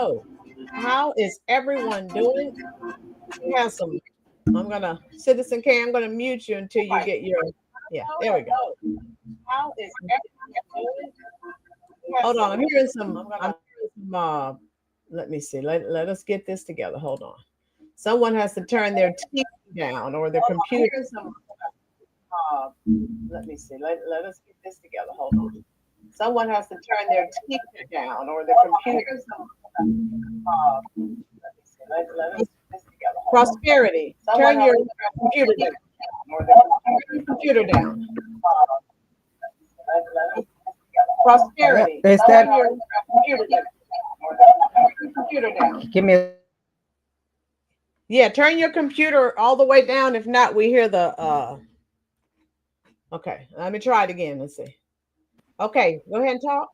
hello. How is everyone doing? We have some. I'm gonna Citizen K. I'm gonna mute you until you get your. Yeah, there we go. How is everyone doing? Hold on, I'm hearing some. I'm hearing some. Let me see. Let us get this together. Hold on. Someone has to turn their TV down or their computer. Uh, Let me see. Let us get this together. Hold on. Someone has to turn their TV down or their computer. Let me see. Let us get this together. Prosperity. Turn your computer down or the computer down. Prosperity. Is that Turn your computer down or the computer down. give me Yeah, turn your computer all the way down. If not, we hear the okay, let me try it again. Let's see. Okay, go ahead and talk.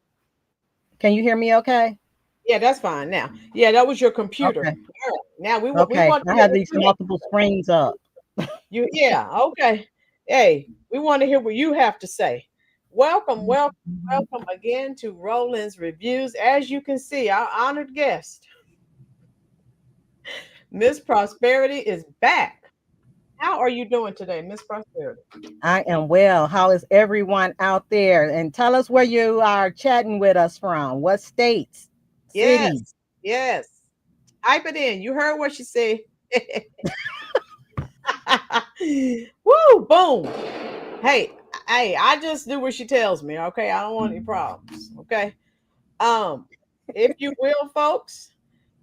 can you hear me okay? Yeah, that's fine now. Yeah, that was your computer. Okay. All right. Now we Okay. want to I hear have what these you multiple screens up. yeah, okay. Hey, we want to hear what you have to say. Welcome, welcome, welcome again to Roland's Reviews. As you can see, our honored guest, Miss Prosperity, is back. How are you doing today, Miss Prosperity? I am well. How is everyone out there? And tell us where you are chatting with us from. What states, cities? Yes, yes. Type it in. You heard what she said. Woo, boom. Hey, hey, I just do what she tells me, okay? I don't want any problems, okay? Um, if you will, folks,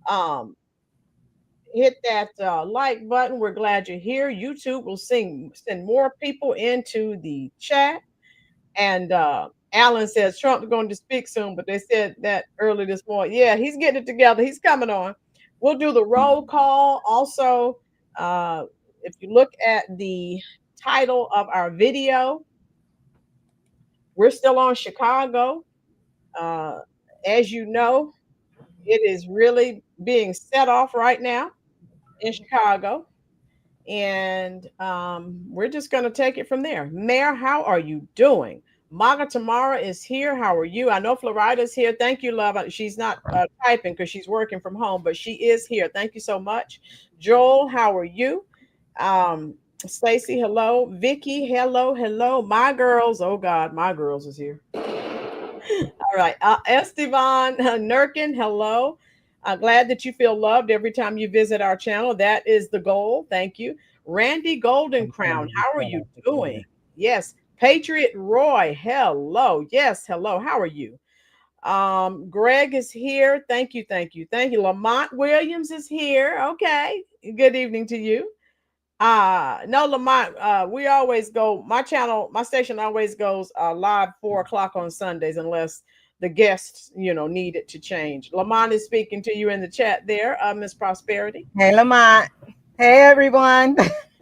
um, hit that like button. We're glad you're here. YouTube will send more people into the chat. And Alan says Trump's going to speak soon, but they said that early this morning. Yeah, he's getting it together. He's coming on. We'll do the roll call. Also, if you look at the title of our video, we're still on Chicago. Uh, as you know, it is really being set off right now in Chicago. And we're just going to take it from there. Mayor, how are you doing? Maga Tamara is here. How are you? I know Florida's here. Thank you, love. She's not typing because she's working from home, but she is here. Thank you so much. Joel, how are you? Stacy, hello. Vicky, hello, hello. My girls, oh God, my girls is here. All right. Esteban Nurkin, hello. Glad that you feel loved every time you visit our channel. That is the goal. Thank you. Randy Golden Crown, how are you doing? Yes. Patriot Roy, hello. Yes, hello. How are you? Greg is here. Thank you, thank you, thank you. Lamont Williams is here. Okay. Good evening to you. No, Lamont, we always go, my station always goes live 4 o'clock on Sundays unless the guests, need it to change. Lamont is speaking to you in the chat there, Miss Prosperity. Hey, Lamont. Hey, everyone.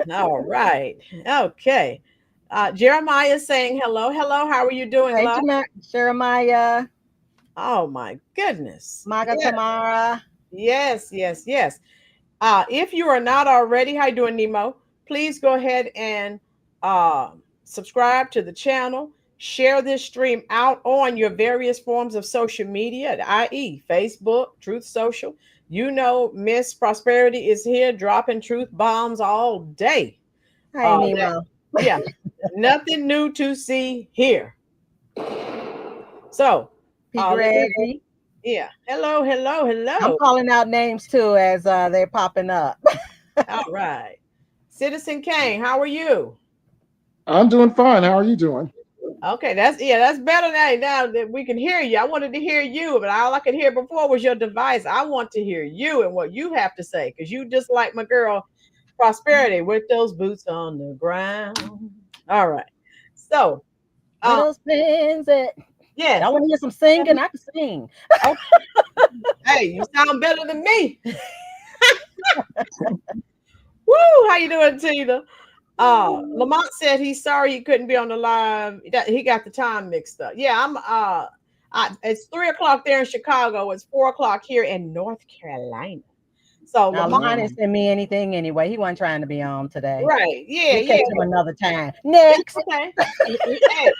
All right. Okay. Jeremiah is saying hello. Hello. How are you doing, Hey, love? Jeremiah. Oh my goodness. Maga Yes, Tamara. yes, yes, yes. If you are not already, how you doing, Nemo? Please go ahead and subscribe to the channel. Share this stream out on your various forms of social media, i.e., Facebook, Truth Social. You know, Miss Prosperity is here dropping truth bombs all day. Hey, Nemo. Yeah, nothing new to see here. So, P. Gregory. yeah, hello, hello, I'm hello. calling out names too as they're popping up. All right. Citizen Kane, how are you? I'm doing fine. How are you doing? Okay, that's better now that we can hear you. I wanted to hear you, but all I could hear before was your device. I want to hear you and what you have to say because you just like my girl Prosperity with those boots on the ground. All right. So Where those pins at? yes. Y'all want to hear some singing? I can sing. Okay. Hey, you sound better than me. Woo, how you doing, Tina? Lamont said he's sorry he couldn't be on the live. He got the time mixed up. Yeah, it's 3 o'clock there in Chicago. It's 4 o'clock here in North Carolina. So Now, Lamont didn't send me anything anyway. He wasn't trying to be on today. Right? Yeah, we'll yeah. catch him another time. Next. Okay. Hey,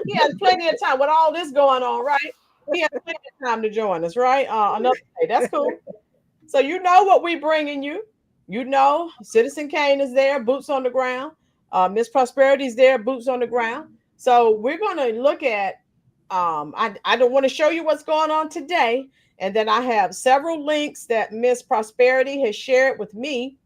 he has plenty of time with all this going on, right? he has plenty of time to join us, right? Another day. That's cool. So you know what we bringing you. You know, Citizen Kane is there, boots on the ground. Miss Prosperity is there, boots on the ground. So we're going to look at. I don't want to show you what's going on today, and then I have several links that Miss Prosperity has shared with me.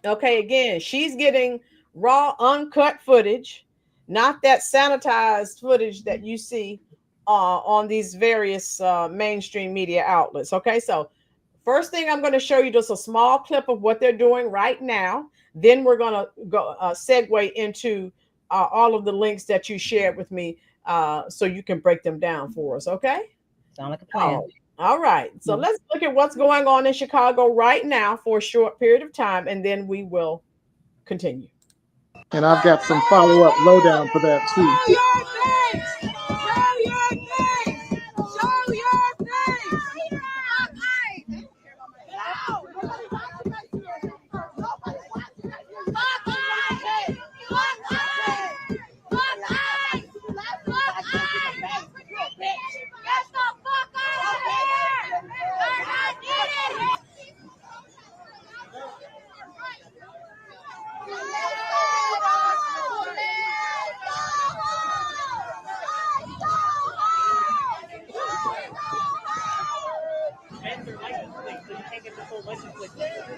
Okay, again, she's getting raw, uncut footage, not that sanitized footage that you see on these various mainstream media outlets. Okay, so first thing I'm going to show you just a small clip of what they're doing right now. Then we're going to go segue into all of the links that you shared with me so you can break them down for us. Okay. Sound like a plan. All right. So let's look at what's going on in Chicago right now for a short period of time, and then we will continue. And I've got some follow up lowdown for that too. Show your face! Show your face! Show your face!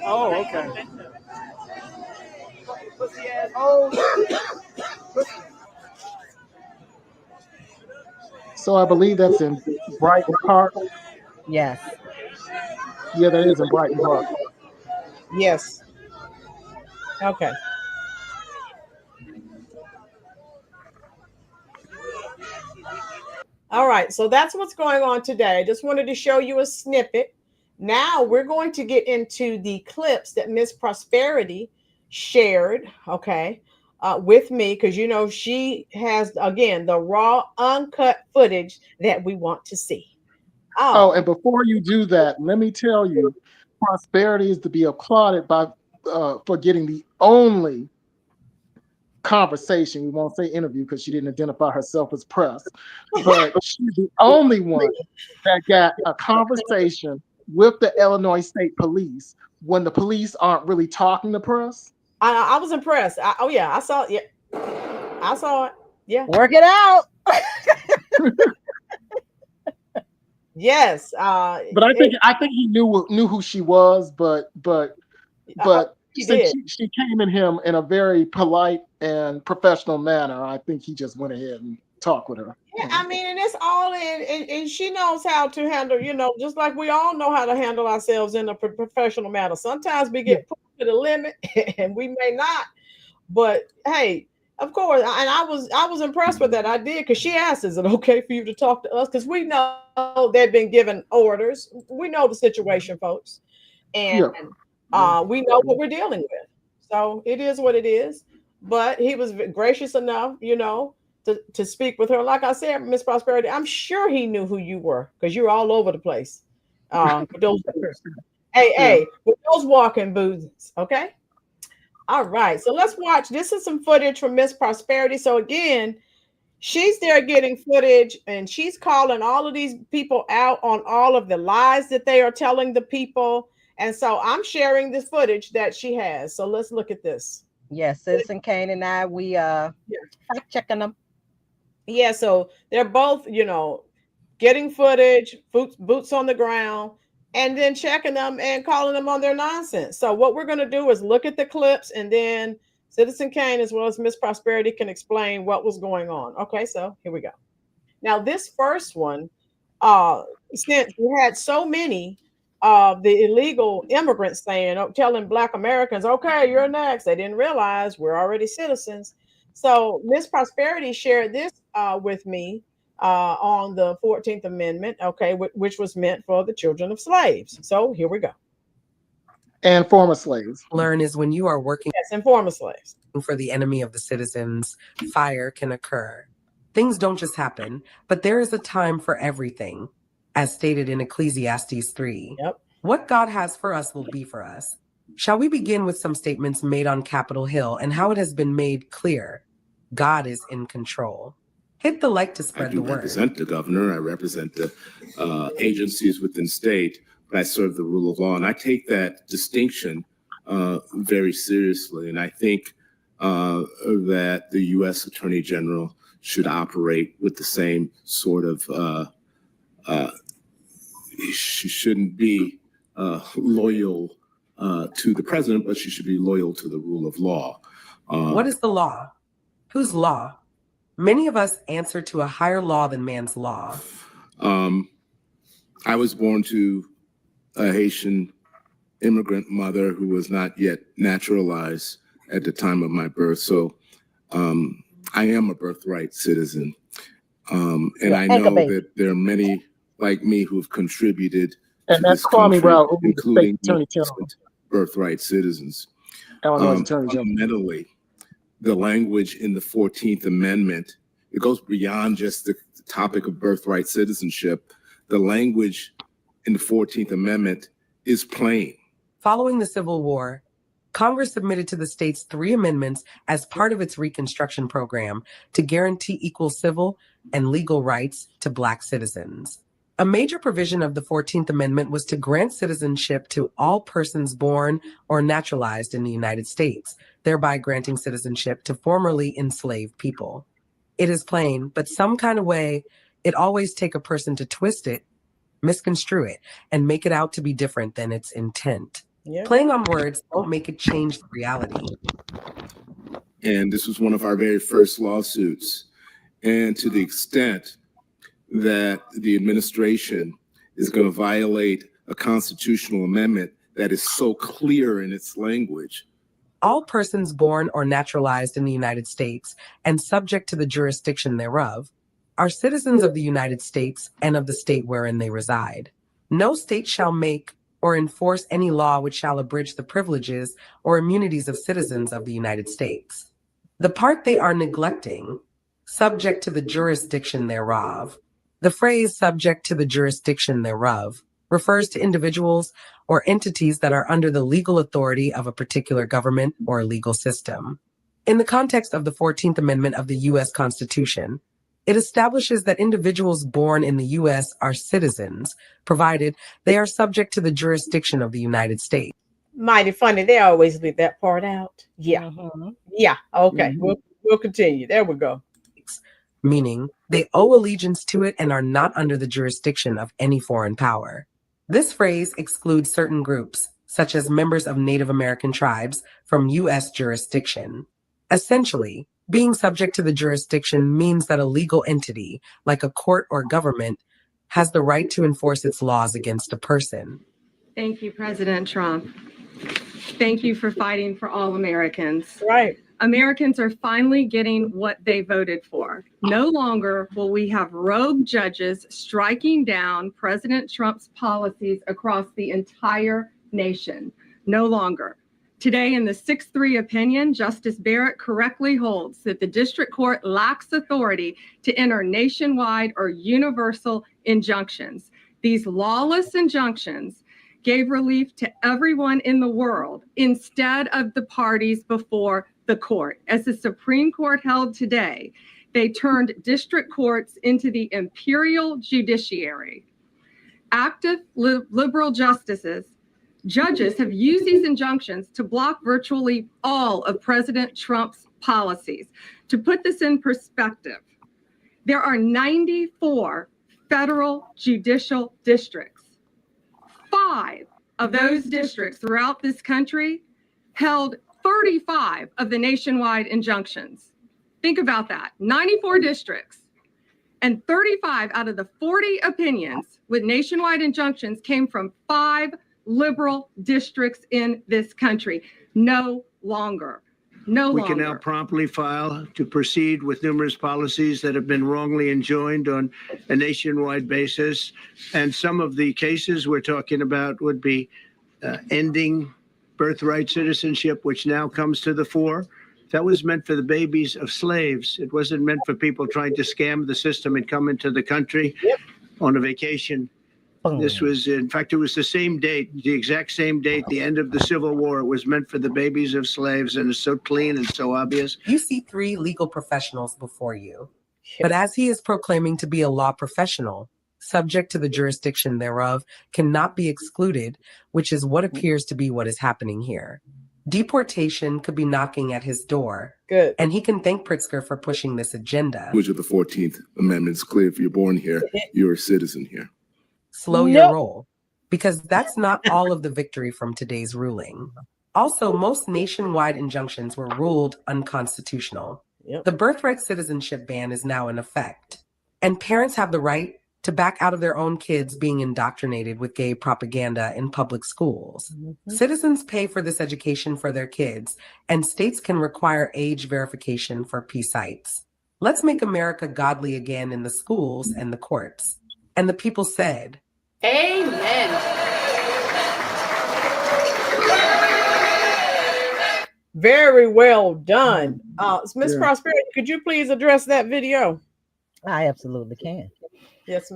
Oh, okay. Oh. So I believe that's in Brighton Park. Yes. Yeah, that is in Brighton Park. Yes. Okay. All right. So that's what's going on today. I just wanted to show you a snippet. Now we're going to get into the clips that Miss Prosperity shared, okay, with me, because you know she has again the raw, uncut footage that we want to see. Oh, Oh, and before you do that, let me tell you, Prosperity is to be applauded by for getting the only conversation. We won't say interview because she didn't identify herself as press, but she's the only one that got a conversation with the Illinois State Police when the police aren't really talking to press. I was impressed. Oh yeah, I saw it. Yeah, I saw it. Yeah. Work it out. Yes. But I think he knew who she was, but He since did. she came at him in a very polite and professional manner, I think he just went ahead and talked with her. Yeah, I mean, and it's all in, and she knows how to handle, just like we all know how to handle ourselves in a professional manner. Sometimes we Yeah, get pushed to the limit, and we may not. But hey, of course, and I was impressed with that. I did because she asked, "Is it okay for you to talk to us?" Because we know they've been given orders. We know the situation, folks, and yeah, we know what we're dealing with. So it is what it is. But he was gracious enough, to speak with her. Like I said, Miss Prosperity, I'm sure he knew who you were because you're all over the place with those boots. Hey, yeah. hey, with those walking boots. Okay. All right. So let's watch. This is some footage from Miss Prosperity. So again, she's there getting footage and she's calling all of these people out on all of the lies that they are telling the people. And so I'm sharing this footage that she has. So let's look at this. Yes, Citizen Kane and I, we fact checking them. Yeah, so they're both, getting footage, boots on the ground, and then checking them and calling them on their nonsense. So what we're going to do is look at the clips, and then Citizen Kane as well as Miss Prosperity can explain what was going on. Okay, so here we go. Now this first one, uh, since we had so many of the illegal immigrants saying, telling Black Americans, okay, you're next. They didn't realize we're already citizens. So Miss Prosperity shared this with me on the 14th Amendment, okay, which was meant for the children of slaves. So here we go. And former slaves. Learn is when you are working Yes, and former slaves. for the enemy of the citizens, fire can occur. Things don't just happen, but there is a time for everything, as stated in Ecclesiastes 3. Yep. What God has for us will be for us. Shall we begin with some statements made on Capitol Hill and how it has been made clear God is in control? Hit the like to I spread do the word. represent the governor. I represent the agencies within state, but I serve the rule of law. And I take that distinction very seriously. And I think that the U.S. Attorney General should operate with the same sort of, she shouldn't be loyal to the president, but she should be loyal to the rule of law. What is the law? Whose law? Many of us answer to a higher law than man's law. I was born to a Haitian immigrant mother who was not yet naturalized at the time of my birth. So I am a birthright citizen. And I know that there are many like me who've contributed to this country, including birthright citizens. Fundamentally, the language in the 14th Amendment, it goes beyond just the topic of birthright citizenship. The language in the 14th Amendment is plain. Following the Civil War, Congress submitted to the states 3 amendments as part of its Reconstruction program to guarantee equal civil and legal rights to Black citizens. A major provision of the 14th Amendment was to grant citizenship to all persons born or naturalized in the United States, thereby granting citizenship to formerly enslaved people. It is plain, but some kind of way, it always take a person to twist it, misconstrue it, and make it out to be different than its intent. Yeah. Playing on words don't make it change the reality. And this was one of our very first lawsuits. And to the extent that the administration is going to violate a constitutional amendment that is so clear in its language. All persons born or naturalized in the United States and subject to the jurisdiction thereof are citizens of the United States and of the state wherein they reside. No state shall make or enforce any law which shall abridge the privileges or immunities of citizens of the United States. The part they are neglecting, subject to the jurisdiction thereof. The phrase subject to the jurisdiction thereof refers to individuals or entities that are under the legal authority of a particular government or legal system. In the context of the 14th Amendment of the U.S. Constitution, it establishes that individuals born in the U.S. are citizens, provided they are subject to the jurisdiction of the United States. Mighty funny, they always leave that part out. Yeah. Yeah, okay, we'll continue. There we go. Meaning they owe allegiance to it and are not under the jurisdiction of any foreign power. This phrase excludes certain groups, such as members of Native American tribes, from U.S. jurisdiction. Essentially, being subject to the jurisdiction means that a legal entity, like a court or government, has the right to enforce its laws against a person. Thank you, President Trump. Thank you for fighting for all Americans. Right. Americans are finally getting what they voted for. No longer will we have rogue judges striking down President Trump's policies across the entire nation. No longer. Today, in the 6-3 opinion, Justice Barrett correctly holds that the district court lacks authority to enter nationwide or universal injunctions. These lawless injunctions gave relief to everyone in the world instead of the parties before the court. As the Supreme Court held today, they turned district courts into the imperial judiciary. Active liberal judges have used these injunctions to block virtually all of President Trump's policies. To put this in perspective, there are 94 federal judicial districts. 5 of those districts throughout this country held 35 of the nationwide injunctions. Think about that, 94 districts. And 35 out of the 40 opinions with nationwide injunctions came from 5 liberal districts in this country. No longer. No longer. We can now promptly file to proceed with numerous policies that have been wrongly enjoined on a nationwide basis. And some of the cases we're talking about would be ending birthright citizenship, which now comes to the fore. That was meant for the babies of slaves. It wasn't meant for people trying to scam the system and come into the country on a vacation. This was, in fact, it was the same date, the exact same date, the end of the Civil War. It was meant for the babies of slaves, and it's so clean and so obvious. You see 3 legal professionals before you. But as he is proclaiming to be a law professional, subject to the jurisdiction thereof, cannot be excluded, which is what appears to be what is happening here. Deportation could be knocking at his door. Good. And he can thank Pritzker for pushing this agenda. Which of the 14th Amendment is clear. If you're born here, you're a citizen here. Slow your roll, because that's not all of the victory from today's ruling. Also, most nationwide injunctions were ruled unconstitutional. Yep. The birthright citizenship ban is now in effect, and parents have the right to back out of their own kids being indoctrinated with gay propaganda in public schools. Citizens pay for this education for their kids, and states can require age verification for P sites. Let's make America godly again in the schools and the courts. And the people said, Amen. Very well done. Miss Yeah. Prosperity, could you please address that video? I absolutely can. Yes.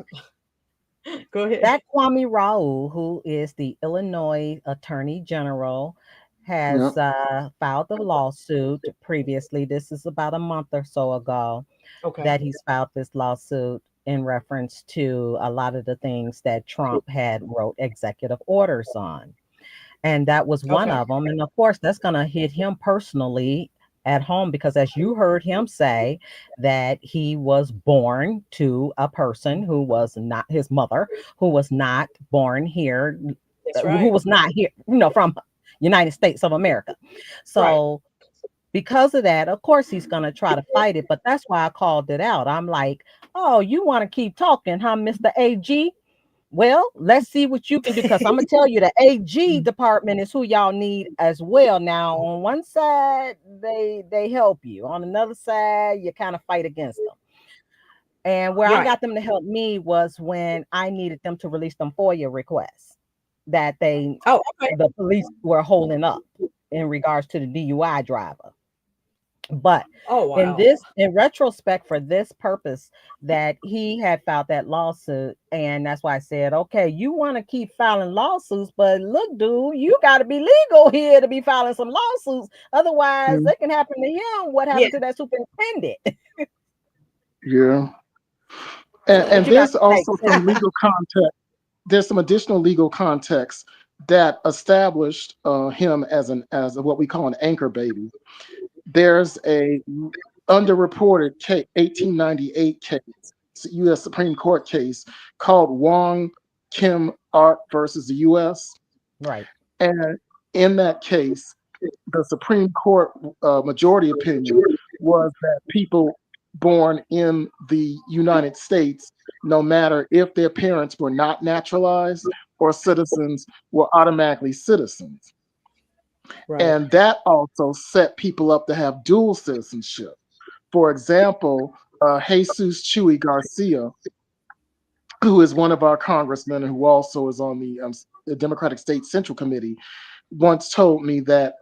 Go ahead. That Kwame Raoul, who is the Illinois Attorney General, has filed a lawsuit previously. This is about a month or so ago Okay. that he's filed this lawsuit in reference to a lot of the things that Trump had wrote executive orders on. And that was one Okay. of them. And of course, that's going to hit him personally at home, because as you heard him say, that he was born to a person who was not his mother, who was not born here, That's who right. was not here, from United States of America. So because of that, of course, he's going to try to fight it. But that's why I called it out. I'm like, oh, you want to keep talking, huh, Mr. AG? Well, let's see what you can do, because I'm gonna tell you the AG department is who y'all need as well. Now, on one side, they help you. On another side, you kind of fight against them. And where I got them to help me was when I needed them to release them FOIA requests that the police were holding up in regards to the DUI driver. But in retrospect, for this purpose, that he had filed that lawsuit, and that's why I said, okay, you want to keep filing lawsuits, but look, dude, you got to be legal here to be filing some lawsuits. Otherwise, it can happen to him what happened to that superintendent. Yeah. And there's also some legal context. There's some additional legal context that established him as what we call an anchor baby. There's a underreported 1898 case, U.S. Supreme Court case called Wong Kim Ark versus the U.S. Right. And in that case, the Supreme Court majority opinion was that people born in the United States, no matter if their parents were not naturalized or citizens, were automatically citizens. Right. And that also set people up to have dual citizenship. For example, Jesus Chuy Garcia, who is one of our congressmen and who also is on the Democratic State Central Committee, once told me that,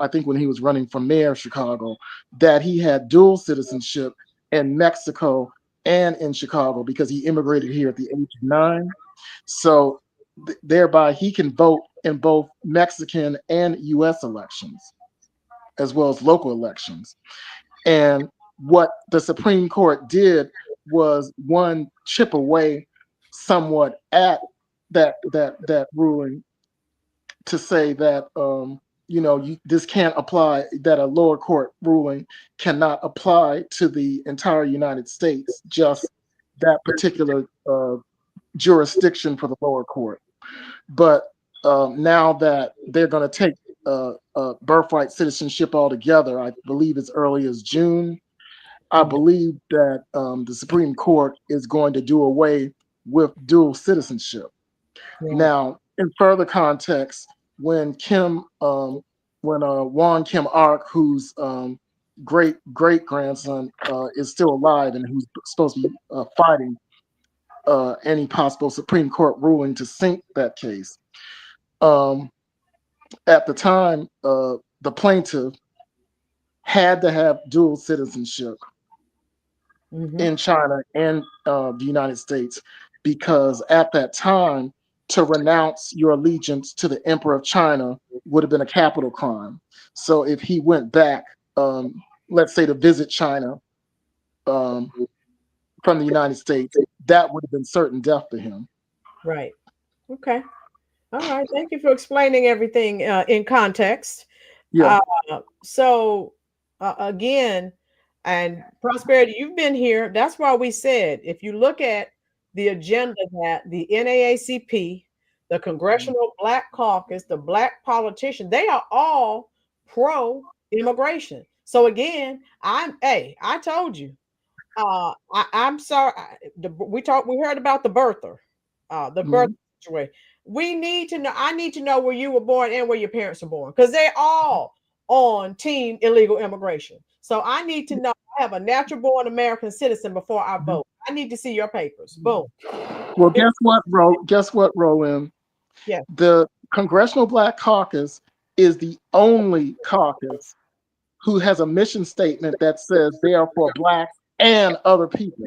I think when he was running for mayor of Chicago, that he had dual citizenship in Mexico and in Chicago because he immigrated here at the age of 9. So thereby he can vote in both Mexican and U.S. elections, as well as local elections. And what the Supreme Court did was, one, chip away somewhat at that ruling to say that this can't apply, that a lower court ruling cannot apply to the entire United States, just that particular jurisdiction for the lower court. But now that they're going to take birthright citizenship altogether, I believe as early as June, I believe that the Supreme Court is going to do away with dual citizenship. Yeah. Now, in further context, when Wong Kim Ark, whose great grandson is still alive and who's supposed to be fighting any possible Supreme Court ruling to sink that case. At the time, the plaintiff had to have dual citizenship in China and the United States, because at that time, to renounce your allegiance to the Emperor of China would have been a capital crime. So if he went back, let's say to visit China, from the United States, that would have been certain death to him. Right. Okay. All right. Thank you for explaining everything in context. Yeah. So again, and Prosperity, you've been here. That's why we said if you look at the agenda that the NAACP, the Congressional Black Caucus, the Black politicians, they are all pro immigration. So again, I told you. I'm sorry. We heard about the birther, the birth situation. We need to know. I need to know where you were born and where your parents were born, because they're all on team illegal immigration. So I need to know. I have a natural born American citizen before I vote. I need to see your papers. Boom. Well, guess what, Rolynn? Yeah. The Congressional Black Caucus is the only caucus who has a mission statement that says they are for Blacks and other people.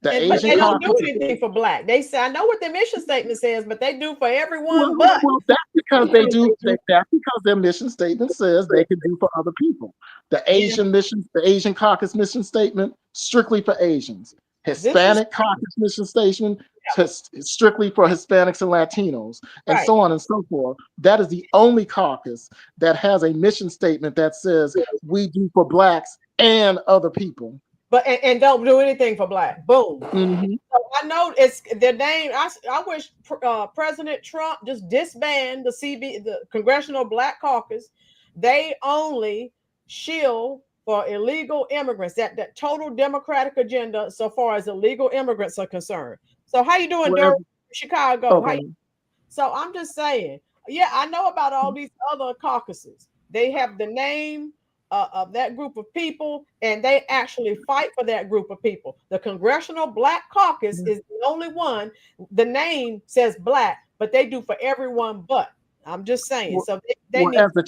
But Asian they don't do caucus, anything for Black. They say, I know what their mission statement says, but they do for everyone. But that's because they do. That's because their mission statement says they can do for other people. The Asian caucus mission statement, strictly for Asians. Hispanic caucus mission statement, strictly for Hispanics and Latinos, and so on and so forth. That is the only caucus that has a mission statement that says we do for Blacks and other people. But and don't do anything for Black. Boom. Mm-hmm. So I know it's their name. I wish President Trump just disband the Congressional Black Caucus. They only shield for illegal immigrants. That total Democratic agenda so far as illegal immigrants are concerned. So how you doing, Durham, Chicago? Okay. So I'm just saying, yeah, I know about all these other caucuses. They have the name of that group of people, and they actually fight for that group of people. The Congressional Black Caucus is the only one. The name says Black, but they do for everyone. But I'm just saying. So they need as the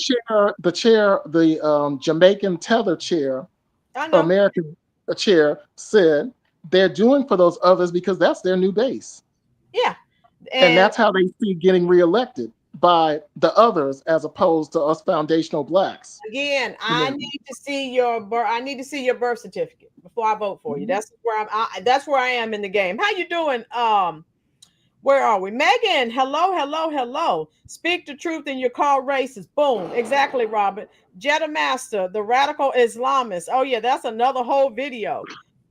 Jamaican tether chair, American chair said they're doing for those others because that's their new base. Yeah, and that's how they see getting reelected, by the others as opposed to us foundational Blacks. Again, I need to see your birth certificate before I vote for you. That's where I am in the game. How you doing? Where are we? Megan, hello. Speak the truth and you're called racist. Boom. Exactly, Robert. Jeddah Master, the radical Islamist. Oh yeah, that's another whole video.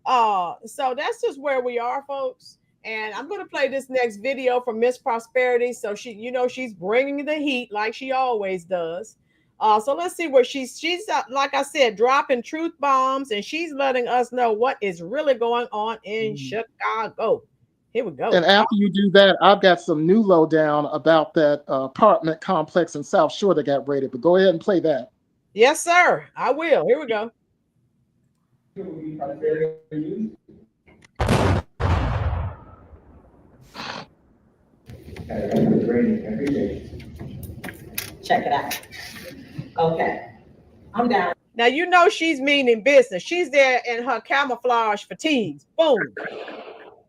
So that's just where we are, folks. And I'm going to play this next video from Miss Prosperity. So she's bringing the heat like she always does. So let's see where she's like I said, dropping truth bombs, and she's letting us know what is really going on in Chicago. Here we go. And after you do that, I've got some new lowdown about that apartment complex in South Shore that got raided. But go ahead and play that. Yes, sir. I will. Here we go. Check it out. Okay. I'm down. Now, she's meaning business. She's there in her camouflage fatigues. Boom.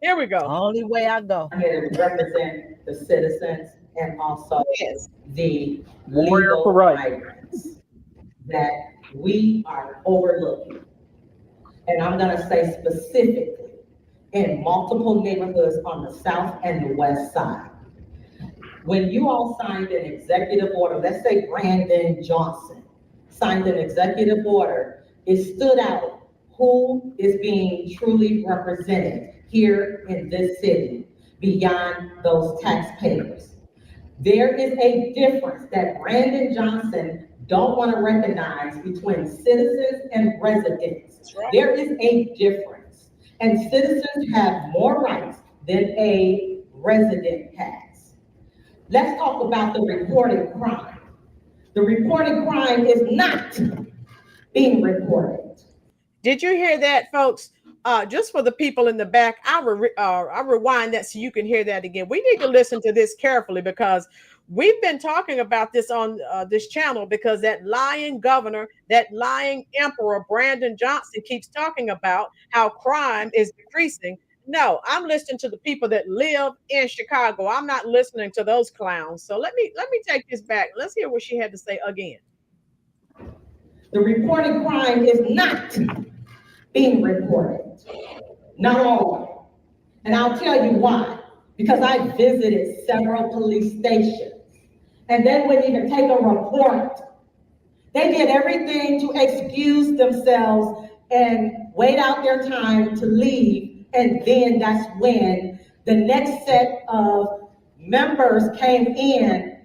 Here we go. Only way I go. I'm here to represent the citizens and also the warrior legal for right migrants that we are overlooking. And I'm going to say specifically in multiple neighborhoods on the south and the west side. When you all signed an executive order, let's say Brandon Johnson signed an executive order, it stood out who is being truly represented here in this city beyond those taxpayers. There is a difference that Brandon Johnson don't want to recognize between citizens and residents. Right. There is a difference, and citizens have more rights than a resident has. Let's talk about the reported crime. The reported crime is not being reported. Did you hear that, folks? Just for the people in the back, I'll rewind that so you can hear that again. We need to listen to this carefully because we've been talking about this on this channel because that lying governor, that lying emperor, Brandon Johnson, keeps talking about how crime is decreasing. No, I'm listening to the people that live in Chicago. I'm not listening to those clowns. So let me take this back. Let's hear what she had to say again. The reported crime is not being reported. not all of them. And I'll tell you why. Because I visited several police stations, and they wouldn't even take a report. They did everything to excuse themselves and wait out their time to leave, and then that's when the next set of members came in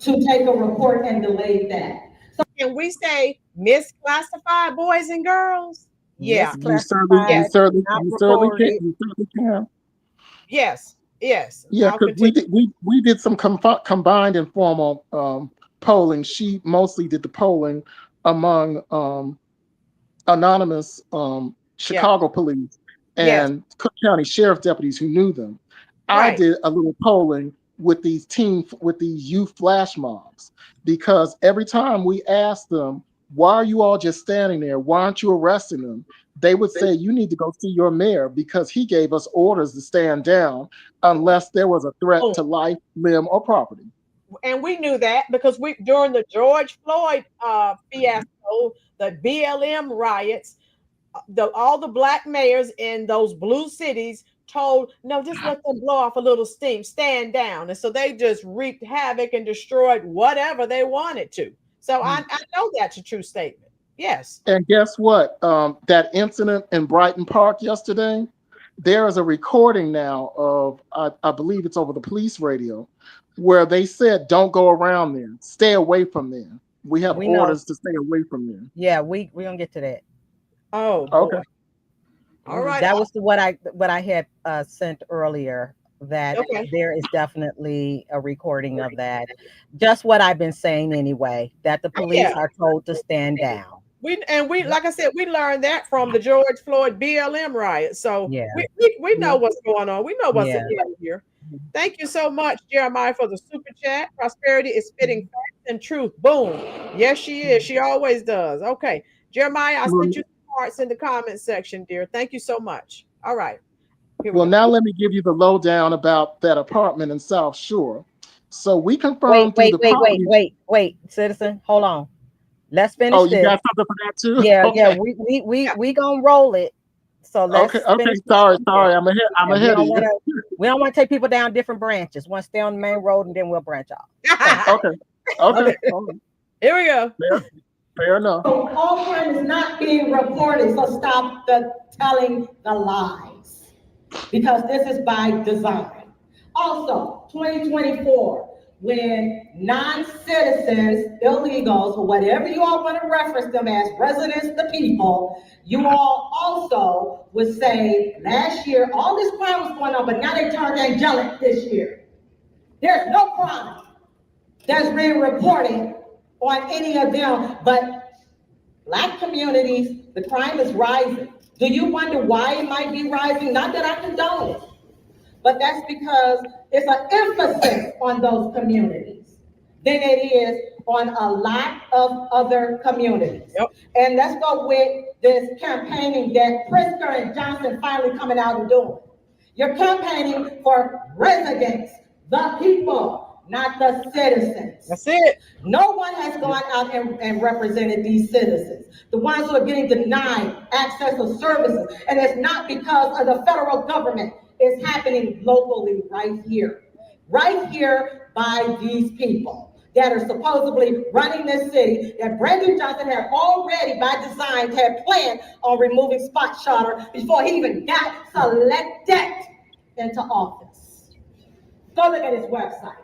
to take a report and delayed that. So can we say misclassified boys and girls? Yeah. You certainly, Yes. you certainly can. Yes. Yes. Yeah, I'll because continue. we did some combined informal polling. She mostly did the polling among anonymous Chicago police Yes. and Cook County sheriff deputies who knew them. I Right. did a little polling with these youth flash mobs, because every time we asked them, why are you all just standing there? Why aren't you arresting them? They would say, you need to go see your mayor because he gave us orders to stand down unless there was a threat to life, limb, or property. And we knew that because we during the George Floyd fiasco, the BLM riots, all the black mayors in those blue cities told, no, just let them blow off a little steam, stand down. And so they just wreaked havoc and destroyed whatever they wanted to. So I know that's a true statement. Yes. And guess what? That incident in Brighton Park yesterday, there is a recording now of, I believe it's over the police radio, where they said, don't go around there. Stay away from there. We have orders to stay away from there. Yeah, we're going to get to that. Oh, okay. Boy. All right. That was what I had sent earlier, that there is definitely a recording of that. Just what I've been saying anyway, that the police are told to stand down. We like I said, we learned that from the George Floyd BLM riot. So we know what's going on. We know what's ahead here. Thank you so much, Jeremiah, for the super chat. Prosperity is spitting facts and truth. Boom. Yes, she is. She always does. Okay. Jeremiah, I sent you some hearts in the comment section, dear. Thank you so much. All right. Well, now let me give you the lowdown about that apartment in South Shore. So we confirmed wait, citizen, hold on. Let's finish this. You got something for that too? Yeah, okay. We gonna roll it. So let's okay. Sorry, I'm ahead of you. We don't want to take people down different branches. Want to stay on the main road and then we'll branch off. Okay. Here we go. Fair enough. So all crime is not being reported, so stop telling the lies, because this is by design. Also, 2024, when non-citizens, illegals, or whatever you all want to reference them as, residents, the people, you all also would say, last year, all this crime was going on, but now they turned angelic this year. There's no crime that's being reported on any of them, but Black communities, the crime is rising. Do you wonder why it might be rising? Not that I condone it, but that's because it's an emphasis on those communities than it is on a lot of other communities. Yep. And let's go with this campaigning that Pritzker and Johnson finally coming out and doing. You're campaigning for residents, the people, not the citizens. That's it. No one has gone out and represented these citizens, the ones who are getting denied access to services. And it's not because of the federal government. It's happening locally right here by these people that are supposedly running this city, that Brandon Johnson had already by design had planned on removing Spot Charter before he even got selected into office. Go look at his website.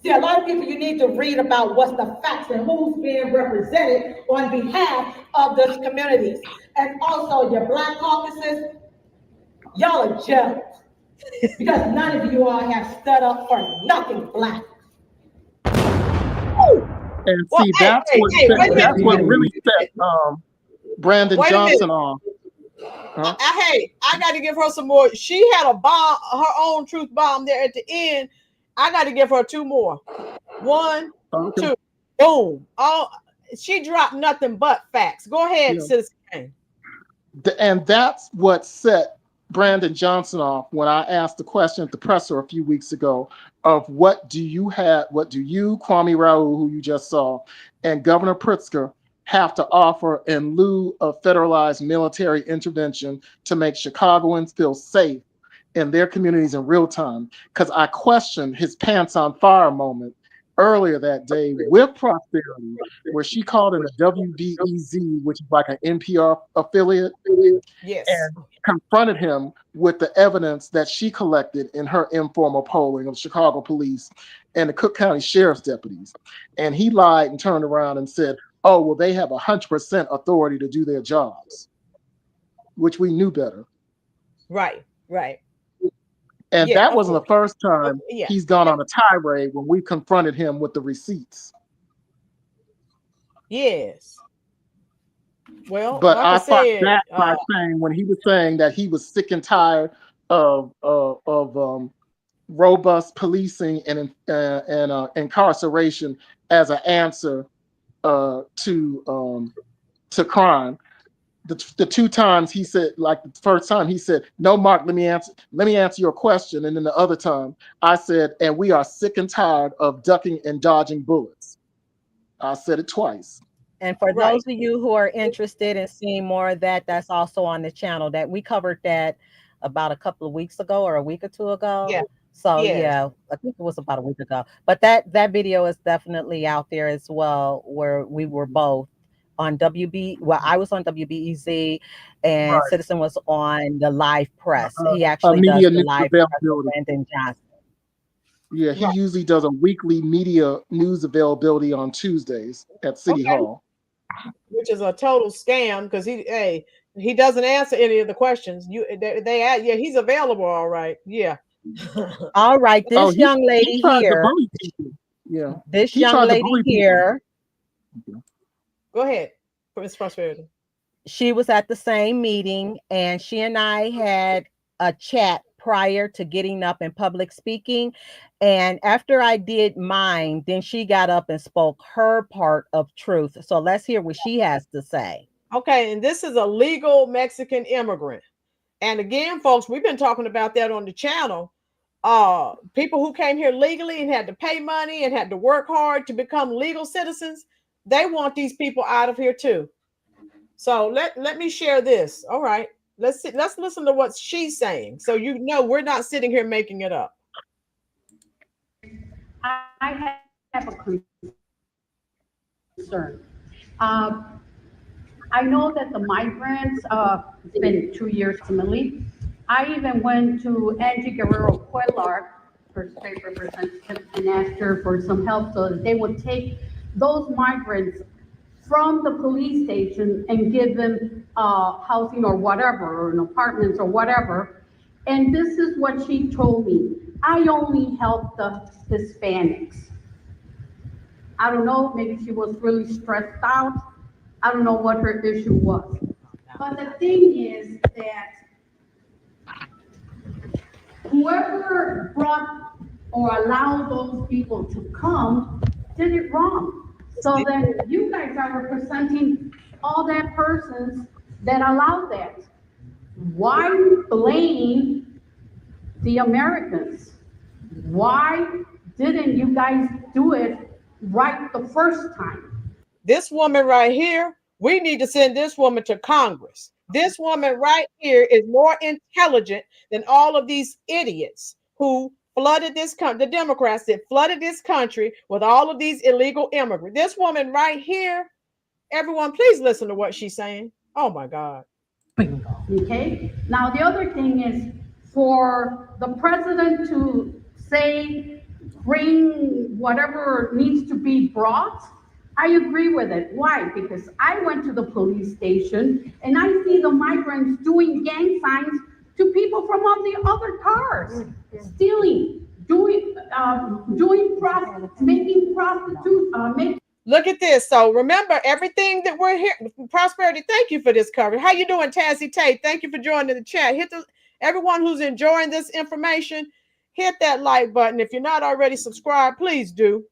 See, a lot of people, you need to read about what's the facts and who's being represented on behalf of those communities. And also your Black caucuses, y'all are jealous because none of you all have stood up for nothing Black. And see, that's what really set Brandon Johnson off. Hey, I got to give her some more. She had a bomb, her own truth bomb there at the end. I got to give her two more. One, two, boom. She dropped nothing but facts. Go ahead, Citizen Kane. And that's what set Brandon Johnson off when I asked the question at the presser a few weeks ago of what do you, Kwame Raoul, who you just saw, and Governor Pritzker have to offer in lieu of federalized military intervention to make Chicagoans feel safe in their communities in real time? Because I questioned his pants on fire moment earlier that day with Prosperity, where she called in a WBEZ, which is like an NPR affiliate, Yes. and confronted him with the evidence that she collected in her informal polling of Chicago police and the Cook County Sheriff's deputies. And he lied and turned around and said, oh, well, they have 100% authority to do their jobs, which we knew better. Right. And Yeah, that of wasn't the course. first time Yeah. he's gone on a tirade when we confronted him with the receipts. Yes. Well, But like I I fought said, back by saying, when he was saying that he was sick and tired of robust policing and incarceration as an answer to crime. The two times he said, like the first time he said, "No, Mark, let me answer your question," and then the other time I said, "And we are sick and tired of ducking and dodging bullets." I said it twice. And for right. those of you who are interested in seeing more of that, that's also on the channel. That we covered that about a couple of weeks ago or a week or two ago. Yeah. So Yes. yeah, I think it was about a week ago. But that video is definitely out there as well, where we were both on WB. Well, I was on WBEZ, and Right. Citizen was on the live press. He actually does Media the news live press with availability. Brandon Johnson. Yeah, he Right. usually does a weekly media news availability on Tuesdays at City Okay. Hall. Which is a total scam because he doesn't answer any of the questions. Yeah, he's available, all right. Yeah. All right, Oh, this young he lady tries to here, bully people. Yeah, this he young tries to lady bully people. here, Go ahead, Miss Prosperity. she was at the same meeting, and she and I had a chat prior to getting up in public speaking. And after I did mine, then she got up and spoke her part of truth. So let's hear what she has to say. Okay, and this is a legal Mexican immigrant. And again, folks, we've been talking about that on the channel. People who came here legally and had to pay money and had to work hard to become legal citizens, they want these people out of here too. So let me share this. All right. Let's listen to what she's saying. So you know we're not sitting here making it up. I have a concern. I know that the migrants, it's been 2 years ultimately. I even went to Angie Guerrero Cuellar, her state representative, and asked her for some help so that they would take those migrants from the police station and give them housing or whatever, or an apartments or whatever. And this is what she told me: I only help the Hispanics. I don't know, maybe she was really stressed out. I don't know what her issue was. But the thing is that whoever brought or allowed those people to come did it wrong. So then you guys are representing all that persons that allowed that. Why blame the Americans? Why didn't you guys do it right the first time? This woman right here, we need to send this woman to Congress. This woman right here is more intelligent than all of these idiots who flooded this country, the Democrats that flooded this country with all of these illegal immigrants. This woman right here, everyone, please listen to what she's saying. Oh my God. Okay, now the other thing is for the president to say, bring whatever needs to be brought. I agree with it. Why? Because I went to the police station and I see the migrants doing gang signs to people from all the other cars, stealing, making prostitutes, Look at this. So remember everything that we're here. Prosperity, thank you for this coverage. How you doing, Tassie Tate? Thank you for joining the chat. Everyone who's enjoying this information, hit that like button. If you're not already subscribed, please do.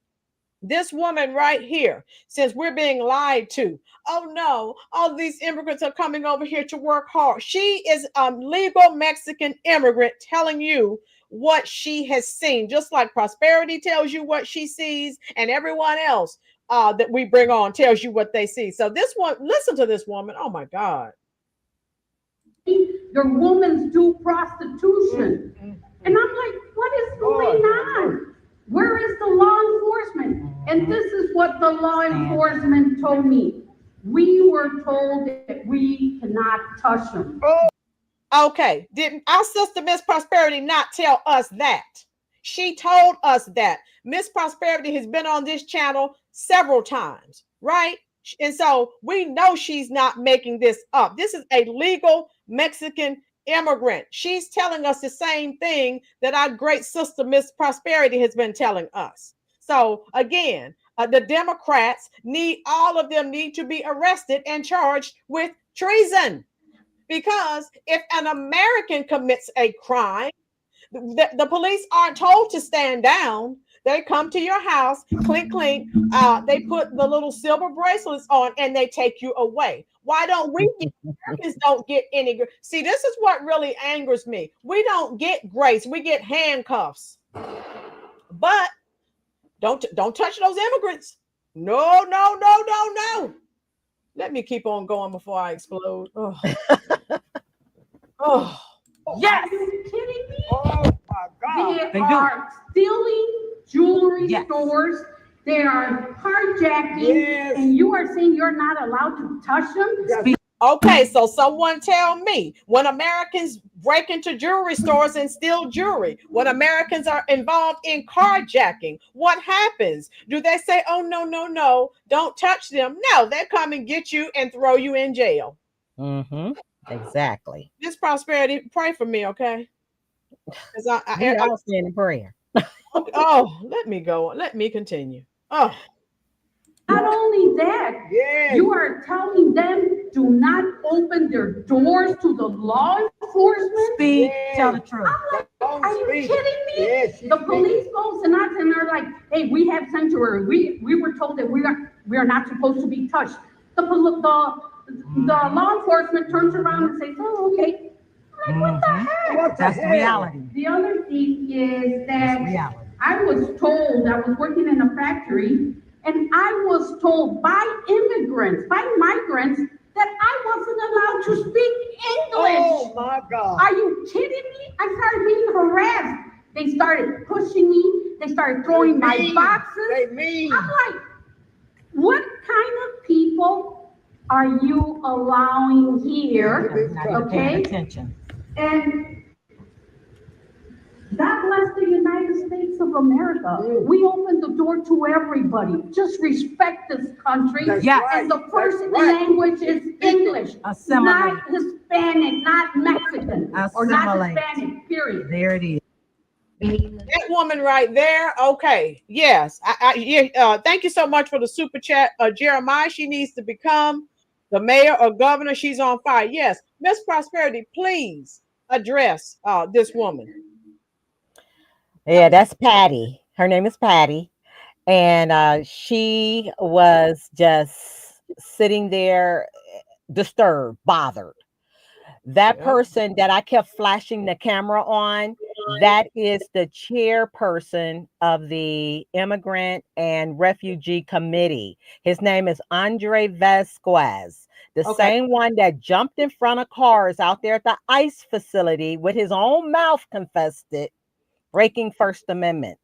This woman right here, since we're being lied to, oh no, all these immigrants are coming over here to work hard. She is a legal Mexican immigrant telling you what she has seen, just like Prosperity tells you what she sees and everyone else. that we bring on tells you what they see. So this one, listen to this woman. Oh my God. Your women do prostitution. And I'm like, what is going on? Where is the law enforcement? And this is what the law enforcement told me. We were told that we cannot touch them. Okay, didn't our sister Miss Prosperity not tell us that? She told us that. Miss Prosperity has been on this channel several times, right? And so we know she's not making this up. This is a legal Mexican immigrant. She's telling us the same thing that our great sister Miss Prosperity has been telling us. So again, the Democrats need, all of them need to be arrested and charged with treason. Because if an American commits a crime, the police aren't told to stand down. They come to your house, clink, clink. They put the little silver bracelets on and they take you away. Why don't we get, Americans don't get any? See, this is what really angers me. We don't get grace. We get handcuffs. But don't touch those immigrants. No, no, no, no, no. Let me keep on going before I explode. Oh. Oh. Yes. Are you kidding me? Oh my God. They are stealing jewelry stores. They are carjacking, and you are saying you're not allowed to touch them? Okay, so someone tell me, when Americans break into jewelry stores and steal jewelry, when Americans are involved in carjacking, what happens? Do they say, oh, no, no, no, don't touch them? No, they come and get you and throw you in jail. Mm-hmm. Exactly. This Prosperity, pray for me, okay? Because I was saying prayer. Okay, oh, let me go. Let me continue. Oh. Not only that, you are telling them do not open their doors to the law enforcement. Speak, tell the truth. I'm like, are you kidding me? The police goes and us and they're like, hey, we have sanctuary. We were told that we are not supposed to be touched. The law enforcement turns around and says, oh, okay. I'm like, what the heck? That's the reality. The other thing is that I was told, I was working in a factory, and I was told by immigrants, by migrants, that I wasn't allowed to speak English. Oh my God. Are you kidding me? I started being harassed. They started pushing me. They started throwing my boxes. I'm like, what kind of people are you allowing here? Okay. Attention. And God bless the United States of America. We open the door to everybody. Just respect this country. And the first language is English, not Hispanic, not Mexican, or not Hispanic, period. There it is. That woman right there. Okay. Yes. Thank you so much for the super chat. Jeremiah, she needs to become the mayor or governor. She's on fire. Yes. Miss Prosperity, please address this woman. Yeah, that's Patty. Her name is Patty. And she was just sitting there disturbed, bothered. That person that I kept flashing the camera on, that is the chairperson of the Immigrant and Refugee Committee. His name is Andre Vasquez, the same one that jumped in front of cars out there at the ICE facility with his own mouth confessed it, breaking First Amendment.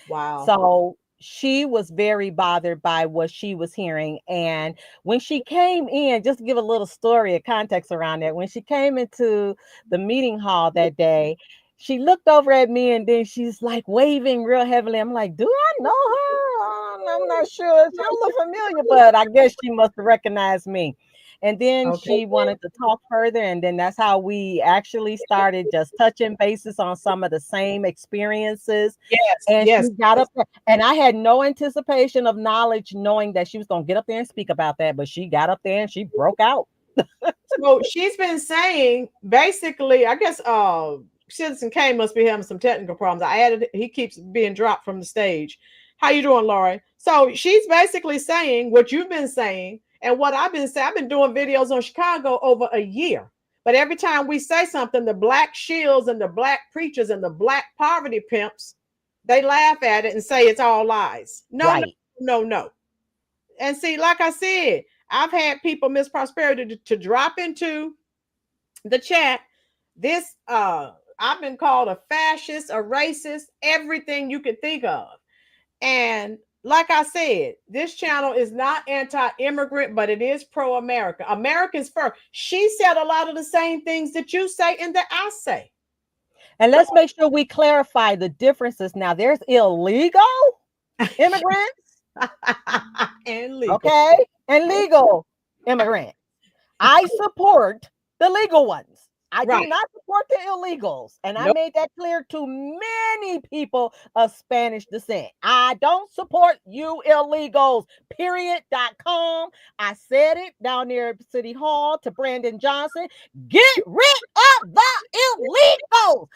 Wow. So she was very bothered by what she was hearing. And when she came in, just to give a little story of context around that, when she came into the meeting hall that day, she looked over at me and then she's like waving real heavily. I'm like, do I know her? I'm not sure. She don't look familiar, but I guess she must have recognized me. And then she wanted to talk further. And then that's how we actually started just touching bases on some of the same experiences. And she got up there. And I had no anticipation of knowledge, knowing that she was going to get up there and speak about that. But she got up there and she broke out. So she's been saying, basically, I guess Citizen K must be having some technical problems. He keeps being dropped from the stage. How you doing, Laurie? So she's basically saying what you've been saying. And what I've been saying, I've been doing videos on Chicago over a year. But every time we say something, the black shields and the black preachers and the black poverty pimps, they laugh at it and say it's all lies. No, no. And see, like I said, I've had people, Miss Prosperity, to drop into the chat. This I've been called a fascist, a racist, everything you could think of. And like I said, this channel is not anti-immigrant, but it is pro-America. Americans first. She said a lot of the same things that you say and that I say. And let's make sure we clarify the differences. Now, there's illegal immigrants, and legal. okay, and legal immigrants. I support the legal ones. I do not support the illegals. And I made that clear to many people of Spanish descent. I don't support you illegals, period.com. I said it down there at City Hall to Brandon Johnson. Get rid of the illegals.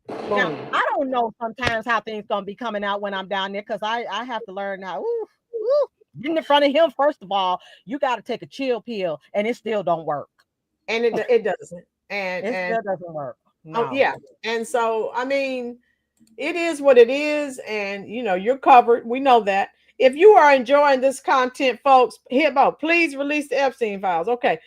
Now, I don't know sometimes how things going to be coming out when I'm down there because I have to learn how. Getting in front of him, first of all, you got to take a chill pill, and it still don't work. And it doesn't. And it still doesn't work. No. Oh, yeah. And so, I mean, it is what it is. And, you know, you're covered. We know that. If you are enjoying this content, folks, please release the Epstein files. Okay.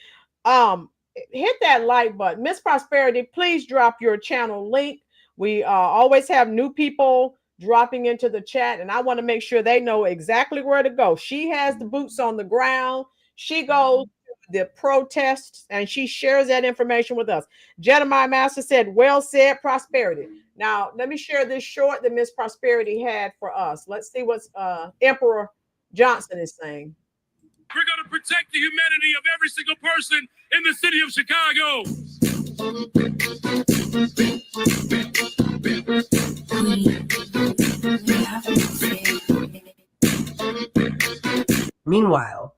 Hit that like button. Miss Prosperity, please drop your channel link. We always have new people dropping into the chat, and I want to make sure they know exactly where to go. She has the boots on the ground. She goes to the protests, and she shares that information with us. Jeremiah Master said, well said, Prosperity. Now, let me share this short that Miss Prosperity had for us. Let's see what Emperor Johnson is saying. We're going to protect the humanity of every single person in the city of Chicago. Meanwhile,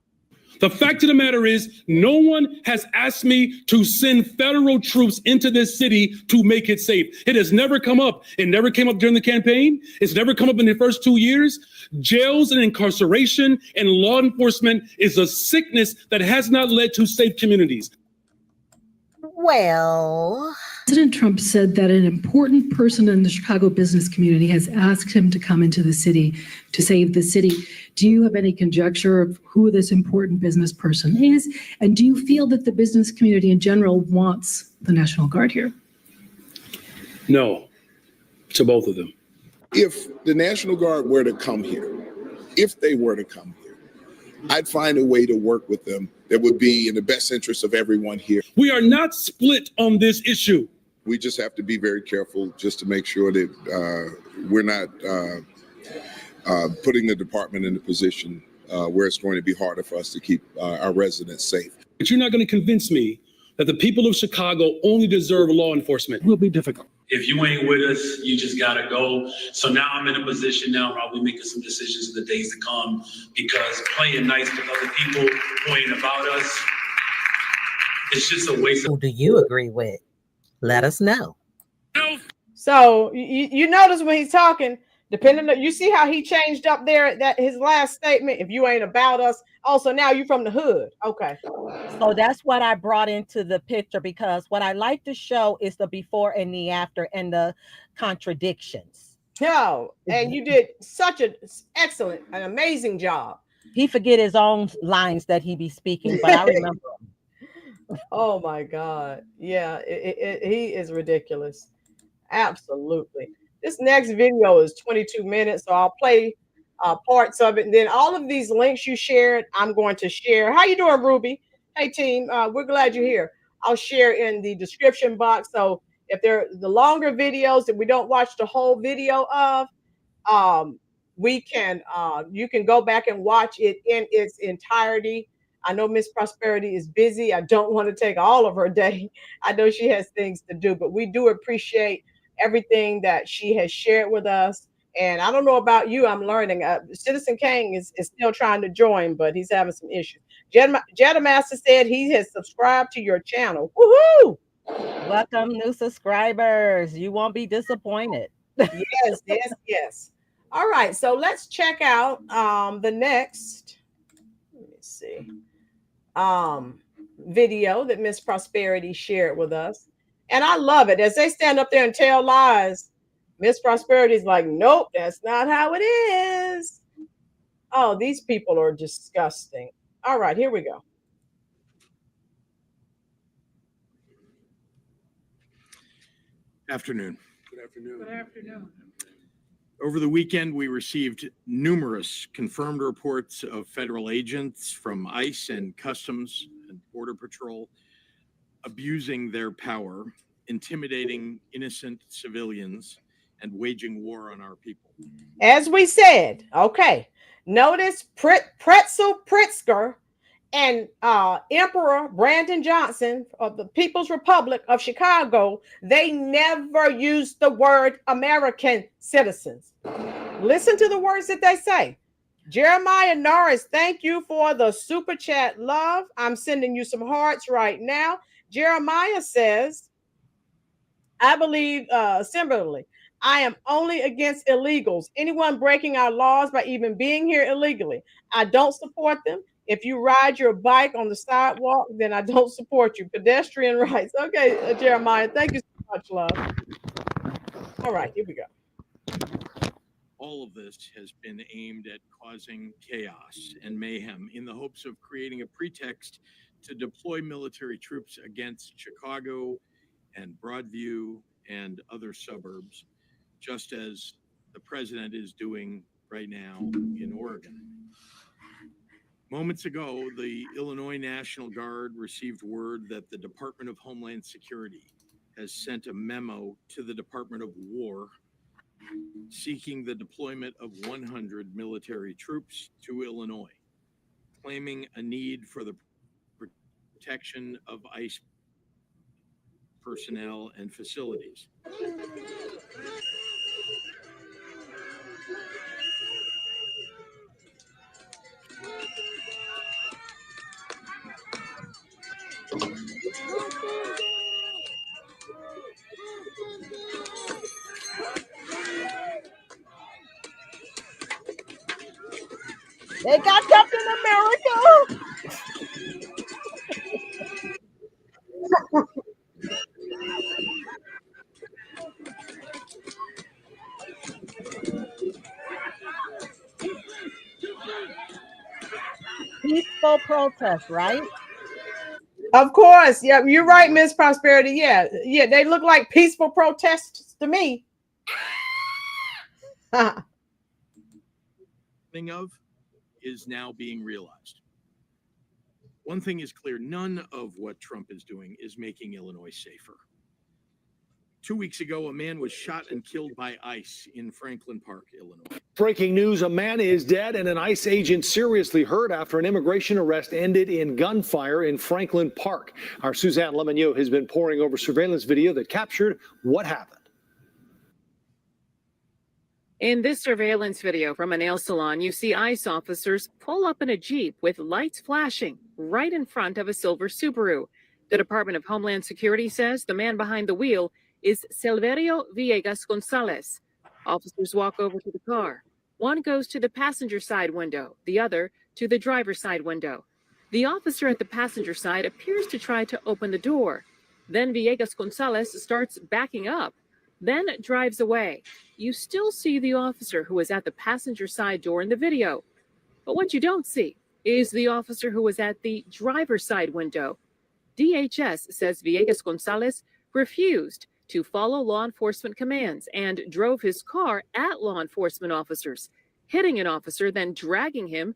the fact of the matter is, no one has asked me to send federal troops into this city to make it safe. It has never come up. It never came up during the campaign. It's never come up in the first 2 years. Jails and incarceration and law enforcement is a sickness that has not led to safe communities. Well, President Trump said that an important person in the Chicago business community has asked him to come into the city to save the city. Do you have any conjecture of who this important business person is? And do you feel that the business community in general wants the National Guard here? No, to both of them. If the National Guard were to come here, if they were to come here, I'd find a way to work with them that would be in the best interest of everyone here. We are not split on this issue. We just have to be very careful just to make sure that we're not putting the department in a position where it's going to be harder for us to keep our residents safe. But you're not going to convince me that the people of Chicago only deserve law enforcement. It will be difficult. If you ain't with us, you just gotta go. So now I'm in a position now where I'll be making some decisions in the days to come, because playing nice with other people who ain't about us, it's just a waste of. Who do you agree with? Let us know. So you notice when he's talking, depending on, you see how he changed up there, that his last statement, if you ain't about us, also now you from the hood. Okay. So that's what I brought into the picture, because what I like to show is the before and the after and the contradictions. No, and you did such an excellent, an amazing job. He forget his own lines that he be speaking, but I remember them. Oh my God. Yeah, he is ridiculous. Absolutely. This next video is 22 minutes, so I'll play parts of it, and then all of these links you shared, I'm going to share. How you doing, Ruby? Hey, team. We're glad you're here. I'll share in the description box. So if they're the longer videos that we don't watch the whole video of, we can you can go back and watch it in its entirety. I know Miss Prosperity is busy. I don't want to take all of her day. I know she has things to do, but we do appreciate everything that she has shared with us. And I don't know about you, I'm learning. Citizen Kang is still trying to join, but he's having some issues. Jetta Master said he has subscribed to your channel. Woohoo! Welcome, new subscribers. You won't be disappointed. Yes, yes, yes. All right, so let's check out the next, let me see, video that Miss Prosperity shared with us. And I love it. As they stand up there and tell lies, Miss Prosperity is like, nope, that's not how it is. Oh, these people are disgusting. All right, here we go. Afternoon. Good afternoon. Good afternoon. Over the weekend, we received numerous confirmed reports of federal agents from ICE and Customs and Border Patrol abusing their power, intimidating innocent civilians, and waging war on our people. As we said, okay, notice Pretzel Pritzker and Emperor Brandon Johnson of the People's Republic of Chicago, they never used the word American citizens. Listen to the words that they say. Jeremiah Norris, thank you for the super chat, love. I'm sending you some hearts right now. Jeremiah says, I believe similarly. I am only against illegals. Anyone breaking our laws by even being here illegally. I don't support them. If you ride your bike on the sidewalk, then I don't support you. Pedestrian rights. Okay, Jeremiah, thank you so much, love. All right, here we go. All of this has been aimed at causing chaos and mayhem in the hopes of creating a pretext to deploy military troops against Chicago and Broadview and other suburbs, just as the president is doing right now in Oregon. Moments ago, the Illinois National Guard received word that the Department of Homeland Security has sent a memo to the Department of War seeking the deployment of 100 military troops to Illinois, claiming a need for the protection of ICE personnel and facilities. They got Captain America. Peaceful protest, right? Of course. Yeah, you're right, Miss Prosperity. Yeah, they look like peaceful protests to me. Thing of is now being realized. One thing is clear, none of what Trump is doing is making Illinois safer. 2 weeks ago, a man was shot and killed by ICE in Franklin Park, Illinois. Breaking news, a man is dead and an ICE agent seriously hurt after an immigration arrest ended in gunfire in Franklin Park. Our Suzanne Lemonnier has been poring over surveillance video that captured what happened. In this surveillance video from a nail salon, you see ICE officers pull up in a Jeep with lights flashing right in front of a silver Subaru. The Department of Homeland Security says the man behind the wheel is Silverio Villegas Gonzalez. Officers walk over to the car. One goes to the passenger side window, the other to the driver's side window. The officer at the passenger side appears to try to open the door. Then Villegas Gonzalez starts backing up, then drives away. You still see the officer who was at the passenger side door in the video. But what you don't see is the officer who was at the driver's side window. DHS says Villegas Gonzalez refused to follow law enforcement commands and drove his car at law enforcement officers, hitting an officer, then dragging him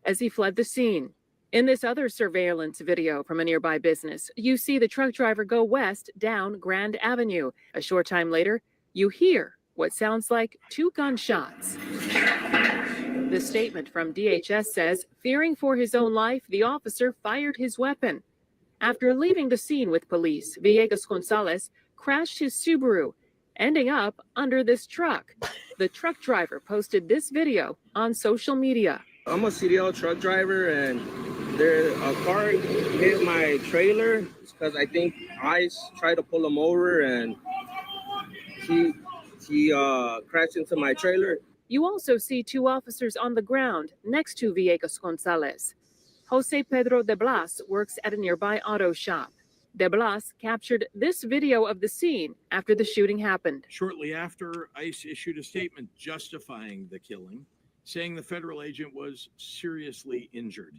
as he fled the scene. In this other surveillance video from a nearby business, you see the truck driver go west down Grand Avenue. A short time later, you hear what sounds like 2 gunshots. The statement from DHS says, fearing for his own life, the officer fired his weapon. After leaving the scene with police, Villegas Gonzalez crashed his Subaru, ending up under this truck. The truck driver posted this video on social media. I'm a CDL truck driver, and a car hit my trailer because I think ICE tried to pull him over, and he crashed into my trailer. You also see 2 officers on the ground next to Villegas Gonzalez. Jose Pedro de Blas works at a nearby auto shop. De Blas captured this video of the scene after the shooting happened. Shortly after, ICE issued a statement justifying the killing saying the federal agent was seriously injured.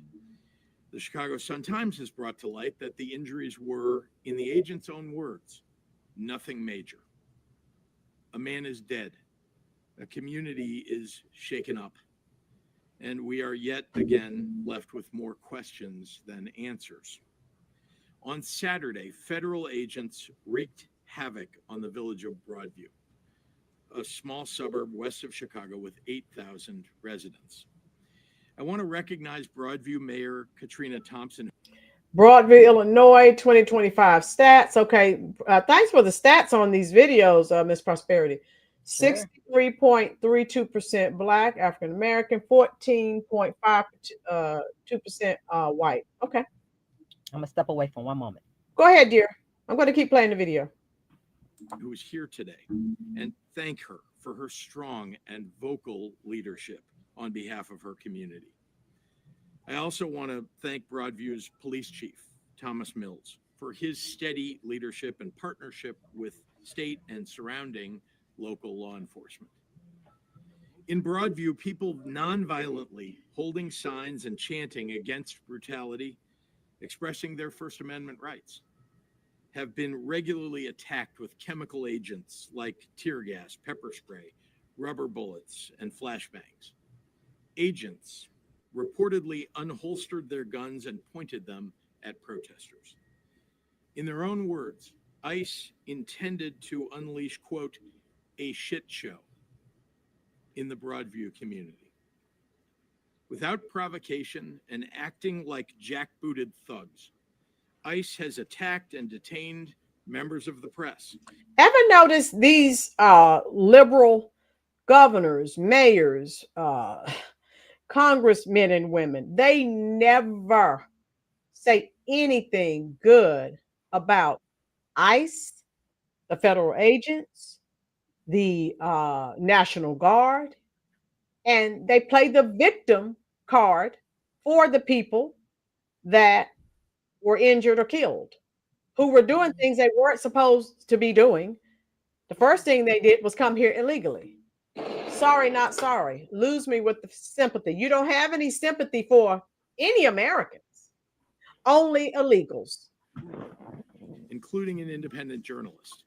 The Chicago Sun-Times has brought to light that the injuries were, in the agent's own words, nothing major. A man is dead. A community is shaken up. And we are yet again left with more questions than answers. On Saturday, federal agents wreaked havoc on the village of Broadview, a small suburb west of Chicago with 8,000 residents. I want to recognize Broadview Mayor Katrina Thompson. Broadview, Illinois, 2025 stats. Okay, thanks for the stats on these videos, Miss Prosperity. 63.32% Black, African American, 14.52% white. Okay. I'm gonna step away for one moment. Go ahead, dear. I'm going to keep playing the video. Who is here today, and thank her for her strong and vocal leadership on behalf of her community. I also want to thank Broadview's police chief, Thomas Mills, for his steady leadership and partnership with state and surrounding local law enforcement. In Broadview, people nonviolently holding signs and chanting against brutality, expressing their First Amendment rights, have been regularly attacked with chemical agents like tear gas, pepper spray, rubber bullets, and flashbangs. Agents reportedly unholstered their guns and pointed them at protesters. In their own words, ICE intended to unleash, quote, a shit show in the Broadview community. Without provocation and acting like jackbooted thugs, ICE has attacked and detained members of the press. Ever notice these liberal governors, mayors, congressmen and women, they never say anything good about ICE, the federal agents, the National Guard, and they play the victim card for the people that were injured or killed, who were doing things they weren't supposed to be doing. The first thing they did was come here illegally. Sorry, not sorry. Lose me with the sympathy. You don't have any sympathy for any Americans, only illegals. Including an independent journalist.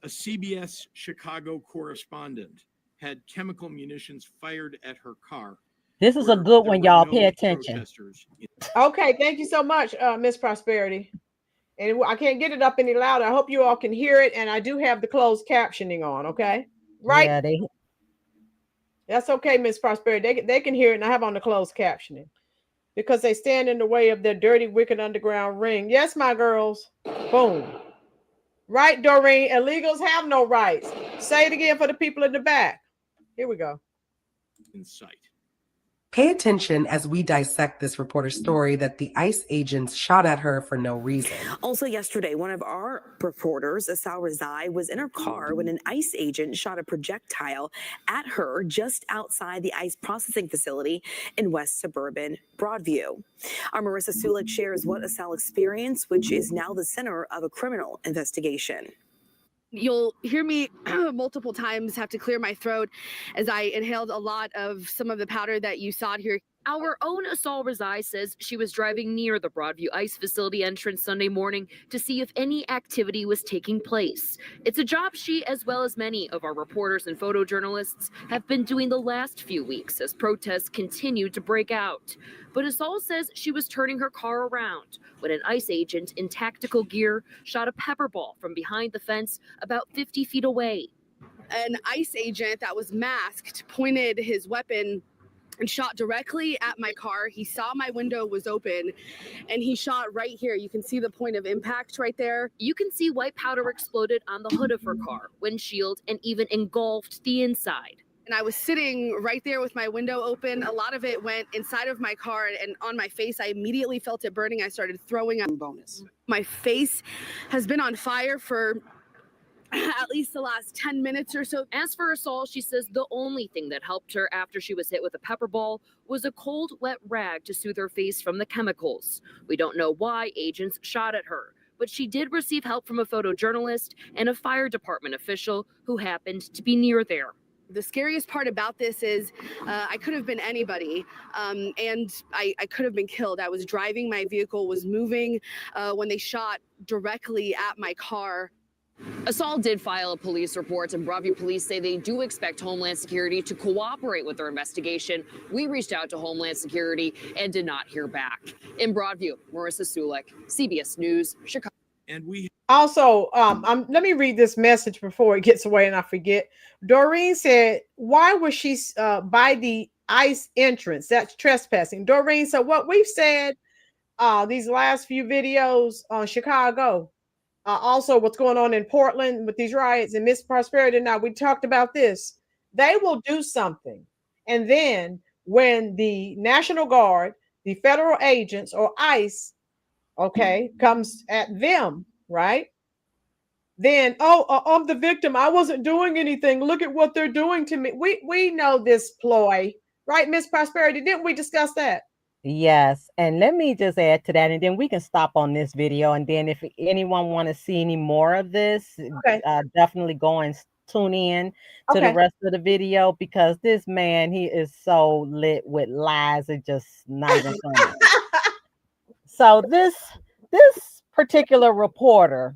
A CBS Chicago correspondent had chemical munitions fired at her car. This is a good one, y'all. Pay attention. Okay, thank you so much, Miss Prosperity. And I can't get it up any louder. I hope you all can hear it. And I do have the closed captioning on, okay? Right? Yeah, That's okay, Miss Prosperity. They can hear it, and I have on the closed captioning because they stand in the way of their dirty, wicked underground ring. Yes, my girls. Boom. Right, Doreen? Illegals have no rights. Say it again for the people in the back. Here we go. In sight. Pay attention as we dissect this reporter's story that the ICE agents shot at her for no reason. Also yesterday, one of our reporters, Asal Razai, was in her car when an ICE agent shot a projectile at her just outside the ICE processing facility in West Suburban Broadview. Our Marissa Sulik shares what Asal experienced, which is now the center of a criminal investigation. You'll hear me multiple times have to clear my throat as I inhaled a lot of some of the powder that you saw here. Our own Asal Razai says she was driving near the Broadview ICE facility entrance Sunday morning to see if any activity was taking place. It's a job she, as well as many of our reporters and photojournalists, have been doing the last few weeks as protests continue to break out. But Asal says she was turning her car around when an ICE agent in tactical gear shot a pepper ball from behind the fence about 50 feet away. An ICE agent that was masked pointed his weapon and shot directly at my car. He saw my window was open and he shot right here. You can see the point of impact right there. You can see white powder exploded on the hood of her car, windshield, and even engulfed the inside. And I was sitting right there with my window open. A lot of it went inside of my car and on my face. I immediately felt it burning. I started throwing up. Bonus. My face has been on fire for at least the last 10 minutes or so. As for Asal, she says the only thing that helped her after she was hit with a pepper ball was a cold, wet rag to soothe her face from the chemicals. We don't know why agents shot at her, but she did receive help from a photojournalist and a fire department official who happened to be near there. The scariest part about this is I could have been anybody, and I could have been killed. I was driving, my vehicle was moving when they shot directly at my car. Assault did file a police report, and Broadview police say they do expect Homeland Security to cooperate with their investigation. We reached out to Homeland Security and did not hear back. In Broadview, Marissa Sulik, CBS News, Chicago. And we also, let me read this message before it gets away and I forget. Doreen said, why was she by the ICE entrance? That's trespassing. Doreen, so what we've said these last few videos on Chicago, also what's going on in Portland with these riots and Miss Prosperity. Now, we talked about this. They will do something. And then when the National Guard, the federal agents or ICE, okay, comes at them, right? Then, I'm the victim. I wasn't doing anything. Look at what they're doing to me. We know this ploy, right, Miss Prosperity? Didn't we discuss that? Yes, and let me just add to that, and then we can stop on this video. And then if anyone want to see any more of this, definitely go and tune in to the rest of the video, because this man, he is so lit with lies. It just not even funny. So this particular reporter,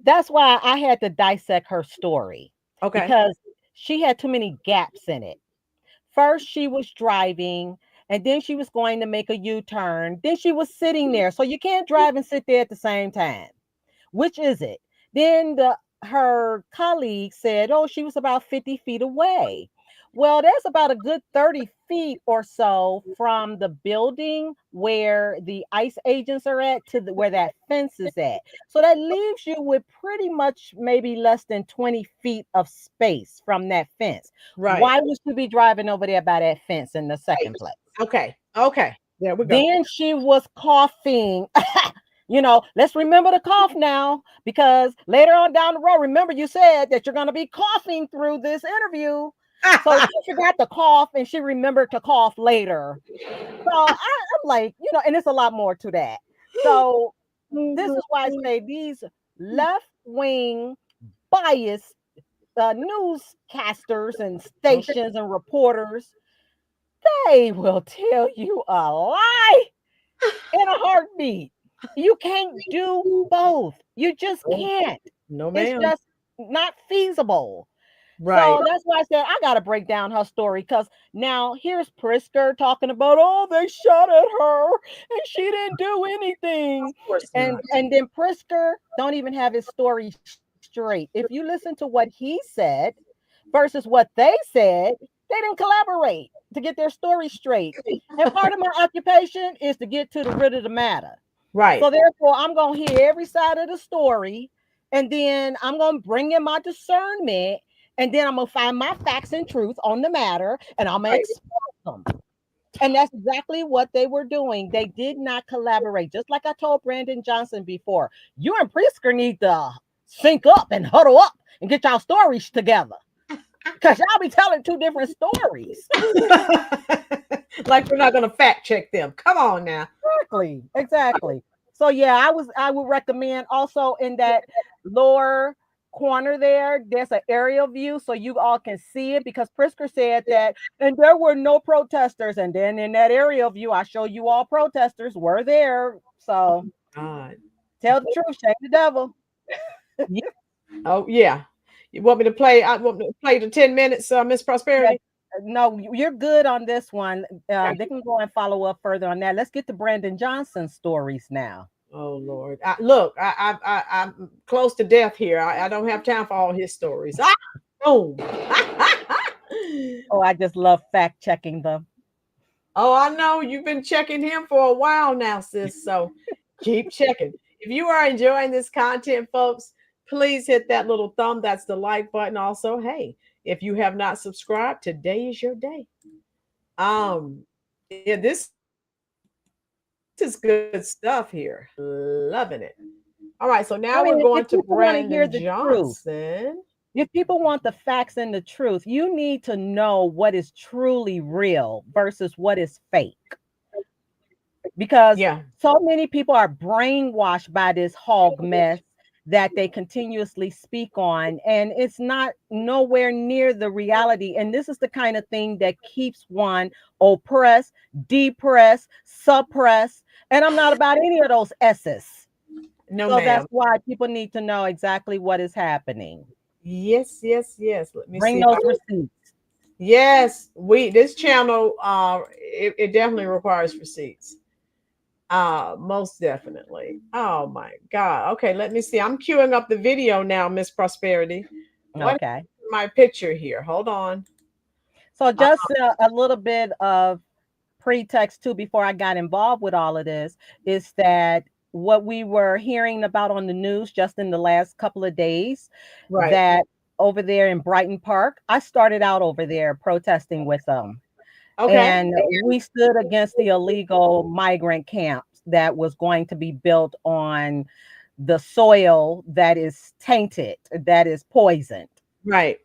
that's why I had to dissect her story. Okay. Because she had too many gaps in it. First, she was driving, and then she was going to make a U-turn. Then she was sitting there. So you can't drive and sit there at the same time. Which is it? Then her colleague said, oh, she was about 50 feet away. Well, there's about a good 30 feet or so from the building where the ICE agents are at to where that fence is at. So that leaves you with pretty much maybe less than 20 feet of space from that fence. Right. Why would you be driving over there by that fence in the second place? Okay. There we go. Then she was coughing. You know, let's remember to cough now, because later on down the road, remember you said that you're going to be coughing through this interview. So she forgot to cough, and she remembered to cough later. So I'm like, you know, and there's a lot more to that. So this is why I say these left-wing biased newscasters and stations and reporters, they will tell you a lie in a heartbeat. You can't do both. You just can't. No, ma'am. It's just not feasible. Right. So that's why I said I got to break down her story, because now here's Prisker talking about, oh, they shot at her and she didn't do anything. And then Prisker don't even have his story straight. If you listen to what he said versus what they said, they didn't collaborate to get their story straight. And part of my occupation is to get to the root of the matter. Right. So therefore, I'm going to hear every side of the story, and then I'm going to bring in my discernment, and then I'm going to find my facts and truth on the matter, and I'm going to expose them. And that's exactly what they were doing. They did not collaborate. Just like I told Brandon Johnson before, you and Prisker need to sync up and huddle up and get y'all stories together, because y'all be telling two different stories. Like we're not going to fact check them. Come on now. Exactly. So yeah, I would recommend also in that lower corner there's an aerial view so you all can see it, because Prisker said that, and there were no protesters. And then in that aerial view, I show you all protesters were there. So God. Tell the truth, shame the devil. Oh yeah. You want me to play? I want to play the 10 minutes, Miss Prosperity. No, you're good on this one. They can go and follow up further on that. Let's get to Brandon Johnson's stories now. Oh Lord! I'm close to death here. I don't have time for all his stories. Oh, I just love fact checking them. Oh, I know you've been checking him for a while now, sis. So keep checking. If you are enjoying this content, folks, please hit that little thumb. That's the like button. Also, hey, if you have not subscribed, today is your day. Yeah, this is good stuff here. Loving it. All right, so now we're going to Brandon Johnson. If people want the facts and the truth, you need to know what is truly real versus what is fake. Because so many people are brainwashed by this hog mess, that they continuously speak on, and it's not nowhere near the reality. And this is the kind of thing that keeps one oppressed, depressed, suppressed, and I'm not about any of those S's. No, So ma'am. that's why people need to know exactly what is happening. Yes, yes, yes. Let me Bring see. those receipts. Yes, this channel it definitely requires receipts. Most definitely. Oh my God. Okay, let me see. I'm queuing up the video now, Miss Prosperity. What Okay. is my picture here? Hold on. So just a little bit of pretext too before I got involved with all of this is that what we were hearing about on the news just in the last couple of days, Right. that over there in Brighton Park, I started out over there protesting with them. Okay. And we stood against the illegal migrant camps that was going to be built on the soil that is tainted, that is poisoned. Right.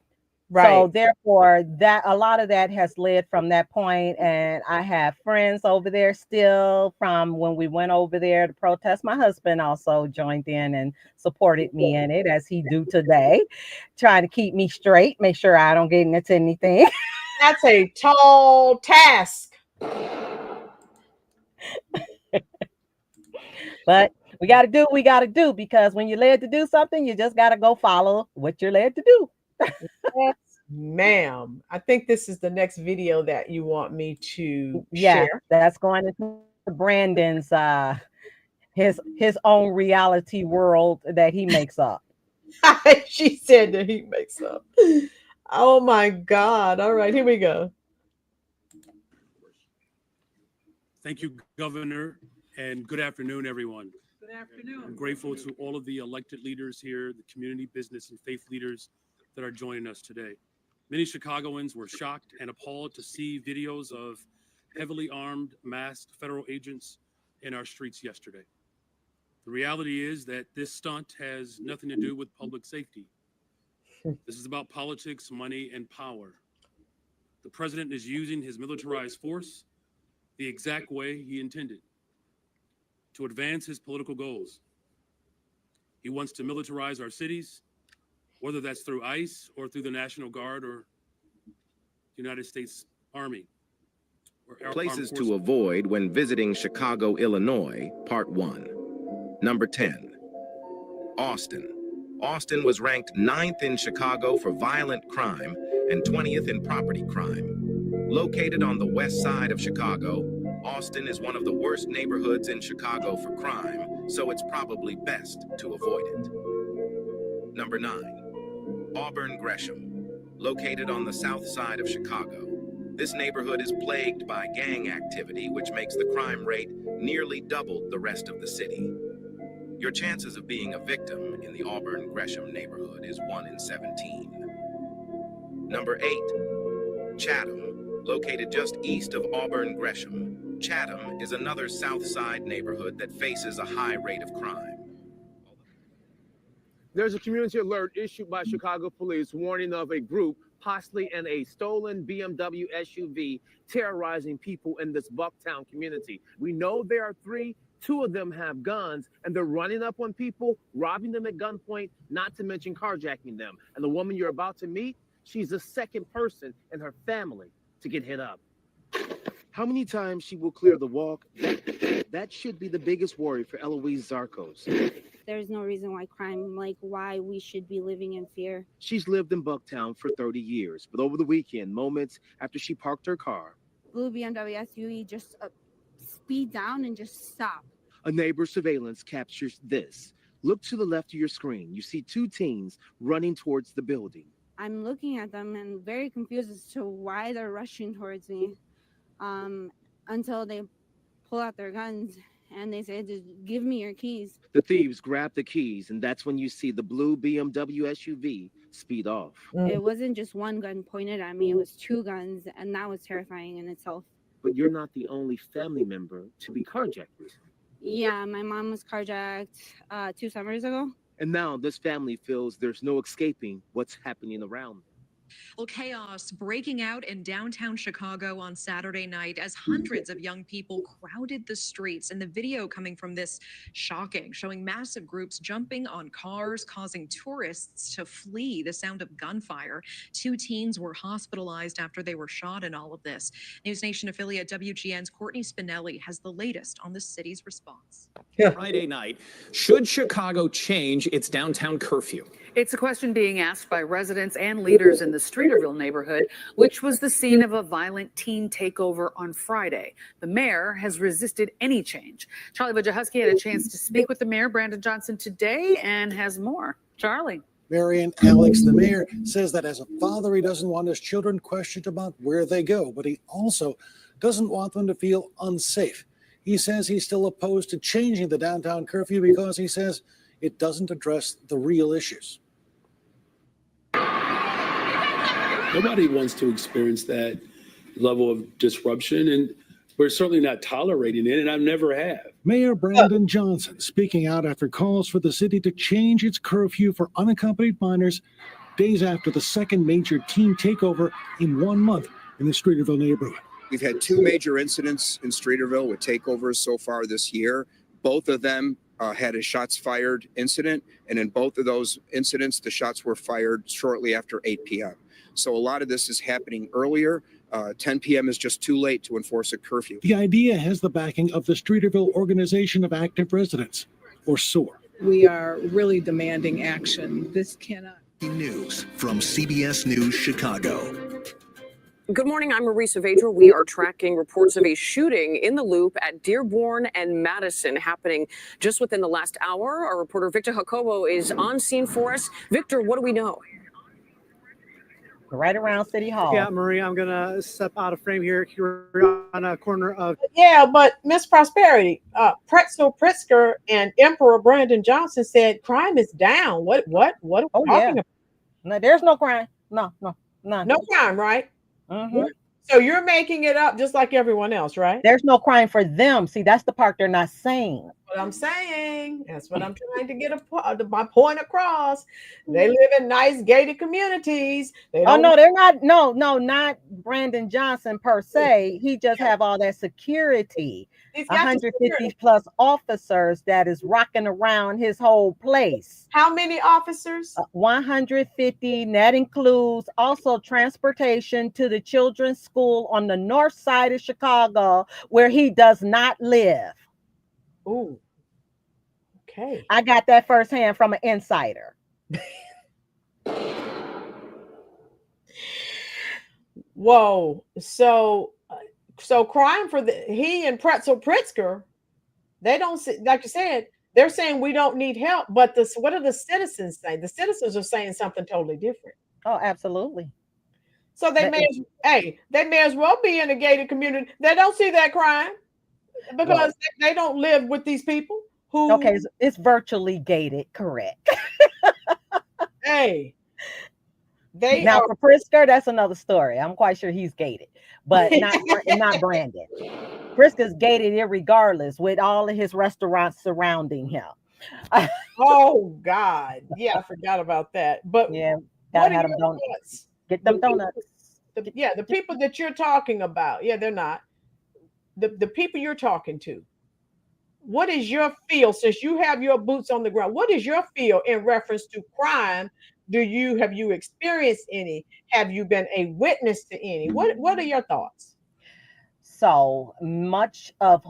So Right. therefore, that a lot of that has led from that point, and I have friends over there still from when we went over there to protest. My husband also joined in and supported me in it, as he do today, trying to keep me straight, make sure I don't get into anything. That's a tall task. But we got to do what we got to do, because when you're led to do something, you just got to go follow what you're led to do. Yes, ma'am. I think this is the next video that you want me to Yeah, share. that's going into Brandon's his own reality world that he makes up. She said that he makes up. Oh my God. All right, here we go. Thank you, Governor, and good afternoon, everyone. Good afternoon. I'm grateful to all of the elected leaders here, the community, business, and faith leaders that are joining us today. Many Chicagoans were shocked and appalled to see videos of heavily armed, masked federal agents in our streets yesterday. The reality is that this stunt has nothing to do with public safety. This is about politics, money, and power. The president is using his militarized force the exact way he intended, to advance his political goals. He wants to militarize our cities, whether that's through ICE or through the National Guard or United States Army. Places to avoid when visiting Chicago, Illinois, Part 1. Number 10, Austin. Austin was ranked 9th in Chicago for violent crime and 20th in property crime. Located on the west side of Chicago, Austin is one of the worst neighborhoods in Chicago for crime, so it's probably best to avoid it. Number 9, Auburn Gresham. Located on the south side of Chicago, this neighborhood is plagued by gang activity, which makes the crime rate nearly double the rest of the city. Your chances of being a victim in the Auburn Gresham neighborhood is 1 in 17. Number 8, Chatham, located just east of Auburn Gresham. Chatham is another South Side neighborhood that faces a high rate of crime. There's a community alert issued by Chicago police warning of a group possibly in a stolen BMW SUV terrorizing people in this Bucktown community. We know there are 3. 2 of them have guns, and they're running up on people, robbing them at gunpoint, not to mention carjacking them. And the woman you're about to meet, she's the second person in her family to get hit up. How many times she will clear the walk? That should be the biggest worry for Eloise Zarkos. There's no reason why why we should be living in fear. She's lived in Bucktown for 30 years, but over the weekend, moments after she parked her car, Blue BMW SUV just speed down and just stop. a neighbor's surveillance captures this. Look to the left of your screen. You see 2 teens running towards the building. I'm looking at them and very confused as to why they're rushing towards me until they pull out their guns and they say, just give me your keys. The thieves grab the keys, and that's when you see the blue BMW SUV speed off. It wasn't just one gun pointed at me, it was 2 guns, and that was terrifying in itself. But you're not the only family member to be carjacked. Yeah, my mom was carjacked 2 summers ago. And now this family feels there's no escaping what's happening around them. Well, chaos breaking out in downtown Chicago on Saturday night as hundreds of young people crowded the streets. And the video coming from this shocking, showing massive groups jumping on cars, causing tourists to flee the sound of gunfire. 2 teens were hospitalized after they were shot in all of this. News Nation affiliate WGN's Courtney Spinelli has the latest on the city's response. Friday night, should Chicago change its downtown curfew? It's a question being asked by residents and leaders in the Streeterville neighborhood, which was the scene of a violent teen takeover on Friday. The mayor has resisted any change. Charlie Wojciechowski had a chance to speak with the mayor, Brandon Johnson, today and has more. Charlie. Marion Alex, the mayor, says that as a father, he doesn't want his children questioned about where they go, but he also doesn't want them to feel unsafe. He says he's still opposed to changing the downtown curfew because he says it doesn't address the real issues. Nobody wants to experience that level of disruption, and we're certainly not tolerating it, and I never have. Mayor Brandon Johnson speaking out after calls for the city to change its curfew for unaccompanied minors days after the second major teen takeover in 1 month in the Streeterville neighborhood. We've had 2 major incidents in Streeterville with takeovers so far this year. Both of them had a shots fired incident, and in both of those incidents, the shots were fired shortly after 8 p.m. So a lot of this is happening earlier. 10 p.m. is just too late to enforce a curfew. The idea has the backing of the Streeterville Organization of Active Residents, or SOAR. We are really demanding action. This cannot. News from CBS News Chicago. Good morning, I'm Marisa Vedra. We are tracking reports of a shooting in the Loop at Dearborn and Madison happening just within the last hour. Our reporter Victor Jacobo is on scene for us. Victor, what do we know? Right around City Hall. Yeah, Marie, I'm going to step out of frame here. You're on a corner of... Yeah, but Miss Prosperity, Pretzel Pritzker and Emperor Brandon Johnson said crime is down. What are we talking about? No, there's no crime. No crime, right? Mm-hmm. So you're making it up just like everyone else, right? There's no crime for them. See, that's the part they're not saying. That's what I'm saying. That's what I'm trying to get my point across. They live in nice gated communities. No, they're not. No, not Brandon Johnson per se. He just have all that security. 150 plus officers that is rocking around his whole place. How many officers? 150. And that includes also transportation to the children's school on the north side of Chicago where he does not live. Ooh. Okay. I got that firsthand from an insider. Whoa. So crime for he and Pretzel Pritzker, they don't see, like you said, they're saying we don't need help. But what are the citizens saying? The citizens are saying something totally different. Oh, absolutely. So they may as well be in a gated community. They don't see that crime because they don't live with these people who. Okay, it's virtually gated, correct? Hey. For Pritzker, that's another story. I'm quite sure he's gated, but not Brandon. Prisker's gated irregardless with all of his restaurants surrounding him. Oh God. Yeah, I forgot about that. But yeah, gotta have them donuts. Get them donuts. The people that you're talking about, they're not. The people you're talking to. What is your feel, since you have your boots on the ground? What is your feel in reference to crime? Have you experienced any? Have you been a witness to any? What are your thoughts? So much of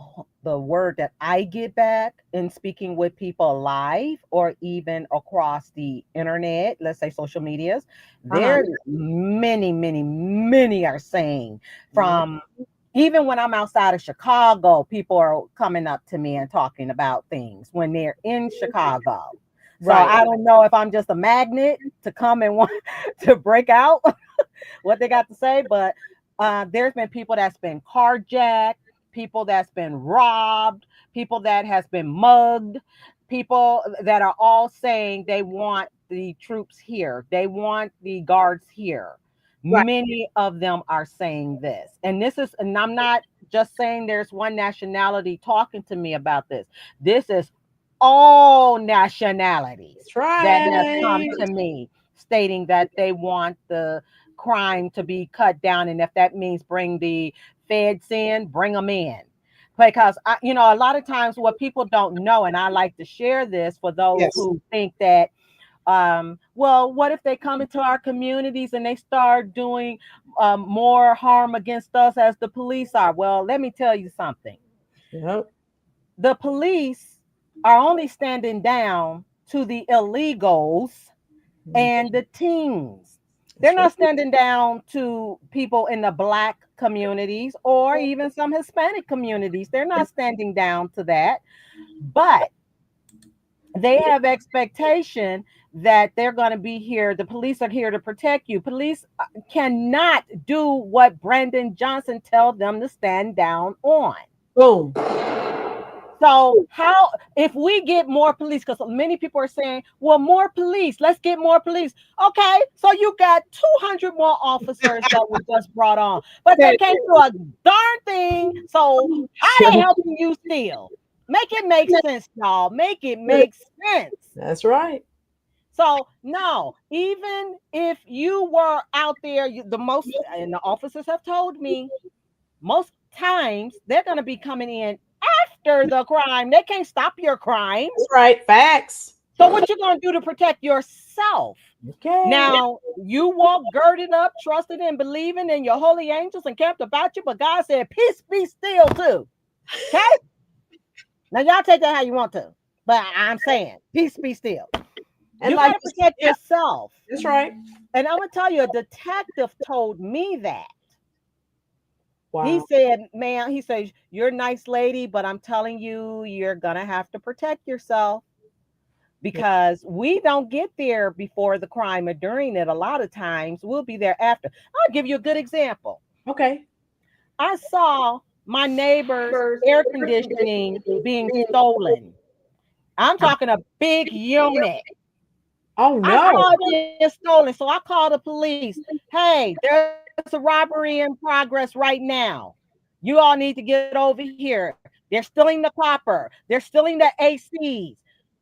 the word that I get back in speaking with people live or even across the internet, let's say social medias, there's many are saying from even when I'm outside of Chicago, people are coming up to me and talking about things when they're in Chicago. So I don't know if I'm just a magnet to come and want to break out what they got to say, but there's been people that's been carjacked, people that's been robbed, people that has been mugged, people that are all saying they want the troops here. They want the guards here. Right. Many of them are saying this. And I'm not just saying there's one nationality talking to me about this. This is all nationalities that have come to me stating that they want the crime to be cut down. And if that means bring the feds in, bring them in. Because, a lot of times what people don't know, and I like to share this for those who think that, well, what if they come into our communities and they start doing more harm against us as the police are? Well, let me tell you something. Yep. The police are only standing down to the illegals and the teens. They're not standing down to people in the Black communities or even some Hispanic communities. They're not standing down to that. But they have expectation that they're going to be here. The police are here to protect you. Police cannot do what Brandon Johnson tells them to stand down on. Boom. So how, if we get more police, because many people are saying, well, more police, let's get more police. Okay, so you got 200 more officers that were just brought on, but they can't do a darn thing. So how are they helping you still? Make it make sense, y'all. Make it make sense. That's right. So no, even if you were out there, the most, and the officers have told me, most times they're going to be coming in after the crime. They can't stop your crime. That's right. Facts. So what you going to do to protect yourself? Okay. Now, you walk girded up, trusted and believing in your holy angels and camped about you, but God said, peace be still too. Okay? Now, y'all take that how you want to, but I'm saying, peace be still. And you got to protect yourself. That's right. And I'm going to tell you, a detective told me that. Wow. He said, man, he says, you're a nice lady, but I'm telling you, you're going to have to protect yourself because we don't get there before the crime or during it. A lot of times we'll be there after. I'll give you a good example. Okay. I saw my neighbor's air conditioning being stolen. I'm talking a big unit. Oh, no. I saw it being stolen. So I called the police. Hey, there's a robbery in progress right now. You all need to get over here. They're stealing the copper. They're stealing the ACs.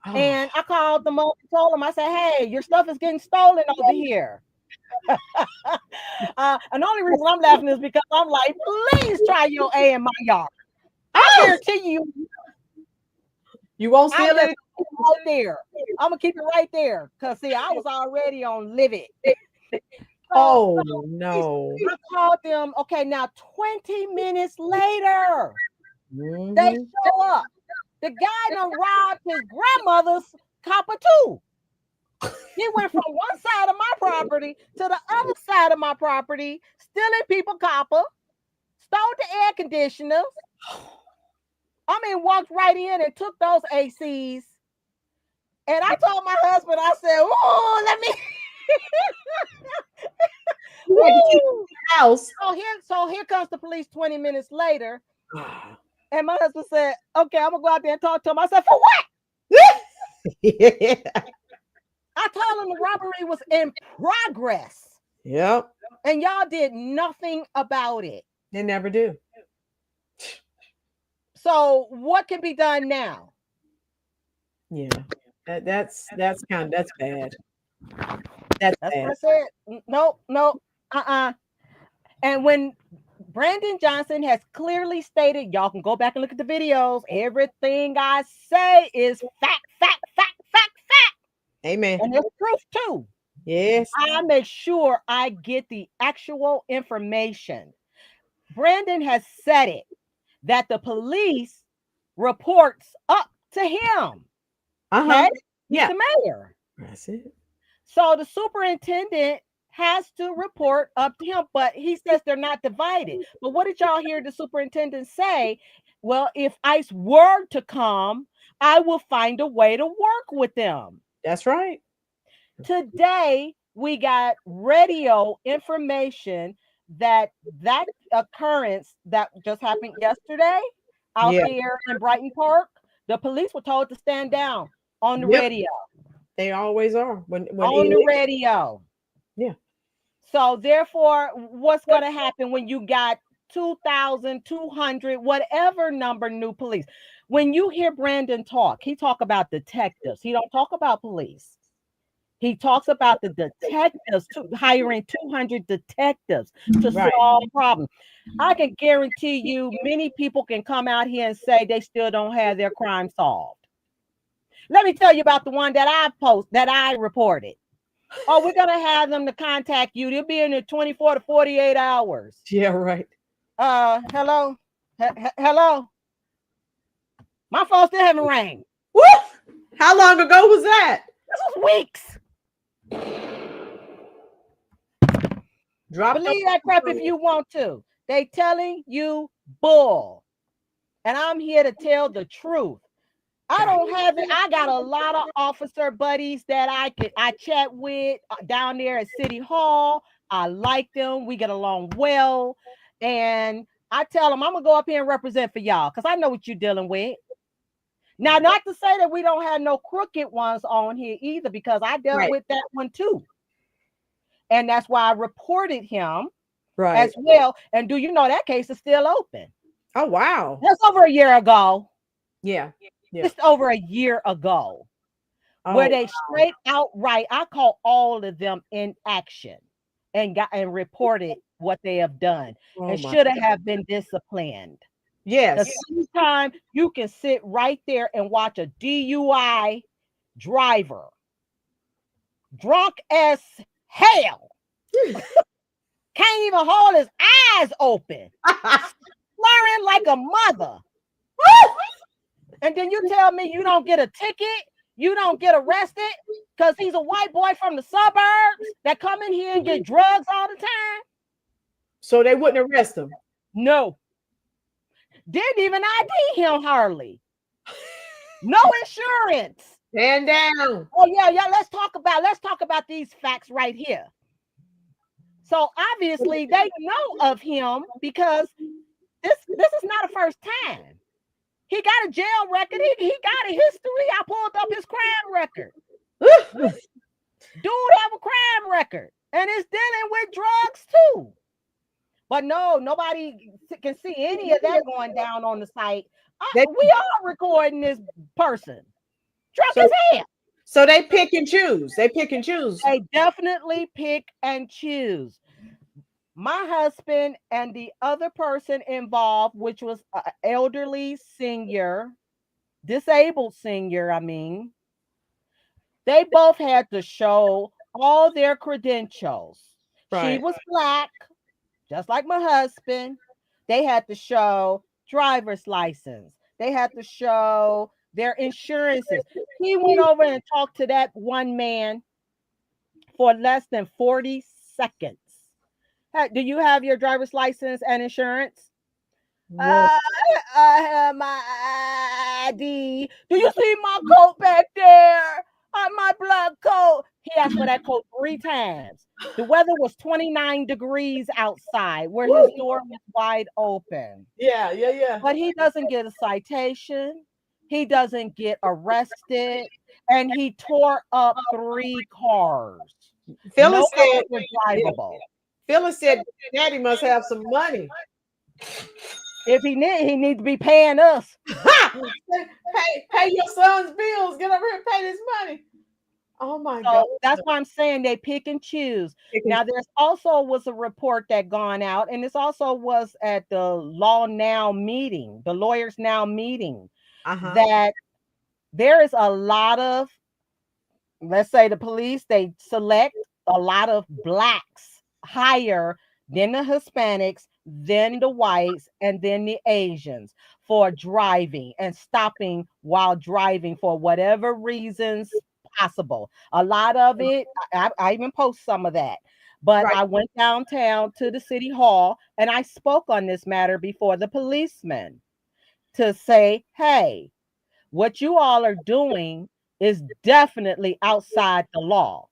Oh. And I called them up and told them, I said, hey, your stuff is getting stolen over here. And the only reason I'm laughing is because I'm like, please try your A in my yard. I guarantee you won't steal it right there. I'm gonna keep it right there. Cause see, I was already on livid. Oh no. I called them. Okay, now 20 minutes later, they show up. The guy done robbed his grandmother's copper too. He went from one side of my property to the other side of my property, stealing people copper, stole the air conditioners. I mean, walked right in and took those ACs. And I told my husband, I said, oh, let me house. So here comes the police 20 minutes later. And my husband said, okay, I'm gonna go out there and talk to him. I said, for what? Yeah. I told him the robbery was in progress. Yep. And y'all did nothing about it. They never do. So what can be done now? Yeah. That's bad. That's bad. What I said. No. And when Brandon Johnson has clearly stated, y'all can go back and look at the videos. Everything I say is fact. Amen. And there's proof too. Yes. I make sure I get the actual information. Brandon has said it, that the police reports up to him. Okay? Yeah. He's the mayor. That's it. So the superintendent has to report up to him, but he says they're not divided. But what did y'all hear the superintendent say? Well, if ICE were to come, I will find a way to work with them. That's right. Today, we got radio information that occurrence that just happened yesterday out there in Brighton Park, the police were told to stand down on the radio. They always are. When on the radio. Yeah. So therefore, what's going to happen when you got 2,200, whatever number new police? When you hear Brandon talk, he talk about detectives. He don't talk about police. He talks about the detectives hiring 200 detectives to solve problems. I can guarantee you many people can come out here and say they still don't have their crime solved. Let me tell you about the one that I reported. Oh, we're going to have them to contact you. They'll be in there 24 to 48 hours. Yeah, right. Hello? Hello? My phone still haven't rang. Woo! How long ago was that? This was weeks. Believe that crap if you want to. They telling you bull. And I'm here to tell the truth. I don't have it. I got a lot of officer buddies that I chat with down there at City Hall. I like them. We get along well. And I tell them I'm going to go up here and represent for y'all because I know what you're dealing with. Now, not to say that we don't have no crooked ones on here either, because I dealt with that one too. And that's why I reported him as well. And do you know that case is still open? Oh, wow. That's over a year ago. Yeah. Just over a year ago. Where they straight outright, I call all of them in action and reported what they have done and should have been disciplined. Yes. Sometimes you can sit right there and watch a DUI driver drunk as hell. Can't even hold his eyes open. Slurring like a mother. And then you tell me you don't get a ticket, you don't get arrested because he's a white boy from the suburbs that come in here and get drugs all the time. So they wouldn't arrest him? No. Didn't even ID him hardly. No insurance. Stand down. Oh yeah. Let's talk about these facts right here. So obviously they know of him because this is not a first time. He got a jail record. He got a history. I pulled up his crime record. Dude have a crime record and is dealing with drugs too. But no, nobody can see any of that going down on the site. We are recording this person. Drunk as hell. So they pick and choose. They pick and choose. They definitely pick and choose. My husband and the other person involved, which was an elderly senior, disabled senior, they both had to show all their credentials. She was Black, just like my husband. They had to show driver's license. They had to show their insurances. He went over and talked to that one man for less than 40 seconds. Hey, do you have your driver's license and insurance? I have my ID. Do you see my coat back there? My black coat. He asked for that coat 3 times. The weather was 29 degrees outside where his door was wide open. Yeah. But he doesn't get a citation. He doesn't get arrested. And he tore up 3 cars. Phyllis said, drivable. Phyllis said Daddy must have some money. If he needs to be paying us. Pay your son's bills. Get over here and pay this money. Oh my God. That's why I'm saying they pick and choose. Now, there's also was a report that gone out, and this also was at the Lawyers Now meeting, that there is a lot of, let's say the police, they select a lot of Blacks higher than the Hispanics, then the whites, and then the Asians for driving and stopping while driving for whatever reasons possible. A lot of it, I even post some of that. But I went downtown to the city hall and I spoke on this matter before the policemen to say, hey, what you all are doing is definitely outside the law,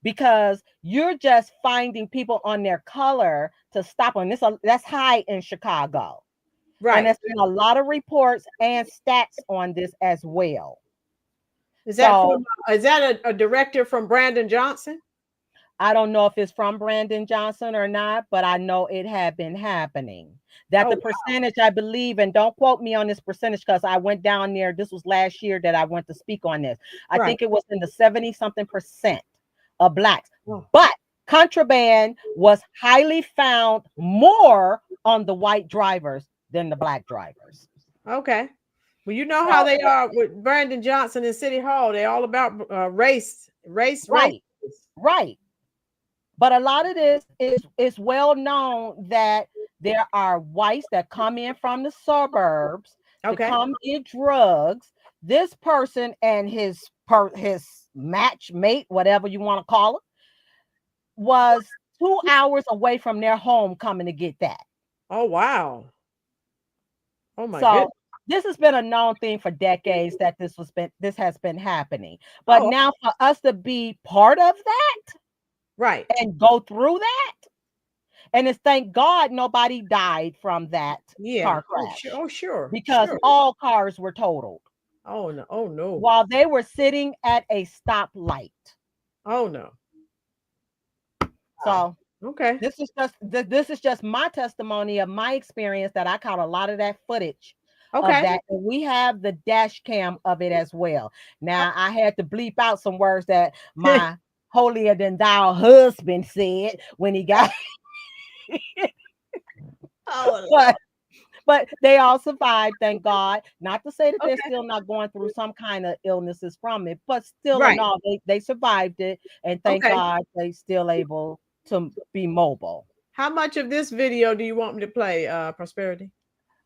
because you're just finding people on their color to stop on this. That's high in Chicago. Right. And there's been a lot of reports and stats on this as well. Is that a director from Brandon Johnson? I don't know if it's from Brandon Johnson or not, but I know it had been happening. That the percentage, I believe, and don't quote me on this percentage because I went down there. This was last year that I went to speak on this. I think it was in the 70-something%. of blacks. Oh. But contraband was highly found more on the white drivers than the black drivers. Okay. Well, you know how they are with Brandon Johnson in City Hall. They're all about race. Right. Right. But a lot of this is well known that there are whites that come in from the suburbs to come get drugs. This person and his match mate, whatever you want to call it, was 2 hours away from their home coming to get that. Oh, wow. Oh my So goodness. this has been a known thing for decades that this has been happening. But now for us to be part of that, right, and go through that, and it's thank God nobody died from that car crash. Oh, sure. Because all cars were totaled. Oh no. Oh no. While they were sitting at a stoplight. Oh no. So okay, this is just my testimony of my experience that I caught a lot of that footage. Okay. Of that, and we have the dash cam of it as well. Now I had to bleep out some words that my holier than thou husband said when he got. But they all survived, thank God. Not to say that they're still not going through some kind of illnesses from it, but still in all, they survived it, and thank God they still able to be mobile. How much of this video do you want me to play, Prosperity?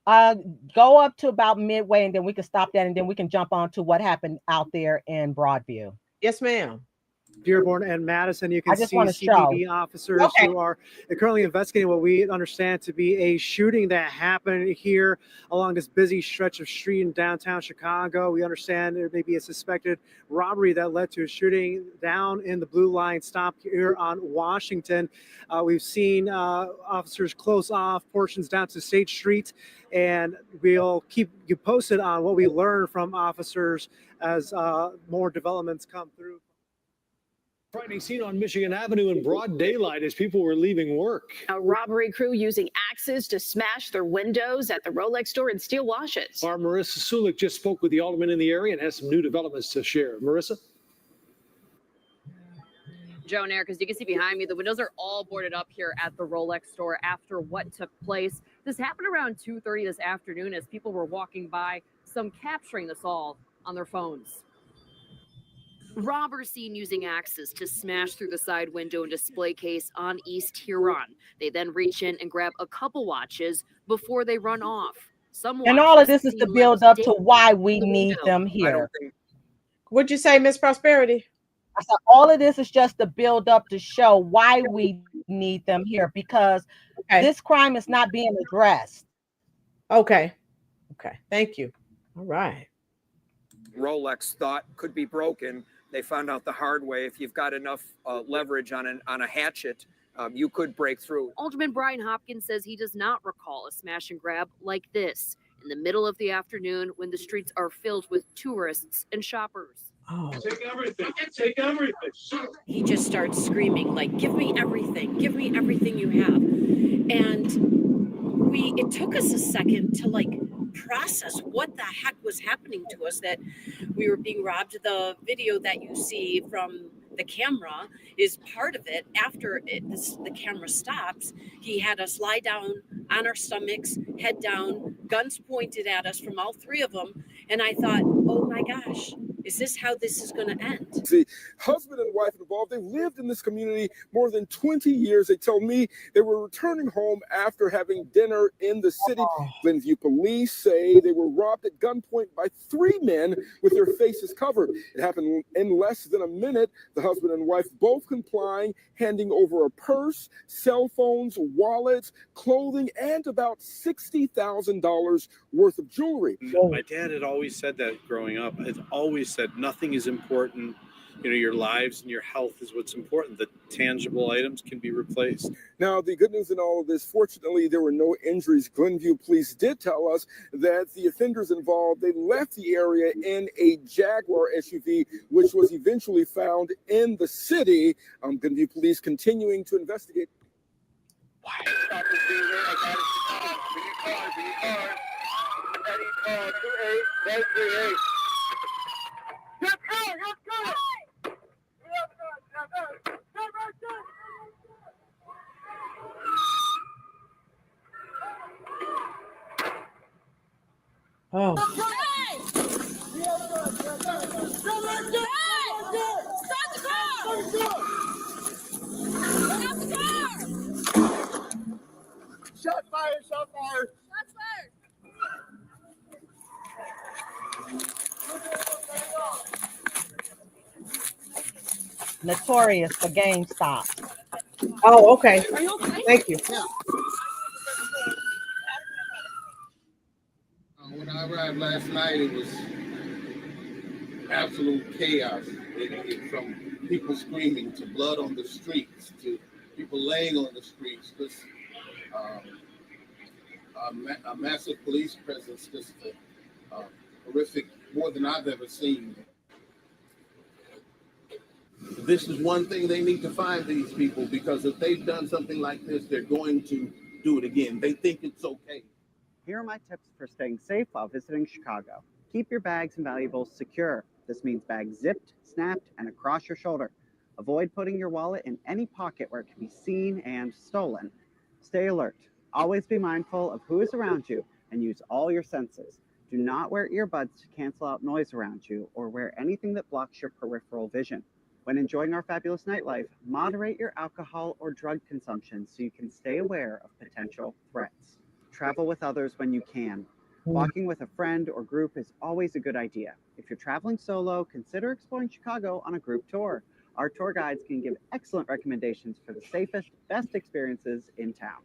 Go up to about midway, and then we can stop that, and then we can jump on to what happened out there in Broadview. Yes, ma'am. Dearborn and Madison, you can see show. CBD officers who are currently investigating what we understand to be a shooting that happened here along this busy stretch of street in downtown Chicago. We understand there may be a suspected robbery that led to a shooting down in the Blue Line stop here on Washington. We've seen officers close off portions down to State Street, and we'll keep you posted on what we learn from officers as more developments come through. Frightening scene on Michigan Avenue in broad daylight as people were leaving work. A robbery crew using axes to smash their windows at the Rolex store and steal watches. Our Marissa Sulik just spoke with the alderman in the area and has some new developments to share. Marissa? Joe and Eric, as you can see behind me, the windows are all boarded up here at the Rolex store after what took place. This happened around 2:30 this afternoon as people were walking by, some capturing this all on their phones. Robbers seen using axes to smash through the side window and display case on East Huron. They then reach in and grab a couple watches before they run off. And all of this is to build up to why we need them here. What'd you say, Miss Prosperity? I said all of this is just to build up to show why we need them here, because this crime is not being addressed. Okay. Thank you. All right. Rolex thought could be broken. They found out the hard way. If you've got enough leverage on a hatchet, you could break through. Alderman Brian Hopkins says he does not recall a smash and grab like this in the middle of the afternoon when the streets are filled with tourists and shoppers. Oh. Take everything. Take everything. He just starts screaming like, "Give me everything. Give me everything you have." And it took us a second to process what the heck was happening to us, that we were being robbed. The video that you see from the camera is part of it. After the camera stops, he had us lie down on our stomachs, head down, guns pointed at us from all three of them. And I thought, oh my gosh, is this how this is going to end? See, husband and wife involved, they've lived in this community more than 20 years. They tell me they were returning home after having dinner in the city. Glenview police say they were robbed at gunpoint by 3 men with their faces covered. It happened in less than a minute. The husband and wife both complying, handing over a purse, cell phones, wallets, clothing, and about $60,000 worth of jewelry. My dad had always said that growing up. Has always said nothing is important. Your lives and your health is what's important. The tangible items can be replaced. Now, the good news in all of this, fortunately, there were no injuries. Glenview police did tell us that the offenders involved, they left the area in a Jaguar SUV, which was eventually found in the city. Glenview police continuing to investigate. Oh. Shot fired, shot fired. Notorious for GameStop. Oh, okay. Are you okay? Thank you. Yeah. When I arrived last night, it was absolute chaos. From people screaming to blood on the streets to people laying on the streets. Just a massive police presence, just horrific, more than I've ever seen. This is one thing they need to find these people, because if they've done something like this, they're going to do it again. They think it's okay. Here are my tips for staying safe while visiting Chicago. Keep your bags and valuables secure. This means bags zipped, snapped, and across your shoulder. Avoid putting your wallet in any pocket where it can be seen and stolen. Stay alert. Always be mindful of who is around you and use all your senses. Do not wear earbuds to cancel out noise around you or wear anything that blocks your peripheral vision. When enjoying our fabulous nightlife, moderate your alcohol or drug consumption so you can stay aware of potential threats. Travel with others when you can. Walking with a friend or group is always a good idea. If you're traveling solo, consider exploring Chicago on a group tour. Our tour guides can give excellent recommendations for the safest, best experiences in town.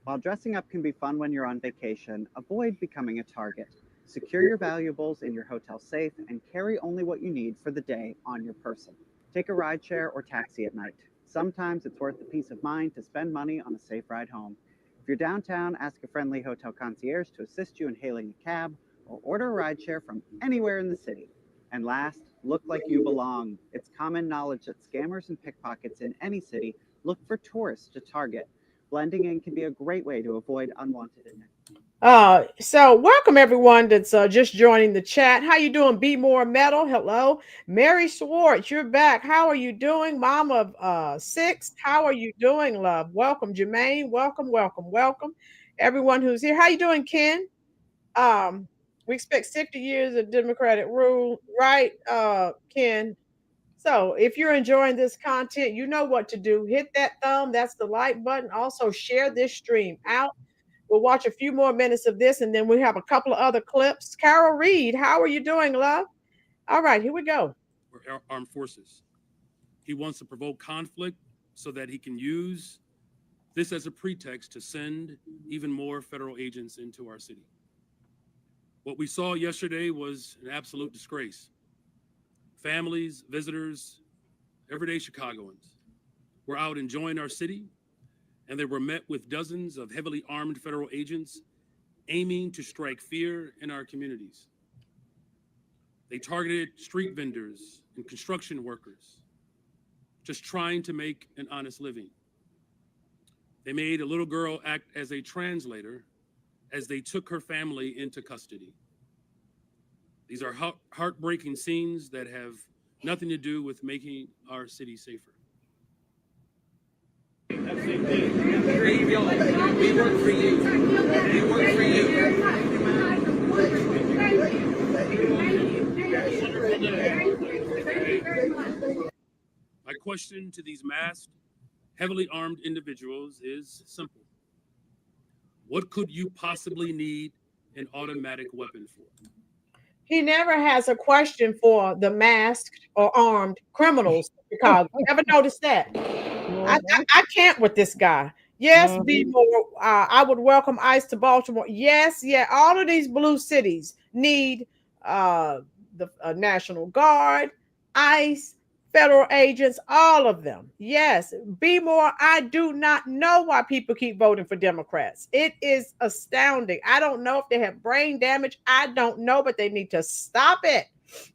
While dressing up can be fun when you're on vacation, avoid becoming a target. Secure your valuables in your hotel safe and carry only what you need for the day on your person. Take a rideshare or taxi at night. Sometimes it's worth the peace of mind to spend money on a safe ride home. If you're downtown, ask a friendly hotel concierge to assist you in hailing a cab or order a rideshare from anywhere in the city. And last, look like you belong. It's common knowledge that scammers and pickpockets in any city look for tourists to target. Blending in can be a great way to avoid unwanted attention. So welcome everyone that's just joining the chat. How you doing? Be More Metal. Hello. Mary Swartz, you're back. How are you doing? Mom of 6. How are you doing, love? Welcome, Jermaine. Welcome. Everyone who's here. How you doing, Ken? We expect 60 years of Democratic rule, right, Ken? So if you're enjoying this content, you know what to do. Hit that thumb. That's the like button. Also share this stream out. We'll watch a few more minutes of this, and then we have a couple of other clips. Carol Reed, how are you doing, love? All right, here we go. Our armed forces. He wants to provoke conflict so that he can use this as a pretext to send even more federal agents into our city. What we saw yesterday was an absolute disgrace. Families, visitors, everyday Chicagoans were out enjoying our city, and they were met with dozens of heavily armed federal agents aiming to strike fear in our communities. They targeted street vendors and construction workers, just trying to make an honest living. They made a little girl act as a translator as they took her family into custody. These are heartbreaking scenes that have nothing to do with making our city safer. We work for you. We work for you. My question to these masked, heavily armed individuals is simple. What could you possibly need an automatic weapon for? He never has a question for the masked or armed criminals in Chicago. Ever noticed that? I can't with this guy. Yes, be more. I would welcome ICE to Baltimore. Yes, yeah. All of these blue cities need the National Guard, ICE, federal agents, all of them. Yes, be more. I do not know why people keep voting for Democrats. It is astounding. I don't know if they have brain damage. I don't know, but they need to stop it.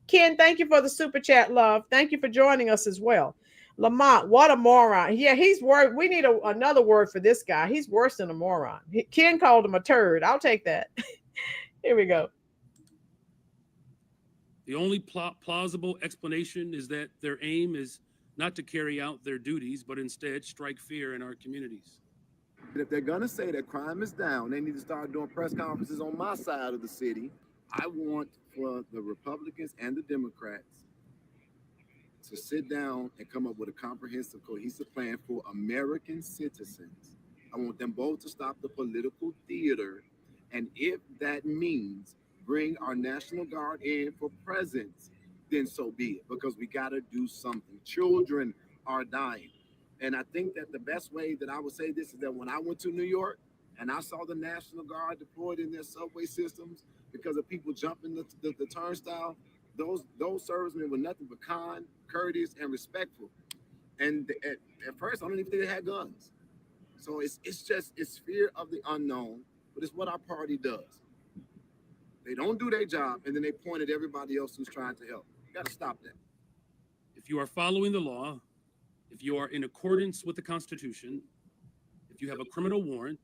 Ken, thank you for the super chat, love. Thank you for joining us as well. Lamont, what a moron. Yeah, he's worse. We need another word for this guy. He's worse than a moron. Ken called him a turd. I'll take that. Here we go. The only plausible explanation is that their aim is not to carry out their duties, but instead strike fear in our communities. If they're going to say that crime is down, they need to start doing press conferences on my side of the city I want for the Republicans and the Democrats to sit down and come up with a comprehensive, cohesive plan for American citizens. I want them both to stop the political theater. And if that means bring our National Guard in for presence, then so be it, because we got to do something. Children are dying. And I think that the best way that I would say this is that when I went to New York and I saw the National Guard deployed in their subway systems because of people jumping the turnstile, those servicemen were nothing but kind, courteous, and respectful. And at first, I don't even think they had guns. So it's fear of the unknown, but it's what our party does. They don't do their job, and then they point at everybody else who's trying to help. You got to stop that. If you are following the law, if you are in accordance with the Constitution, if you have a criminal warrant,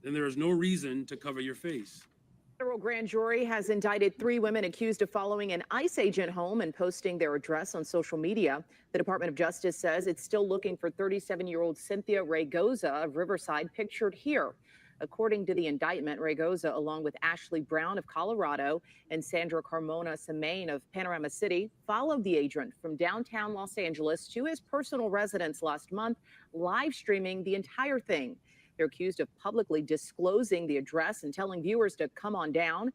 then there is no reason to cover your face. Federal grand jury has indicted 3 women accused of following an ICE agent home and posting their address on social media. The Department of Justice says it's still looking for 37-year-old Cynthia Raygoza of Riverside, pictured here. According to the indictment, Raygoza, along with Ashley Brown of Colorado and Sandra Carmona Semaine of Panorama City, followed the agent from downtown Los Angeles to his personal residence last month, live streaming the entire thing. They're accused of publicly disclosing the address and telling viewers to come on down.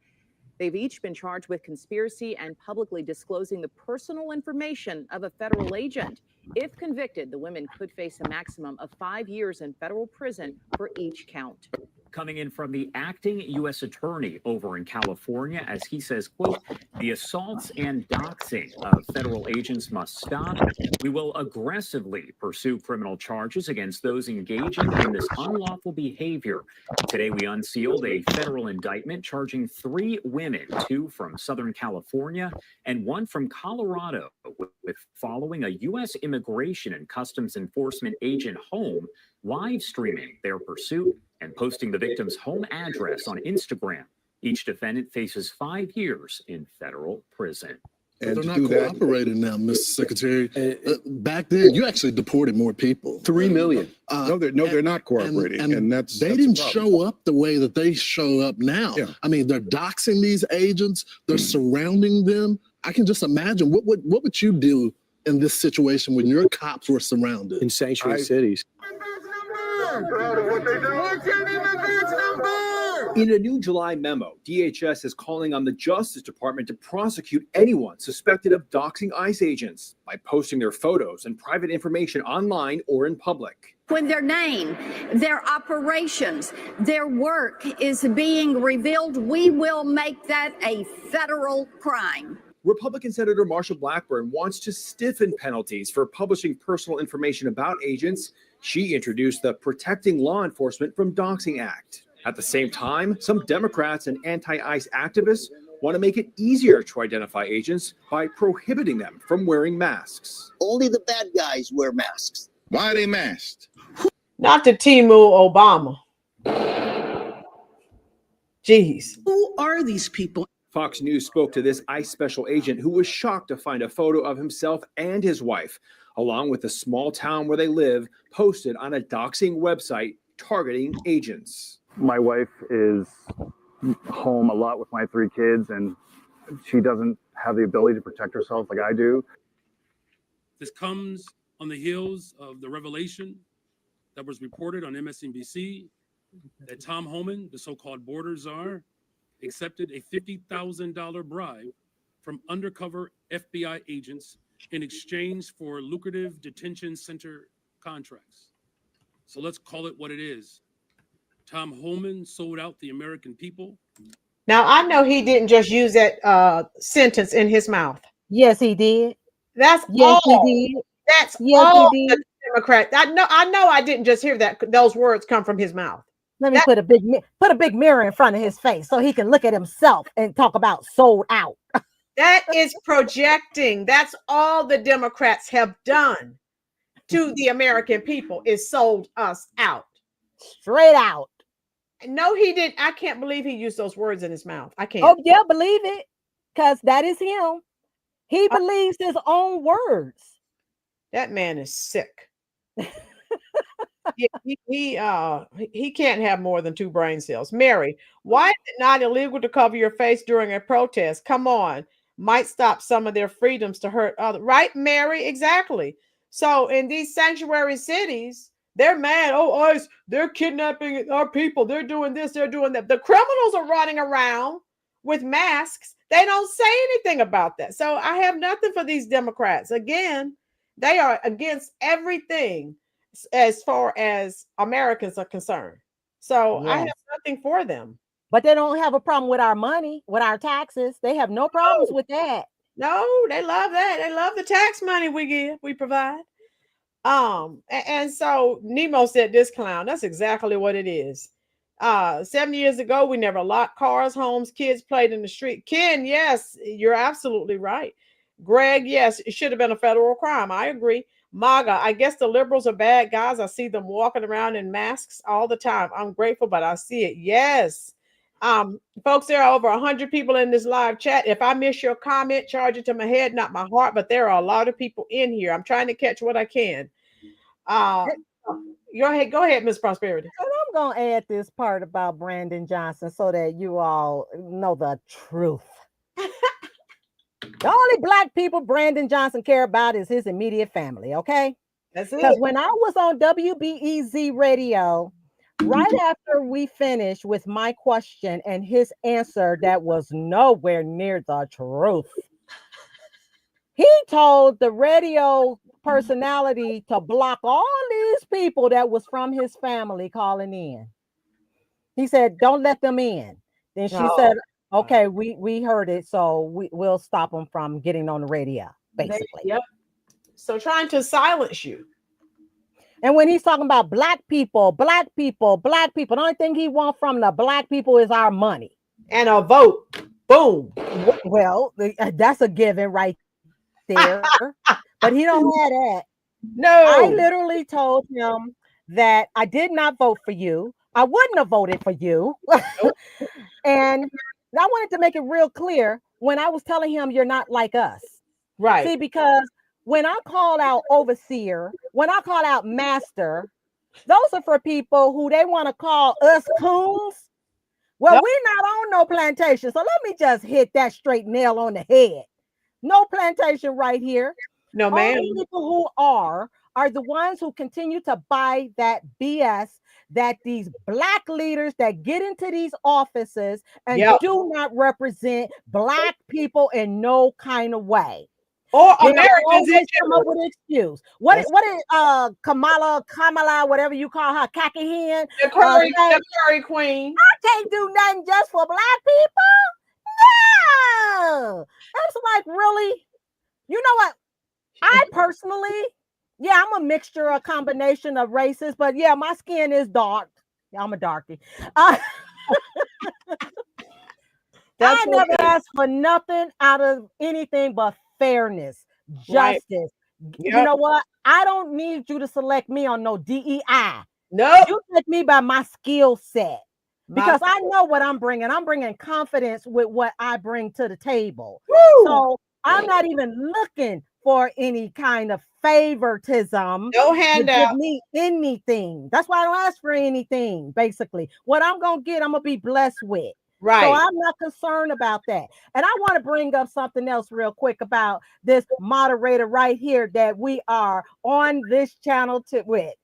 They've each been charged with conspiracy and publicly disclosing the personal information of a federal agent. If convicted, the women could face a maximum of 5 years in federal prison for each count. Coming in from the acting U.S. attorney over in California, as he says, quote, the assaults and doxing of federal agents must stop. We will aggressively pursue criminal charges against those engaging in this unlawful behavior. Today, we unsealed a federal indictment charging 3 women, 2 from Southern California and 1 from Colorado, with following a U.S. Immigration and Customs Enforcement agent home, live streaming their pursuit and posting the victim's home address on Instagram. Each defendant faces 5 years in federal prison. And they're not cooperating now, Mr. Secretary. Back then, you actually deported more people. 3 million. No, they're not cooperating, and that's they didn't show up the way that they show up now. Yeah. I mean, they're doxing these agents. They're surrounding them. I can just imagine what would you do in this situation when your cops were surrounded in sanctuary cities? In a new July memo, DHS is calling on the Justice Department to prosecute anyone suspected of doxing ICE agents by posting their photos and private information online or in public. When their name, their operations, their work is being revealed, we will make that a federal crime. Republican Senator Marsha Blackburn wants to stiffen penalties for publishing personal information about agents. She introduced the Protecting Law Enforcement from Doxing Act. At the same time, some Democrats and anti-ICE activists want to make it easier to identify agents by prohibiting them from wearing masks. Only the bad guys wear masks. Why are they masked? Not to Timu Obama. Jeez. Who are these people? Fox News spoke to this ICE special agent who was shocked to find a photo of himself and his wife, along with the small town where they live, posted on a doxing website targeting agents. My wife is home a lot with my 3 kids, and she doesn't have the ability to protect herself like I do. This comes on the heels of the revelation that was reported on MSNBC that Tom Homan, the so-called border czar, accepted a $50,000 bribe from undercover FBI agents in exchange for lucrative detention center contracts. So let's call it what it is. Tom Homan sold out the American people. Now, I know he didn't just use that sentence in his mouth. Yes, he did. That's yes, all. he did. That's yes, all he the did. Democrat. I know I didn't just hear that. Those words come from his mouth. Let me put a big mirror in front of his face so he can look at himself and talk about sold out. That is projecting. That's all the Democrats have done to the American people is sold us out. Straight out. No, he didn't. I can't believe he used those words in his mouth. I can't. Oh, yeah, believe it. Because that is him. He believes his own words. That man is sick. He can't have more than 2 brain cells. Mary, why is it not illegal to cover your face during a protest? Come on, might stop some of their freedoms to hurt other. Right, Mary? Exactly. So in these sanctuary cities, they're mad. Oh, ICE, they're kidnapping our people. They're doing this. They're doing that. The criminals are running around with masks. They don't say anything about that. So I have nothing for these Democrats. Again, they are against everything as far as Americans are concerned. So I have Yes. nothing for them. But they don't have a problem with our money, with our taxes. They have no problems with that. No, they love that. They love the tax money we provide. And so Nemo said this clown. That's exactly what it is. 7 years ago, we never locked cars, homes, kids played in the street. Ken, yes, you're absolutely right. Greg, yes, it should have been a federal crime. I agree. MAGA, I guess the liberals are bad guys. I see them walking around in masks all the time. I'm grateful, but I see it. Yes. Folks, there are over 100 people in this live chat. If I miss your comment, charge it to my head, not my heart. But there are a lot of people in here. I'm trying to catch what I can. Go ahead, Miss Prosperity. And I'm gonna add this part about Brandon Johnson so that you all know the truth. The only black people Brandon Johnson care about is his immediate family, okay? That's it. Because when I was on WBEZ radio, right after we finished with my question and his answer that was nowhere near the truth, he told the radio personality to block all these people that was from his family calling in. He said, don't let them in. Then she said, okay, we heard it, so we'll stop them from getting on the radio, basically. Yep. So trying to silence you. And when he's talking about black people, the only thing he wants from the black people is our money. And a vote. Boom. Well, that's a given right there. But he don't have that. No. I literally told him that I did not vote for you. I wouldn't have voted for you. And I wanted to make it real clear when I was telling him you're not like us. Right. See, because when I call out overseer, when I call out master, those are for people who they want to call us coons. Well, we're not on no plantation. So let me just hit that straight nail on the head. No plantation right here. No, ma'am. Only people who are the ones who continue to buy that BS that these black leaders that get into these offices and do not represent black people in no kind of way. Or Americans in come up with an excuse. What is Kamala, whatever you call her, khaki hen? The curry queen. I can't do nothing just for black people. No, that's like really. You know what? I personally, I'm a mixture, a combination of races, but yeah, my skin is dark. I'm a darkie. I never asked for nothing out of anything but fairness, justice. You know what? I don't need you to select me on no DEI. No, you select me by my skill set because I know what I'm bringing. I'm bringing confidence with what I bring to the table. Woo! So I'm not even looking for any kind of favoritism. No handout. Give me anything. That's why I don't ask for anything. Basically, what I'm gonna get, I'm gonna be blessed with. Right. So I'm not concerned about that. And I want to bring up something else real quick about this moderator right here that we are on this channel with.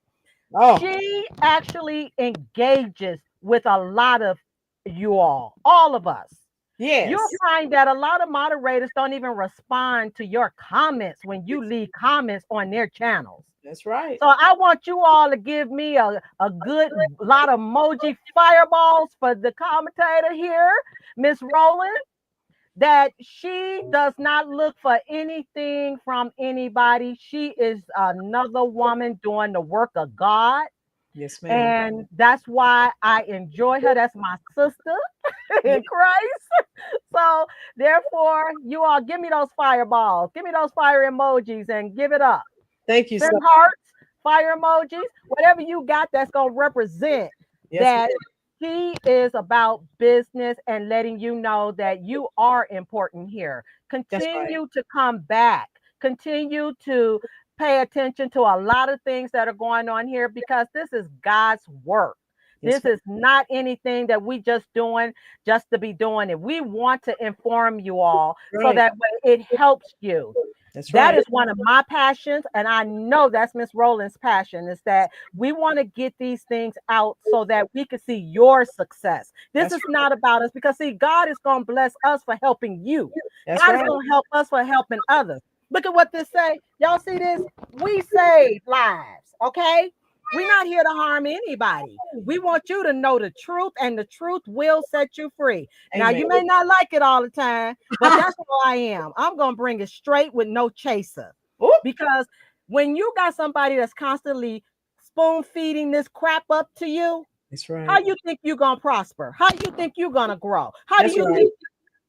She actually engages with a lot of you all of us. Yes. You'll find that a lot of moderators don't even respond to your comments when you leave comments on their channels. That's right. So I want you all to give me a good lot of emoji fireballs for the commentator here, Miss Rolynn, that she does not look for anything from anybody. She is another woman doing the work of God. Yes, ma'am. And that's why I enjoy her. That's my sister in Christ. So therefore, you all give me those fireballs, give me those fire emojis and give it up. Thank you. Send hearts, fire emojis, whatever you got that's going to represent that he is about business and letting you know that you are important here. Continue to come back. Continue to pay attention to a lot of things that are going on here because this is God's work. This is not anything that we just doing just to be doing it. We want to inform you all so that way it helps you. That is one of my passions, and I know that's Miss Rolynn's passion, is that we want to get these things out so that we can see your success. This is not about us because, see, God is going to bless us for helping you. God is going to help us for helping others. Look at what this say. Y'all see this? We save lives, okay? We're not here to harm anybody. We want you to know the truth, and the truth will set you free. Amen. Now, you may not like it all the time, but that's who I am. I'm going to bring it straight with no chaser. Because when you got somebody that's constantly spoon feeding this crap up to you, that's right. How you think you're going to prosper? How do you think you're going to grow? How do you think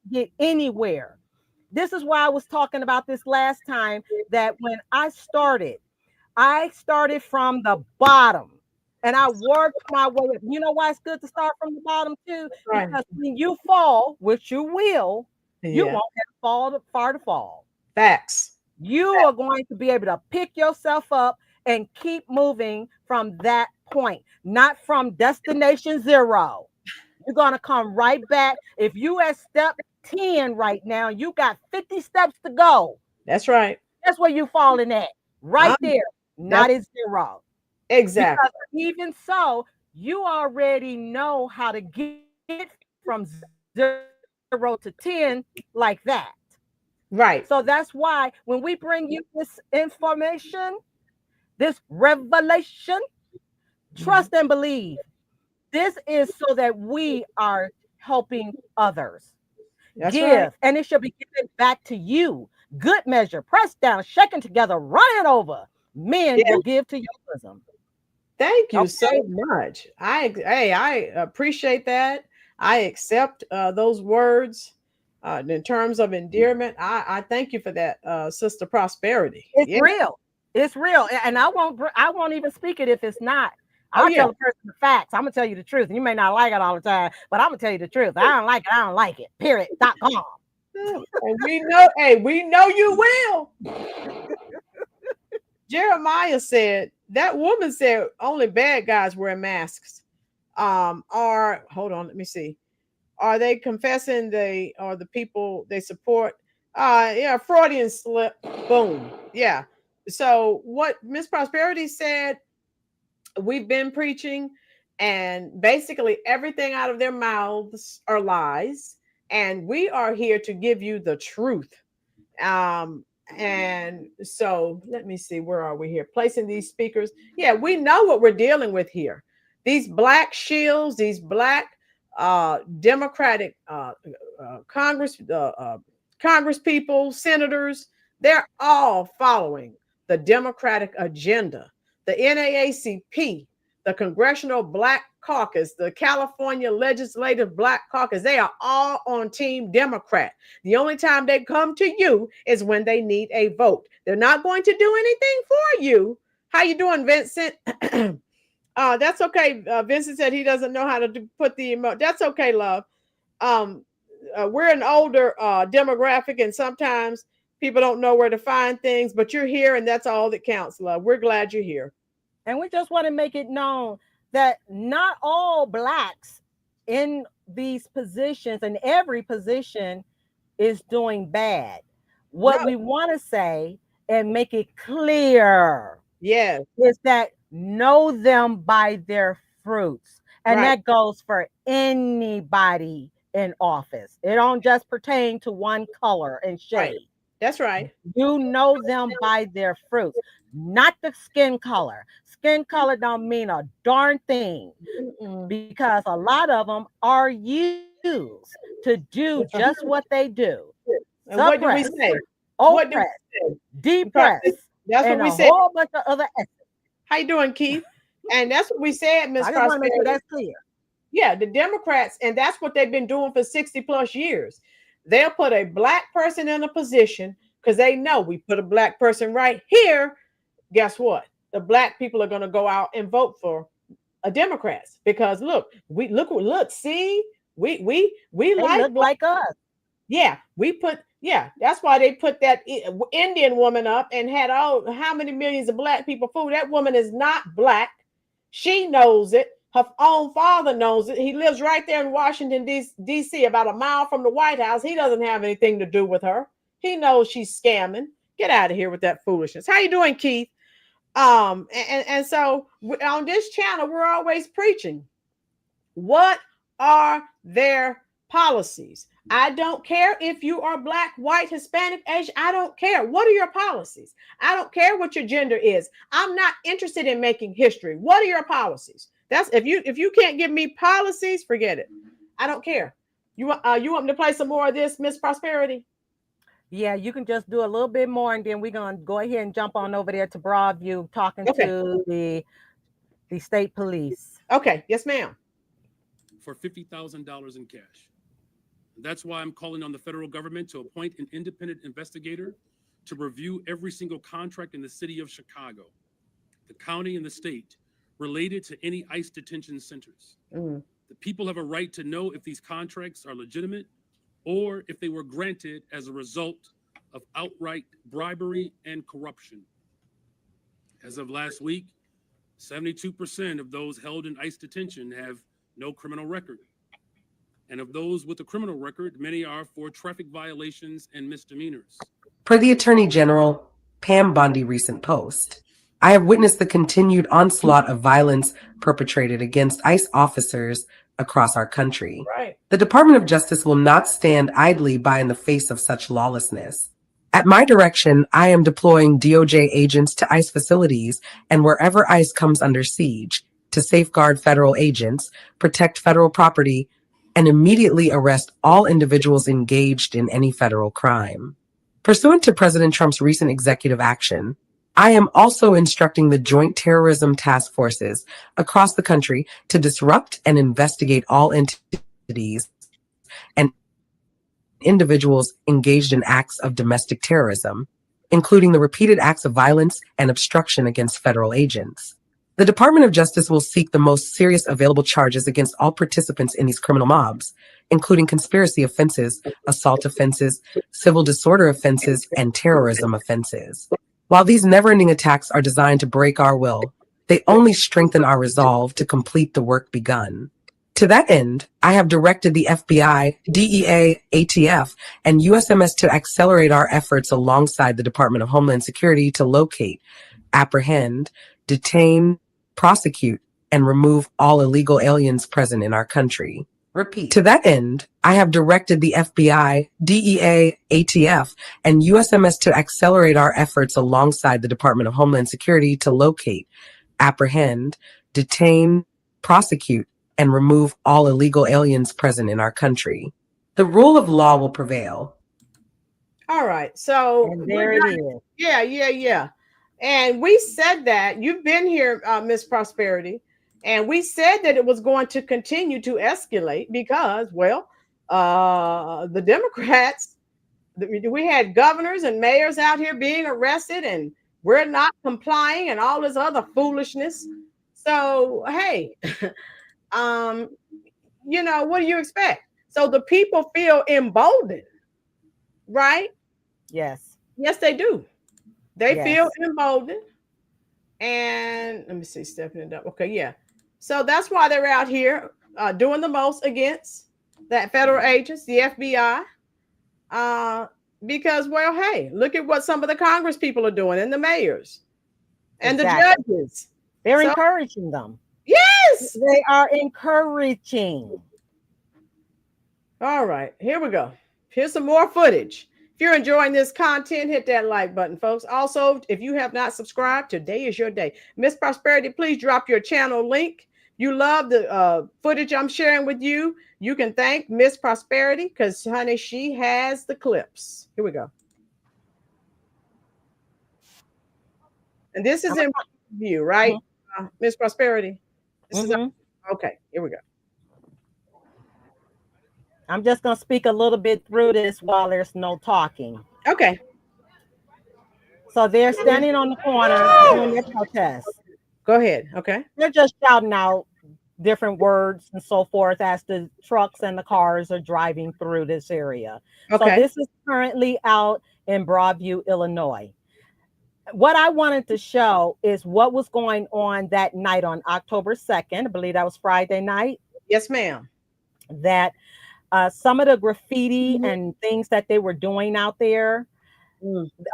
you get anywhere? This is why I was talking about this last time, that when I started from the bottom and I worked my way up. You know why it's good to start from the bottom too? Because when you fall, which you will, you won't have far to fall. Facts. You are going to be able to pick yourself up and keep moving from that point, not from destination 0. You're going to come right back. If you at step 10 right now, you got 50 steps to go. That's right. That's where you're falling at. Right there. Not at 0. Exactly. Because even so, you already know how to get from 0 to 10 like that. Right. So that's why when we bring you this information, this revelation, trust and believe. This is so that we are helping others. That's Give, right. and it shall be given back to you. Good measure, pressed down, shaken together, running over. Men will give to your bosom. Thank you so much. I appreciate that. I accept those words in terms of endearment. I thank you for that, Sister Prosperity. It's real. It's real, and I won't even speak it if it's not. I'll tell the person the facts. I'm gonna tell you the truth. And you may not like it all the time, but I'm gonna tell you the truth. I don't like it. I don't like it. Period.com. And we know, we know you will. Jeremiah said, that woman said only bad guys wear masks. Hold on, let me see. Are they confessing the people they support? Freudian slip. Boom. Yeah. So what Miss Prosperity said, we've been preaching, and basically everything out of their mouths are lies, and we are here to give you the truth. And so let me see, where are we here? Placing these speakers. Yeah, we know what we're dealing with here. These black shields, these black Democratic Congress people, senators, they're all following the Democratic agenda. The NAACP, the Congressional Black Caucus, the California Legislative Black Caucus, they are all on Team Democrat. The only time they come to you is when they need a vote. They're not going to do anything for you. How you doing, Vincent? That's okay. Vincent said he doesn't know how to put the emoji. That's okay, love. We're an older demographic, and sometimes people don't know where to find things, but you're here, and that's all that counts, love. We're glad you're here. And we just want to make it known that not all blacks in these positions and every position is doing bad. What we want to say and make it clear is that know them by their fruits. And that goes for anybody in office. It don't just pertain to one color and shade. That's right. You know them by their fruits, not the skin color. Skin color don't mean a darn thing because a lot of them are used to do just what they do. And what do we say? Oppress, depress. That's what we said. A whole bunch of other essence. How you doing, Keith? And that's what we said, Ms. I just want to make sure that's clear. Yeah, the Democrats, and that's what they've been doing for 60 plus years. They'll put a black person in a position because they know we put a black person right here. Guess what? The black people are going to go out and vote for a Democrats because look, see, we they look like us. Yeah, we put Yeah, that's why they put that Indian woman up and had how many millions of black people food. That woman is not black. She knows it. Her own father knows it. He lives right there in Washington, D.C., about a mile from the White House. He doesn't have anything to do with her. He knows she's scamming. Get out of here with that foolishness. How you doing, Keith? And so on this channel, we're always preaching. What are their policies? I don't care if you are black, white, Hispanic, Asian. I don't care. What are your policies? I don't care what your gender is. I'm not interested in making history. What are your policies? That's if you can't give me policies, forget it. I don't care. You want me to play some more of this, Miss Prosperity? Yeah, you can just do a little bit more, and then we're gonna go ahead and jump on over there to Broadview, talking to the state police. Okay, yes, ma'am. For $50,000 in cash. That's why I'm calling on the federal government to appoint an independent investigator to review every single contract in the city of Chicago, the county, and the state related to any ICE detention centers. Mm. The people have a right to know if these contracts are legitimate or if they were granted as a result of outright bribery and corruption. As of last week, 72% of those held in ICE detention have no criminal record. And of those with a criminal record, many are for traffic violations and misdemeanors. Per the Attorney General Pam Bondi recent post, I have witnessed the continued onslaught of violence perpetrated against ICE officers across our country. Right. The Department of Justice will not stand idly by in the face of such lawlessness. At my direction, I am deploying DOJ agents to ICE facilities and wherever ICE comes under siege to safeguard federal agents, protect federal property, and immediately arrest all individuals engaged in any federal crime. Pursuant to President Trump's recent executive action, I am also instructing the Joint Terrorism Task Forces across the country to disrupt and investigate all entities and individuals engaged in acts of domestic terrorism, including the repeated acts of violence and obstruction against federal agents. The Department of Justice will seek the most serious available charges against all participants in these criminal mobs, including conspiracy offenses, assault offenses, civil disorder offenses, and terrorism offenses. While these never-ending attacks are designed to break our will, they only strengthen our resolve to complete the work begun. To that end, I have directed the FBI, DEA, ATF, and USMS to accelerate our efforts alongside the Department of Homeland Security to locate, apprehend, detain, prosecute, and remove all illegal aliens present in our country. Repeat. To that end, I have directed the FBI, DEA, ATF, and USMS to accelerate our efforts alongside the Department of Homeland Security to locate, apprehend, detain, prosecute, and remove all illegal aliens present in our country. The rule of law will prevail. All right. So and there it is. Yeah. And we said that you've been here, Miss Prosperity, and we said that it was going to continue to escalate because, well, the Democrats, we had governors and mayors out here being arrested, and we're not complying, and all this other foolishness. So, hey, what do you expect? So the people feel emboldened, right? Yes. Yes, they do. They feel emboldened. And let me see, stepping it up. Okay, yeah. So that's why they're out here doing the most against that federal agents, the FBI. Because, well, hey, look at what some of the Congress people are doing and the mayors and the judges. They're encouraging them. Yes. They are encouraging. All right, here we go. Here's some more footage. If you're enjoying this content, hit that like button, folks. Also, if you have not subscribed, today is your day. Miss Prosperity, please drop your channel link. You love the footage I'm sharing with you. You can thank Miss Prosperity because, honey, she has the clips. Here we go. And this is in view, right, Miss Prosperity? This is okay. Here we go. I'm just going to speak a little bit through this while there's no talking. Okay. So they're standing on the corner doing their protest. Go ahead. Okay. They're just shouting out different words and so forth as the trucks and the cars are driving through this area. So Okay. this is currently out in Broadview, Illinois. What I wanted to show is what was going on that night on October 2nd. I believe that was Friday night. Yes, ma'am. That some of the graffiti and things that they were doing out there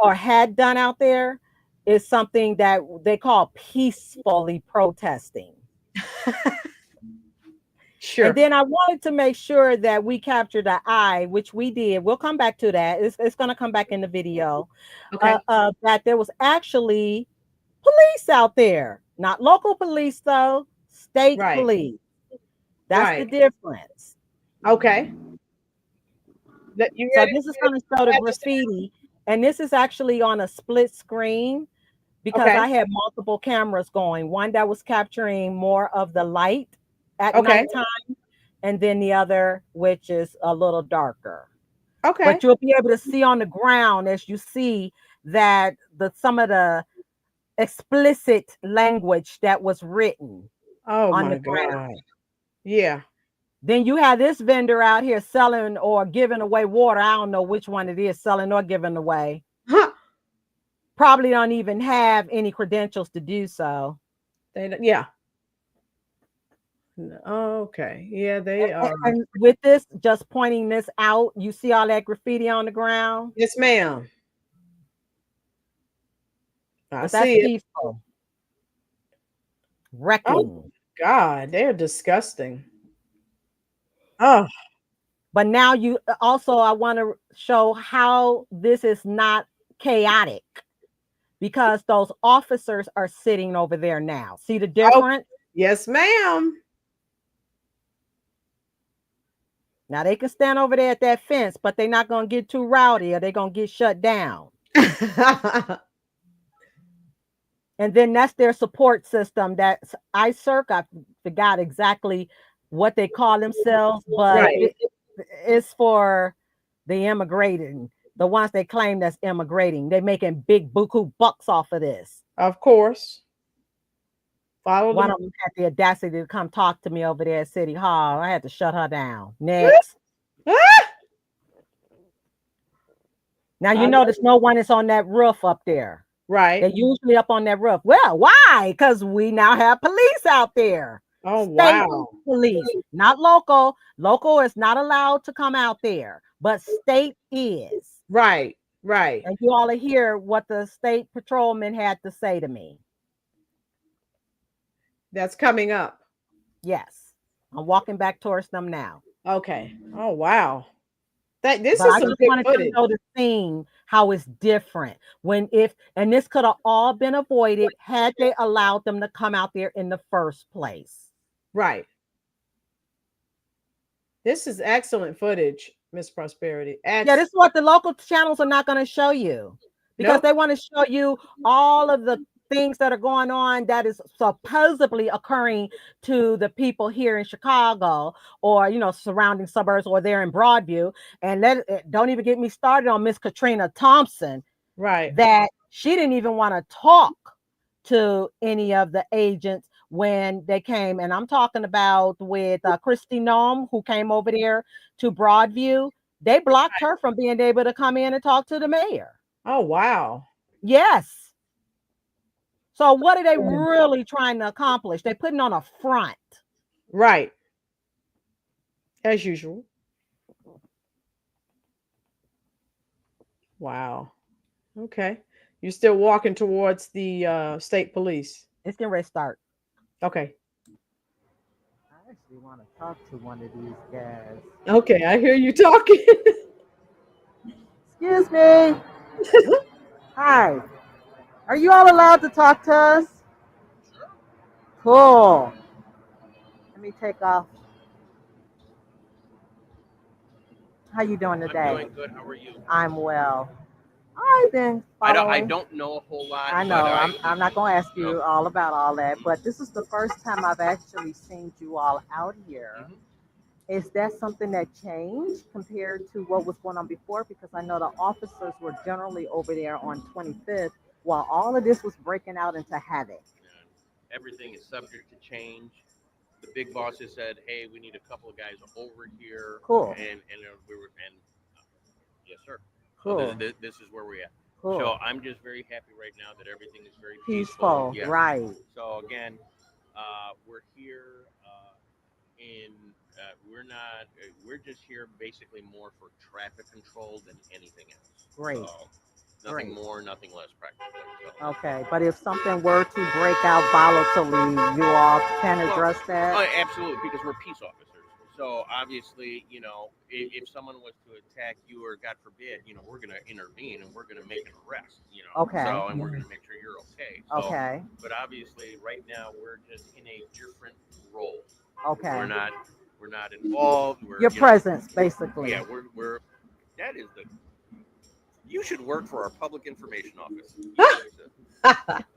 or had done out there is something that they call peacefully protesting. Sure. And then I wanted to make sure that we captured the eye, which we did. We'll come back to that. It's going to come back in the video. Okay. That there was actually police out there, not local police though, state Right. police. That's the Right. difference. Okay. You So ready? this is going to show the graffiti, and this is actually on a split screen because Okay. I had multiple cameras going. One that was capturing more of the light at Okay. nighttime, and then the other, which is a little darker. Okay. But you'll be able to see on the ground as you see that some of the explicit language that was written Oh on my the ground. God. Yeah. Then you have this vendor out here selling or giving away water. I don't know which one it is, selling or giving away. Huh. Probably don't even have any credentials to do so. Yeah. Okay. Yeah, they are. And with this, just pointing this out, you see all that graffiti on the ground? Yes, ma'am. I But that's see it. peaceful. Wrecking. Oh God, they're disgusting. Oh, but now you also, I want to show how this is not chaotic because those officers are sitting over there now. See the difference? Yes, ma'am. Now they can stand over there at that fence, but they're not going to get too rowdy or they're going to get shut down. And then that's their support system. That's ICIRC. I forgot exactly what they call themselves, but it's for the immigrating, the ones they claim that's immigrating. They're making big buku bucks off of this. Of course. One of them had the audacity to come talk to me over there at City Hall. I had to shut her down. Next. Now you notice no one is on that roof up there. Right. They're usually up on that roof. Well, why? Because we now have police out there. Oh, State wow. police, not local. Local is not allowed to come out there, but state is. Right, right. And you all hear what the state patrolman had to say to me. That's coming up. Yes. I'm walking back towards them now. Okay. Oh, wow. This But is I some just good wanted footage. to know the scene, how it's different. And this could have all been avoided had they allowed them to come out there in the first place. Right. This is excellent footage, Miss Prosperity. Yeah, this is what the local channels are not going to show you because they want to show you all of the things that are going on that is supposedly occurring to the people here in Chicago or, surrounding suburbs or they're in Broadview. And don't even get me started on Miss Katrina Thompson. Right. That she didn't even want to talk to any of the agents when they came. And I'm talking about with Christy Nome, who came over there to Broadview. They blocked her from being able to come in and talk to the mayor. Oh, wow. Yes. So what are they really trying to accomplish? They're putting on a front. Right. As usual. Wow. Okay. You're still walking towards the state police. It's getting ready to start. Okay. I actually want to talk to one of these guys. Okay, I hear you talking. Excuse me. Hi. Are you all allowed to talk to us? Sure. Cool. Let me take off. How you doing today? I'm doing good. How are you? I'm well. I've been following. I don't know a whole lot. I know. I'm not going to ask you all about all that, but this is the first time I've actually seen you all out here. Mm-hmm. Is that something that changed compared to what was going on before? Because I know the officers were generally over there on 25th while all of this was breaking out into havoc. Everything is subject to change. the big bosses said, "Hey, we need a couple of guys over here." Cool. And we were yes, sir. Cool. So this is where we're at. Cool. So I'm just very happy right now that everything is very Peaceful, Yeah. right. So again, we're here, in we're just here basically more for traffic control than anything else. Great. So nothing Great. more, nothing less, practically. So. Okay, but if something were to break out volatilely, you all can address that? Oh, absolutely, because we're peace officers. So obviously, if someone was to attack you, or God forbid, we're going to intervene and we're going to make an arrest. Okay. So, and we're going to make sure you're okay. So, Okay. But obviously, right now we're just in a different role. Okay. We're not involved. Your presence, basically. Yeah, we're. That is the. You should work for our public information office.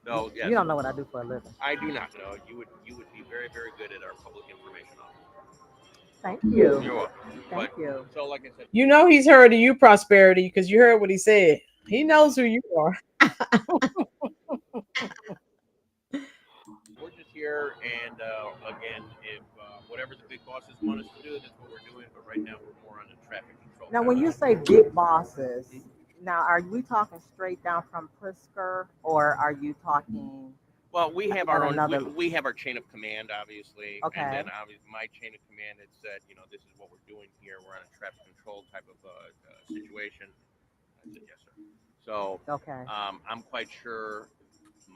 No, yes. You don't know what I do for a living. I do not know. You would be very, very good at our public information office. Thank you. You're welcome. Thank you. So, like I said, He's heard of you, Prosperity, because you heard what he said. He knows who you are. we're just here, and again, if whatever the big bosses want us to do, that's what we're doing. But right now, we're more on the traffic control. Now, when you say big bosses, now are we talking straight down from Pritzker, or are you talking? Well, we have our own. Another... We have our chain of command, obviously, okay. And then obviously, my chain of command had said, this is what we're doing here. We're on a traffic control type of situation. I said, yes, sir. So, okay. I'm quite sure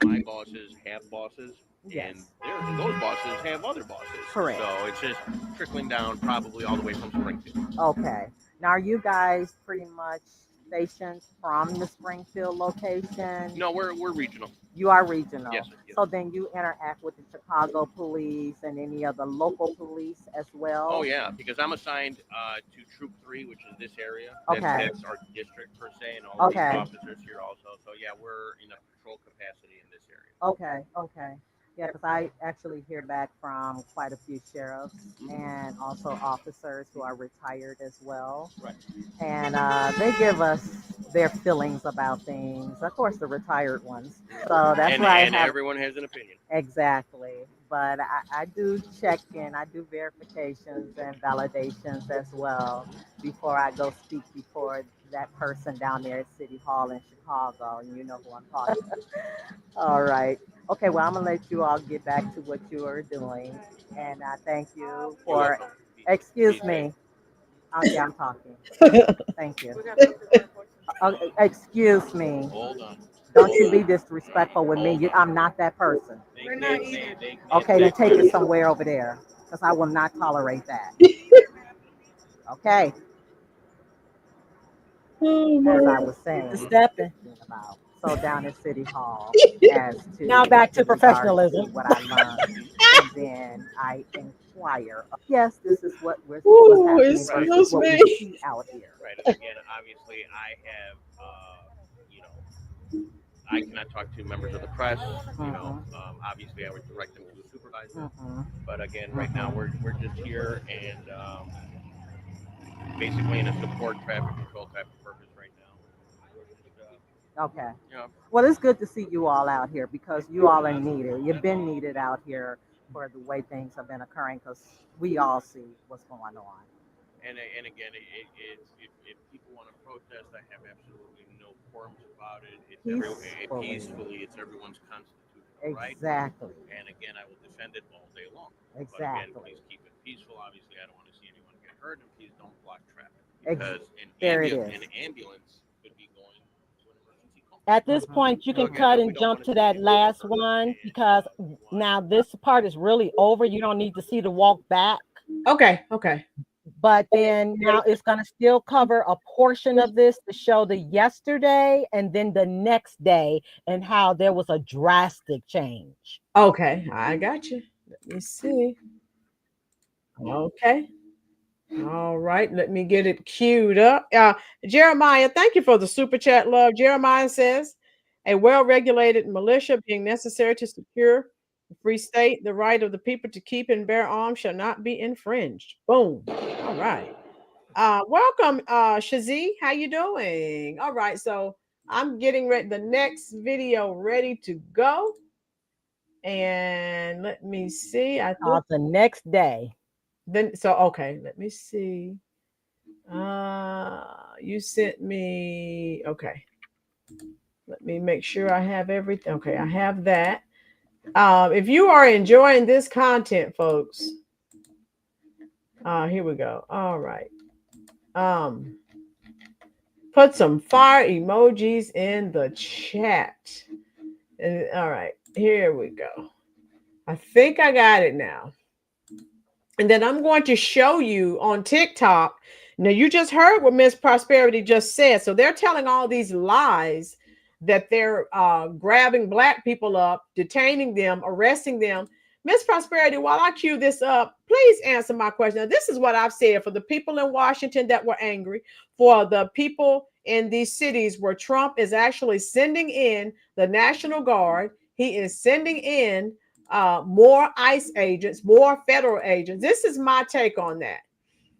my bosses have bosses, yes. And those bosses have other bosses. Correct. So it's just trickling down, probably all the way from Springfield. Okay. Now, are you guys pretty much stationed from the Springfield location? No, we're regional. You are regional. Yes, sir. Yes. So then you interact with the Chicago police and any other local police as well? Oh, yeah, because I'm assigned to Troop 3, which is this area. Okay. That's our district, per se, and all okay. the officers here also. So, yeah, we're in a patrol capacity in this area. Okay, okay. Yeah, because I actually hear back from quite a few sheriffs and also officers who are retired as well. Right. And they give us their feelings about things. Of course, the retired ones. So that's why and everyone has an opinion. Exactly. But I do check in. I do verifications and validations as well before I go speak before that person down there at City Hall in Chicago. And you know who I'm talking about. All right. Okay, well, I'm going to let you all get back to what you are doing. And I thank you for, excuse me. Okay, I'm talking. Thank you. Excuse me. Hold on. Don't you be disrespectful with me. I'm not that person. We're not either. Okay, then take it somewhere over there, because I will not tolerate that. Okay. As I was saying. Stepping. About. So down at City Hall, as to now back to professionalism. What I learned, and then I inquire. Yes, this is what we're what's happening versus what we see out here. Right. And again, obviously, I have, I cannot talk to members of the press. Obviously, I would direct them to a supervisor. But again, right now we're just here and basically in a support traffic control type of purpose right now. Okay. Well, it's good to see you all out here because you all are needed. You've been needed out here for the way things have been occurring because we all see what's going on. And again, if people want to protest, I have absolutely no qualms about it. It's peacefully. It's everyone's constitutional right. Exactly. And again, I will defend it all day long. Exactly. But again, please keep it peaceful. Obviously, I don't want to see anyone get hurt, and please don't block traffic because an ambulance could be going. At this point, you can cut and jump to that last one because now this part is really over. You don't need to see the walk back. Okay. Okay. But then now it's going to still cover a portion of this to show the yesterday and then the next day and how there was a drastic change. Okay. I got you. Let me see. Okay. All right, let me get it queued up. Jeremiah, thank you for the super chat, love. Jeremiah says, a well-regulated militia being necessary to secure the free state, the right of the people to keep and bear arms shall not be infringed. Boom. All right. Welcome, Shazi. How you doing? All right, so I'm getting ready, the next video ready to go. And let me see. I think The next day. then so okay, let me see. You sent me okay. Let me make sure I have everything. Okay, I have that. If you are enjoying this content, folks, here we go. All right. Put some fire emojis in the chat. And, all right, here we go. I think I got it now. And then I'm going to show you on TikTok. Now, you just heard what Miss Prosperity just said. So they're telling all these lies that they're grabbing Black people up, detaining them, arresting them. Miss Prosperity, while I cue this up, please answer my question. Now, this is what I've said for the people in Washington that were angry, for the people in these cities where Trump is actually sending in the National Guard. He is sending in more ICE agents, more federal agents. This is my take on that,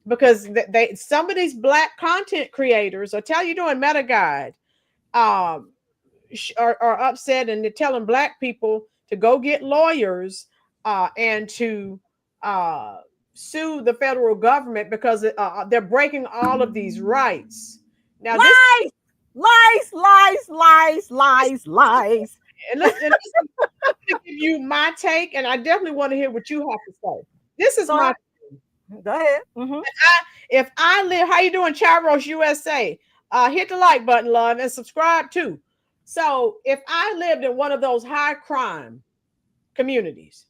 because some of these Black content creators are telling you doing Meta Guide are upset, and they're telling Black people to go get lawyers and to sue the federal government because they're breaking all of these rights. Now, lies, lies. And listen, I'm going to give you my take, and I definitely want to hear what you have to say. This is my Go ahead. Mm-hmm. If I live, how you doing, Charos USA? Hit the like button, love, and subscribe too. So if I lived in one of those high crime communities,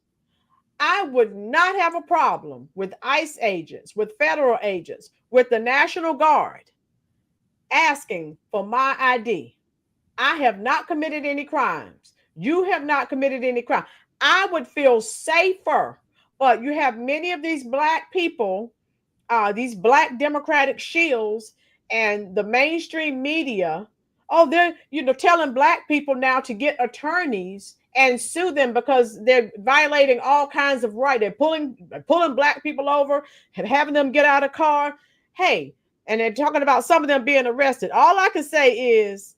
I would not have a problem with ICE agents, with federal agents, with the National Guard asking for my ID. I have not committed any crimes. You have not committed any crime. I would feel safer. But you have many of these Black people, these Black Democratic shields, and the mainstream media. Oh, they're telling Black people now to get attorneys and sue them because they're violating all kinds of rights. They're pulling Black people over and having them get out of car. Hey, and they're talking about some of them being arrested. All I can say is,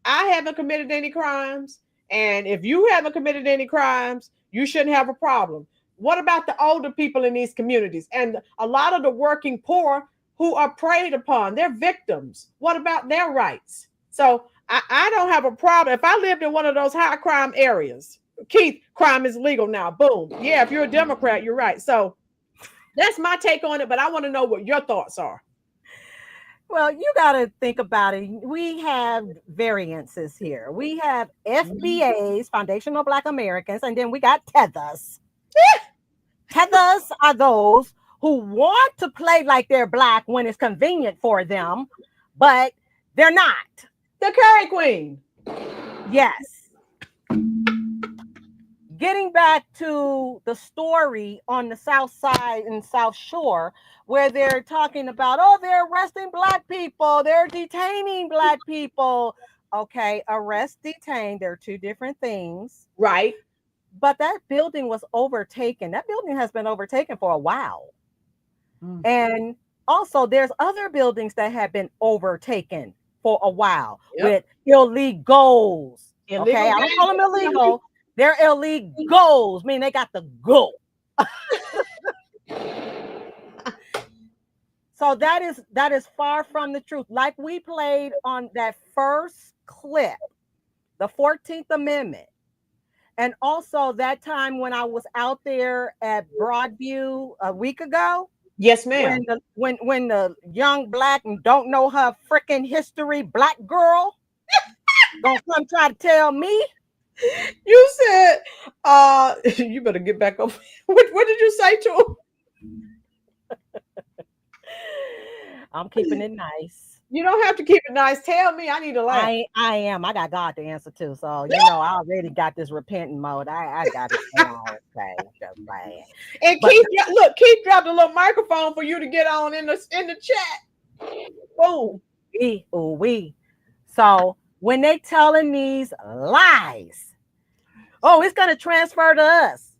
I haven't committed any crimes. And if you haven't committed any crimes, you shouldn't have a problem. What about the older people in these communities and a lot of the working poor who are preyed upon? They're victims. What about their rights? So I don't have a problem. If I lived in one of those high crime areas, Keith, crime is legal now. Boom. Yeah, if you're a Democrat, you're right. So that's my take on it, but I want to know what your thoughts are. Well, you got to think about it. We have variances here. We have FBAs, Foundational Black Americans, and then we got tethers. Tethers are those who want to play like they're Black when it's convenient for them, but they're not. The Curry Queen. Yes. Getting back to the story on the South Side and South Shore, where they're talking about, oh, they're arresting Black people, they're detaining Black people. Okay, arrest, detain, they're two different things. Right. But that building was overtaken. That building has been overtaken for a while. And also, there's other buildings that have been overtaken for a while with illegals. Okay, I don't call them illegal. They're illegals, meaning they got the go. So that is far from the truth. Like we played on that first clip, the 14th Amendment. And also that time when I was out there at Broadview a week ago. Yes, ma'am. When the young Black and don't know her freaking history Black girl gonna come try to tell me. You said, you better get back over. What did you say to him? I'm keeping it nice. You don't have to keep it nice. Tell me, I need to laugh. I am. I got God to answer to. So, I already got this repenting mode. I got it down. Okay, just playing. And Keith dropped a little microphone for you to get on in the chat. Boom. We. So when they telling these lies, oh, it's gonna transfer to us.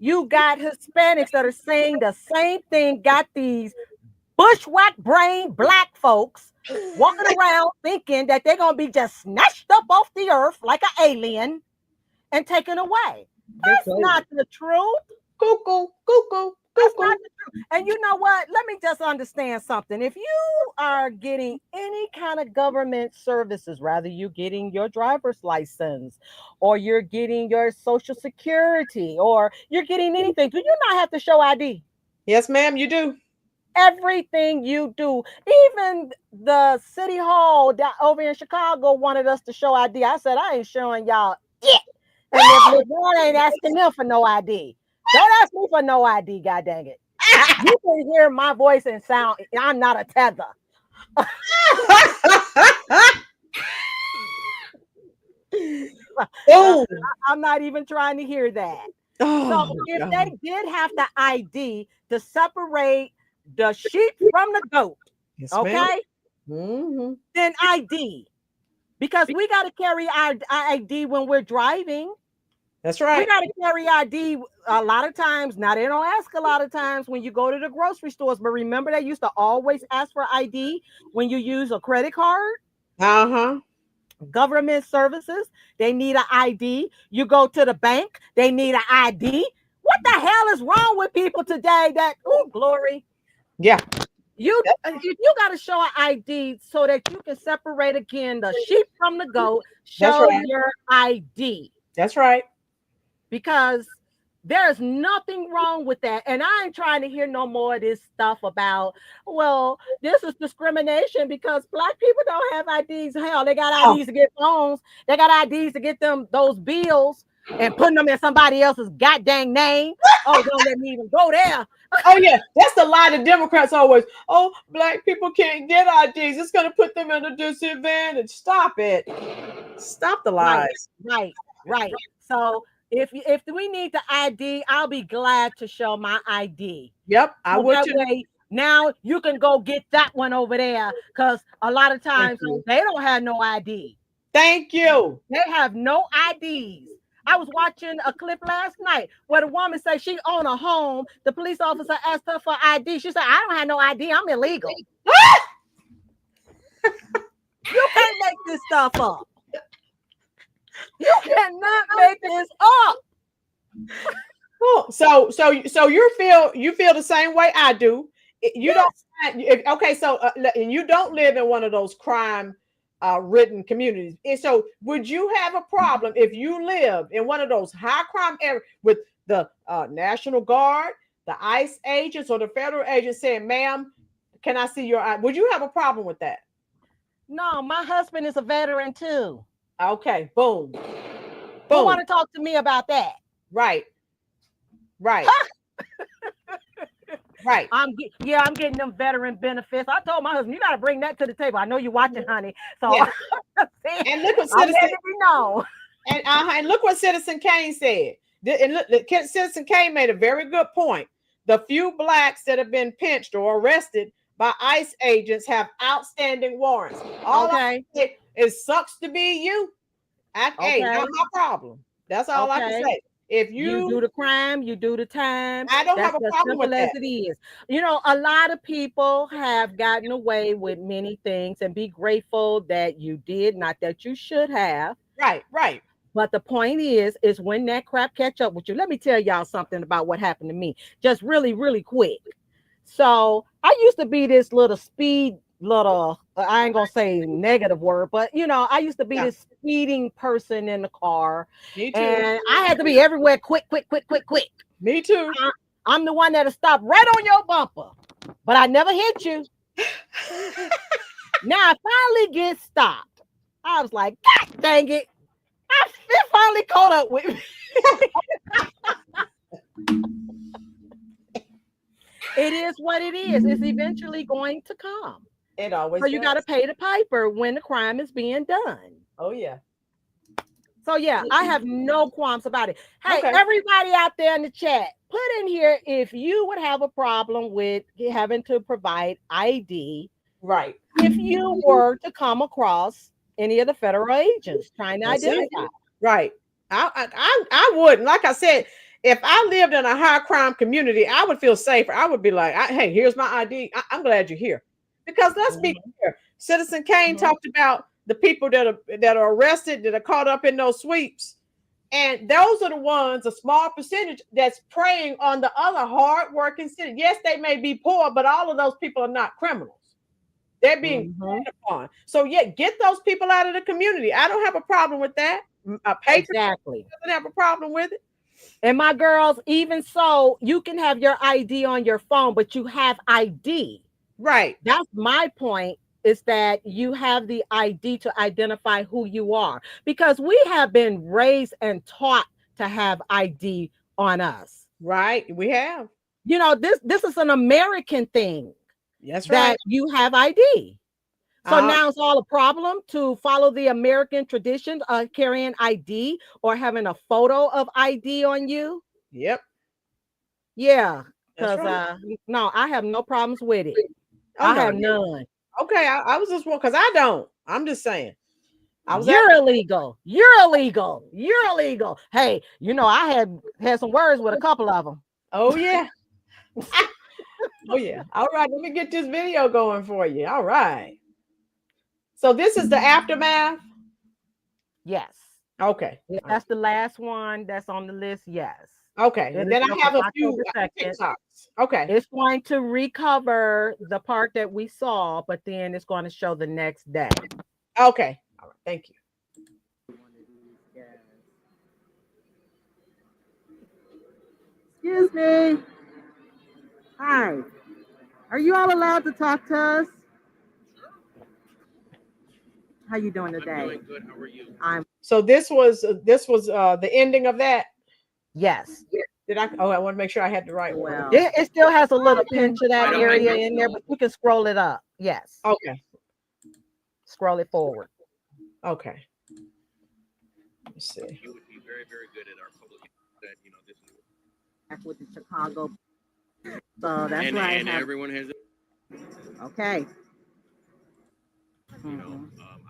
You got Hispanics that are saying the same thing. Got these bushwhack brain Black folks walking around thinking that they're gonna be just snatched up off the earth like an alien and taken away. That's not the truth. Cuckoo. That's not the truth. And you know what? Let me just understand something. If you are getting any kind of government services, rather you're getting your driver's license or you're getting your social security or you're getting anything, do you not have to show ID? Yes, ma'am, you do. Everything you do, even the city hall over in Chicago wanted us to show ID. I said, I ain't showing y'all it. And if LeBron ain't asking them for no ID, don't ask me for no ID, god dang it. You can hear my voice and sound, I'm not a tether. I'm not even trying to hear that. So if they did have the ID to separate the sheep from the goat, okay, then ID. Because we got to carry our ID when we're driving. That's right. We got to carry ID a lot of times. Now, they don't ask a lot of times when you go to the grocery stores, but remember they used to always ask for ID when you use a credit card? Government services, they need an ID. You go to the bank, they need an ID. What the hell is wrong with people today that, oh, glory. Yeah. You got to show an ID so that you can separate again the sheep from the goat. Show your ID. That's right. Because there's nothing wrong with that. And I ain't trying to hear no more of this stuff about, well, this is discrimination because Black people don't have IDs. Hell, they got IDs to get phones. They got IDs to get them those bills and putting them in somebody else's goddamn name. Oh, don't let me even go there. Oh, yeah. That's the lie the Democrats always. Oh, Black people can't get IDs. It's going to put them at a disadvantage. Stop it. Stop the lies. Right. So if we need the ID, I'll be glad to show my ID. Yep, I would that too. way, now you can go get that one over there because a lot of times they don't have no ID. Thank you. They have no IDs. I was watching a clip last night where the woman said she owned a home. The police officer asked her for ID. She said, I don't have no ID. I'm illegal. You can't make this stuff up. You cannot make this up. Cool. So you feel the same way I do. You don't. Okay. So and you don't live in one of those crime ridden communities. And so would you have a problem if you live in one of those high crime areas with the National Guard, the ICE agents, or the federal agents saying, "Ma'am, can I see your ID?" Would you have a problem with that? No, my husband is a veteran too. Okay, boom. You want to talk to me about that? Right. Right. I'm getting them veteran benefits. I told my husband, you got to bring that to the table. I know you're watching, honey. So yeah. And look what and look what Citizen Kane said. And look, Citizen Kane made a very good point. The few Blacks that have been pinched or arrested by ICE agents have outstanding warrants. All I say, it sucks to be you. Hey, not my problem. That's all I can say. If you do the crime, you do the time. I don't have a problem with that. As it is. You know, a lot of people have gotten away with many things, and be grateful that you did, not that you should have. Right. But the point is when that crap catch up with you. Let me tell y'all something about what happened to me. Just really, really quick. So I used to be this little I ain't gonna say negative word, but you know, I used to be this speeding person in the car. Me too. And I had to be everywhere quick. Me too. I'm the one that'll stop right on your bumper, but I never hit you. Now I finally get stopped. I was like, God dang it. It finally caught up with me. It is what it is. It's eventually going to come. It always So you got to pay the piper when the crime is being done. Oh, yeah. So, yeah, I have no qualms about it. Hey, everybody out there in the chat, put in here if you would have a problem with having to provide ID. Right. If you were to come across any of the federal agents trying to identify. Right. I wouldn't. Like I said, if I lived in a high crime community, I would feel safer. I would be like, hey, here's my ID. I'm glad you're here. Because let's be clear. Citizen Kane talked about the people that are arrested, that are caught up in those sweeps. And those are the ones, a small percentage, that's preying on the other hardworking citizens. Yes, they may be poor, but all of those people are not criminals. They're being preyed upon. So, yeah, get those people out of the community. I don't have a problem with that. A patron Exactly. doesn't have a problem with it. And my girls, even so, you can have your ID on your phone, but you have ID. Right. That's my point, is that you have the ID to identify who you are, because we have been raised and taught to have ID on us. Right. We have. You know, this is an American thing. That's that right. you have ID. So now it's all a problem to follow the American tradition of carrying ID or having a photo of ID on you. Yep. Yeah, because right. no, I have no problems with it. Oh, I no. have none. Okay, I was just because I don't. I'm just saying. You're illegal. You're illegal. You're illegal. Hey, you know, I had some words with a couple of them. Oh yeah. Oh yeah. All right, let me get this video going for you. All right. So this is the aftermath. Yes. Okay. That's the last one that's on the list. Yes. Okay. And then I have a few TikToks. Okay. It's going to recover the part that we saw, but then it's going to show the next day. Okay. All right. Thank you. Excuse me. Hi. Are you all allowed to talk to us? How you doing today? I'm doing good. How are you? So this was the ending of that. Yes. Did I? Oh, I want to make sure I had the right one. It still has a little pinch of that area in there, but you can scroll it up. Yes. Okay. Scroll it forward. Okay. Let's see. You would be very, very good at our public. That this is back with the Chicago. So that's and, why and everyone has. Okay.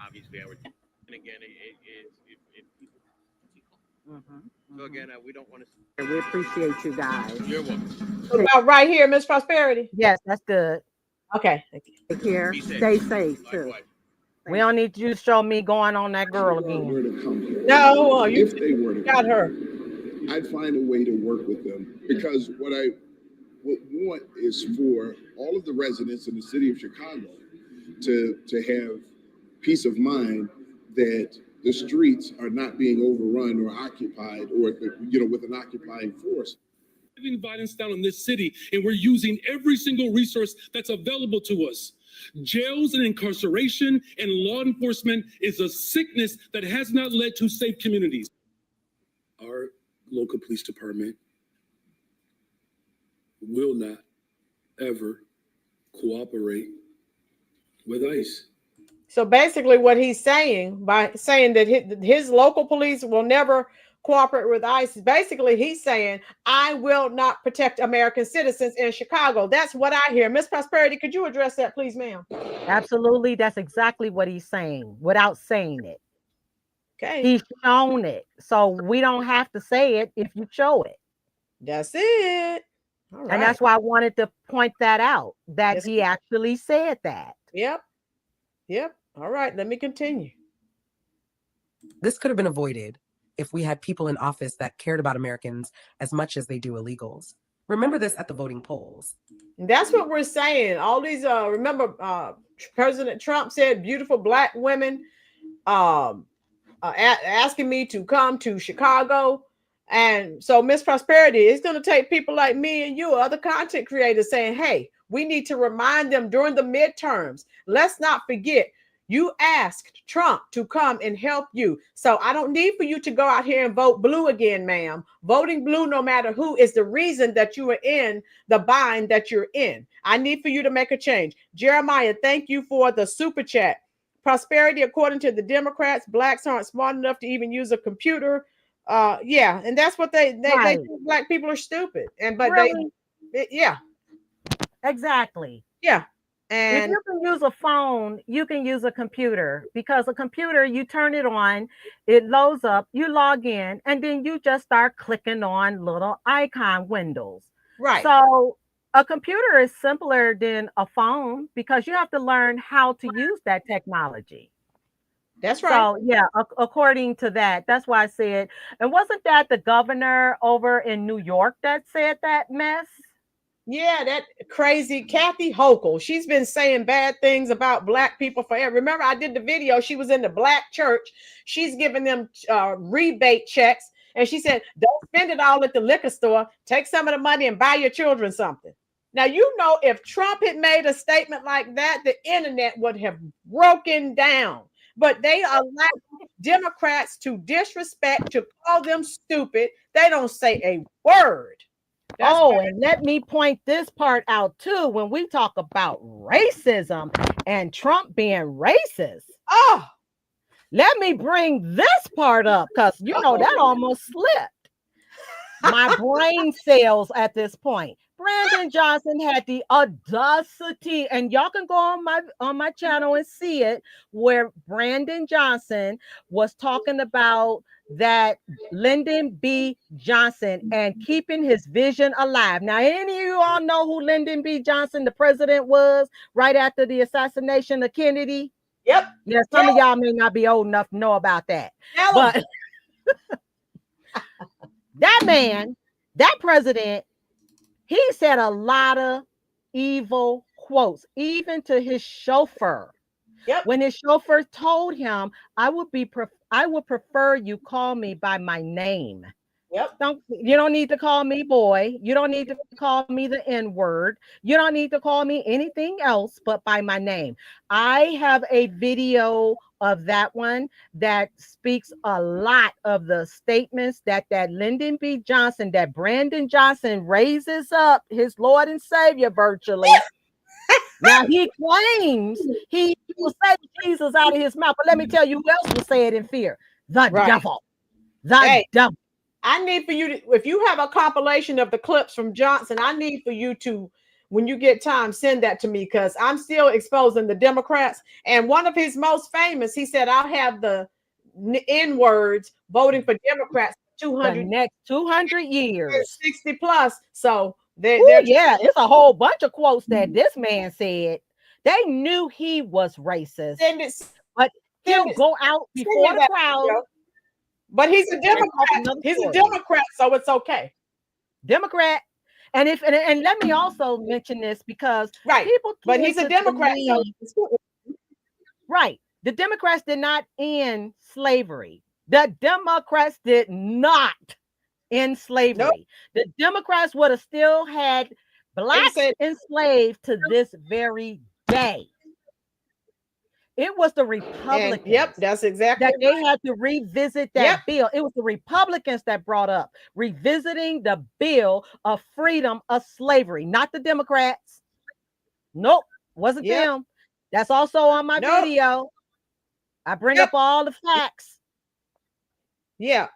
Obviously, I would. And again, if people. So again, we don't want to. We appreciate you guys. You're welcome. About right here, Miss Prosperity. Yes, that's good. Okay. Take care. Stay safe too. We don't need you to show me going on that girl again. No, you if they were to got her. I'd find a way to work with them, because what I would want is for all of the residents in the city of Chicago to have peace of mind that the streets are not being overrun or occupied, or with an occupying force. Violence down in this city, and we're using every single resource that's available to us. Jails and incarceration and law enforcement is a sickness that has not led to safe communities. Our local police department will not ever cooperate with ICE. So basically what he's saying, by saying that his local police will never cooperate with ICE, basically he's saying, I will not protect American citizens in Chicago. That's what I hear. Miss Prosperity, could you address that, please, ma'am? Absolutely. That's exactly what he's saying without saying it. Okay. He's shown it. So we don't have to say it if you show it. That's it. All right. And that's why I wanted to point that out, that he actually said that. Yep. Yep. All right. Let me continue. This could have been avoided if we had people in office that cared about Americans as much as they do illegals. Remember this at the voting polls. And that's what we're saying. All these, remember, President Trump said beautiful Black women asking me to come to Chicago. And so, Miss Prosperity, it's going to take people like me and you, other content creators, saying, hey, we need to remind them during the midterms. Let's not forget, you asked Trump to come and help you. So I don't need for you to go out here and vote blue again, ma'am. Voting blue, no matter who, is the reason that you are in the bind that you're in. I need for you to make a change. Jeremiah, thank you for the super chat. Prosperity, according to the Democrats, Blacks aren't smart enough to even use a computer. Yeah, and that's what they think Black people are stupid. But really? Yeah. Exactly. Yeah. And if you can use a phone, you can use a computer, because a computer, you turn it on, it loads up, you log in, and then you just start clicking on little icon windows. Right. So a computer is simpler than a phone, because you have to learn how to use that technology. That's right. So yeah, according to that, that's why I said, and wasn't that the governor over in New York that said that mess? Yeah, that crazy Kathy Hochul. She's been saying bad things about black people forever. Remember, I did the video. She was in the black church. She's giving them rebate checks. And she said, don't spend it all at the liquor store. Take some of the money and buy your children something. Now, you know, if Trump had made a statement like that, the internet would have broken down. But they allow Democrats to disrespect, to call them stupid. They don't say a word. That's and let me point this part out too when we talk about racism and Trump being racist. Oh, let me bring this part up because you know that almost slipped my brain cells at this point. Brandon Johnson had the audacity, and y'all can go on my channel and see it, where Brandon Johnson was talking about that Lyndon B. Johnson and keeping his vision alive. Now, any of you all know who Lyndon B. Johnson, the president, was right after the assassination of Kennedy? Yep. Yeah, some of y'all may not be old enough to know about that. But that man, that president, he said a lot of evil quotes, even to his chauffeur. Yep. When his chauffeur told him, I would prefer you call me by my name. Yep. You don't need to call me boy. You don't need to call me the N-word. You don't need to call me anything else but by my name. I have a video of that one that speaks a lot of the statements that Lyndon B. Johnson, that Brandon Johnson raises up his Lord and Savior virtually. Now he claims he will say Jesus out of his mouth, but let me tell you who else will say it in fear: the devil. The devil. I need for you to, if you have a compilation of the clips from Johnson, I need for you to, when you get time, send that to me, because I'm still exposing the Democrats. And one of his most famous, he said, I'll have the N-words voting for Democrats for 200 the next 200 years, 60 plus. So yeah, it's a whole bunch of quotes that this man said. They knew he was racist, but he'll go out before the crowd. But he's a Democrat. He's a Democrat, so it's okay. Democrat. And let me also mention this, because people, but he's a Democrat. Right. The Democrats did not end slavery. The Democrats did not end slavery. Nope. The Democrats would have still had blacks enslaved to this very day. It was the Republicans. That's exactly that they had to revisit that bill. It was the Republicans that brought up revisiting the bill of freedom of slavery, not the Democrats. Nope, wasn't them. That's also on my video. I bring up all the facts. Yeah,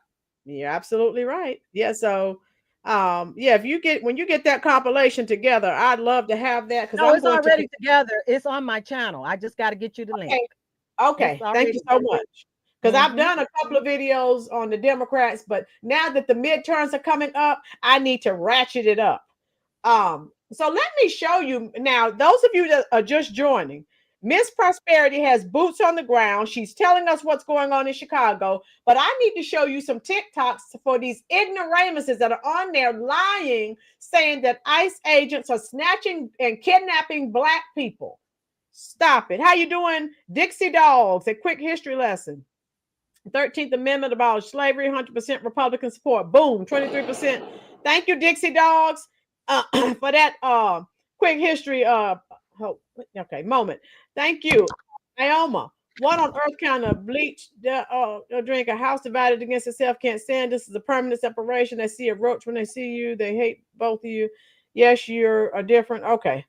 you're absolutely right. Yeah, so if you get, when you get that compilation together, I'd love to have that, because it's already together. It's on my channel. I just got to get you the link. Okay, thank you so much. Because I've done a couple of videos on the Democrats, but now that the midterms are coming up, I need to ratchet it up. So let me show you now, those of you that are just joining, Miss Prosperity has boots on the ground. She's telling us what's going on in Chicago, but I need to show you some TikToks for these ignoramuses that are on there lying, saying that ICE agents are snatching and kidnapping Black people. Stop it. How you doing, Dixie Dogs? A quick history lesson. 13th Amendment abolished slavery, 100% Republican support. Boom, 23%. Thank you, Dixie Dogs, for that quick history moment. Thank you. Ioma, what on earth kind of bleach drink? A house divided against itself can't stand. This is a permanent separation. They see a roach when they see you. They hate both of you. Yes, you're different. Okay.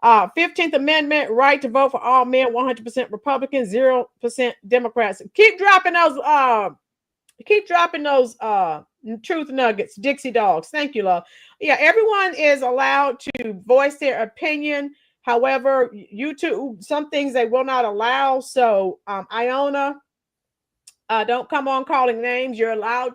15th Amendment, right to vote for all men, 100% Republicans, 0% Democrats. Keep dropping those truth nuggets, Dixie Dogs. Thank you, love. Yeah, everyone is allowed to voice their opinion. However, YouTube, some things they will not allow. So Iona, don't come on calling names. You're allowed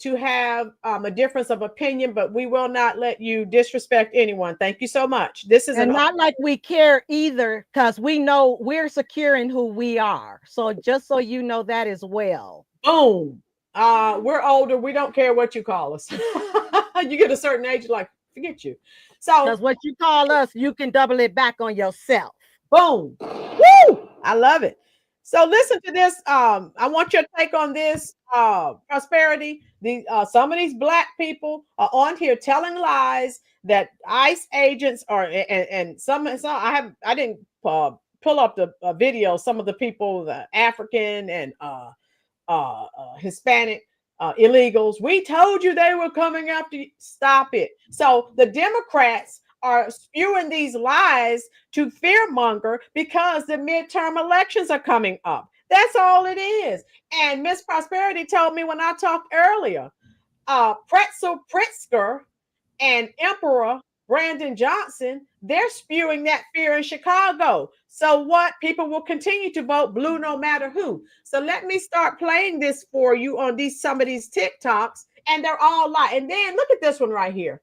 to have a difference of opinion, but we will not let you disrespect anyone. Thank you so much. This is not like we care either, because we know we're secure in who we are. So just so you know that as well. Boom. We're older. We don't care what you call us. You get a certain age, like, forget you. So because what you call us, you can double it back on yourself. Boom. Woo! I love it. So listen to this. I want your take on this. Prosperity. Some of these black people are on here telling lies that ICE agents are, and some I didn't pull up the video. Some of the people, the African and Hispanic illegals. We told you they were coming after you. Stop it. So the Democrats are spewing these lies to fearmonger because the midterm elections are coming up. That's all it is. And Miss Prosperity told me when I talked earlier, Pretzel Pritzker and Emperor Brandon Johnson, they're spewing that fear in Chicago. So what? People will continue to vote blue no matter who. So let me start playing this for you on some of these TikToks, and they're all lying. And then look at this one right here.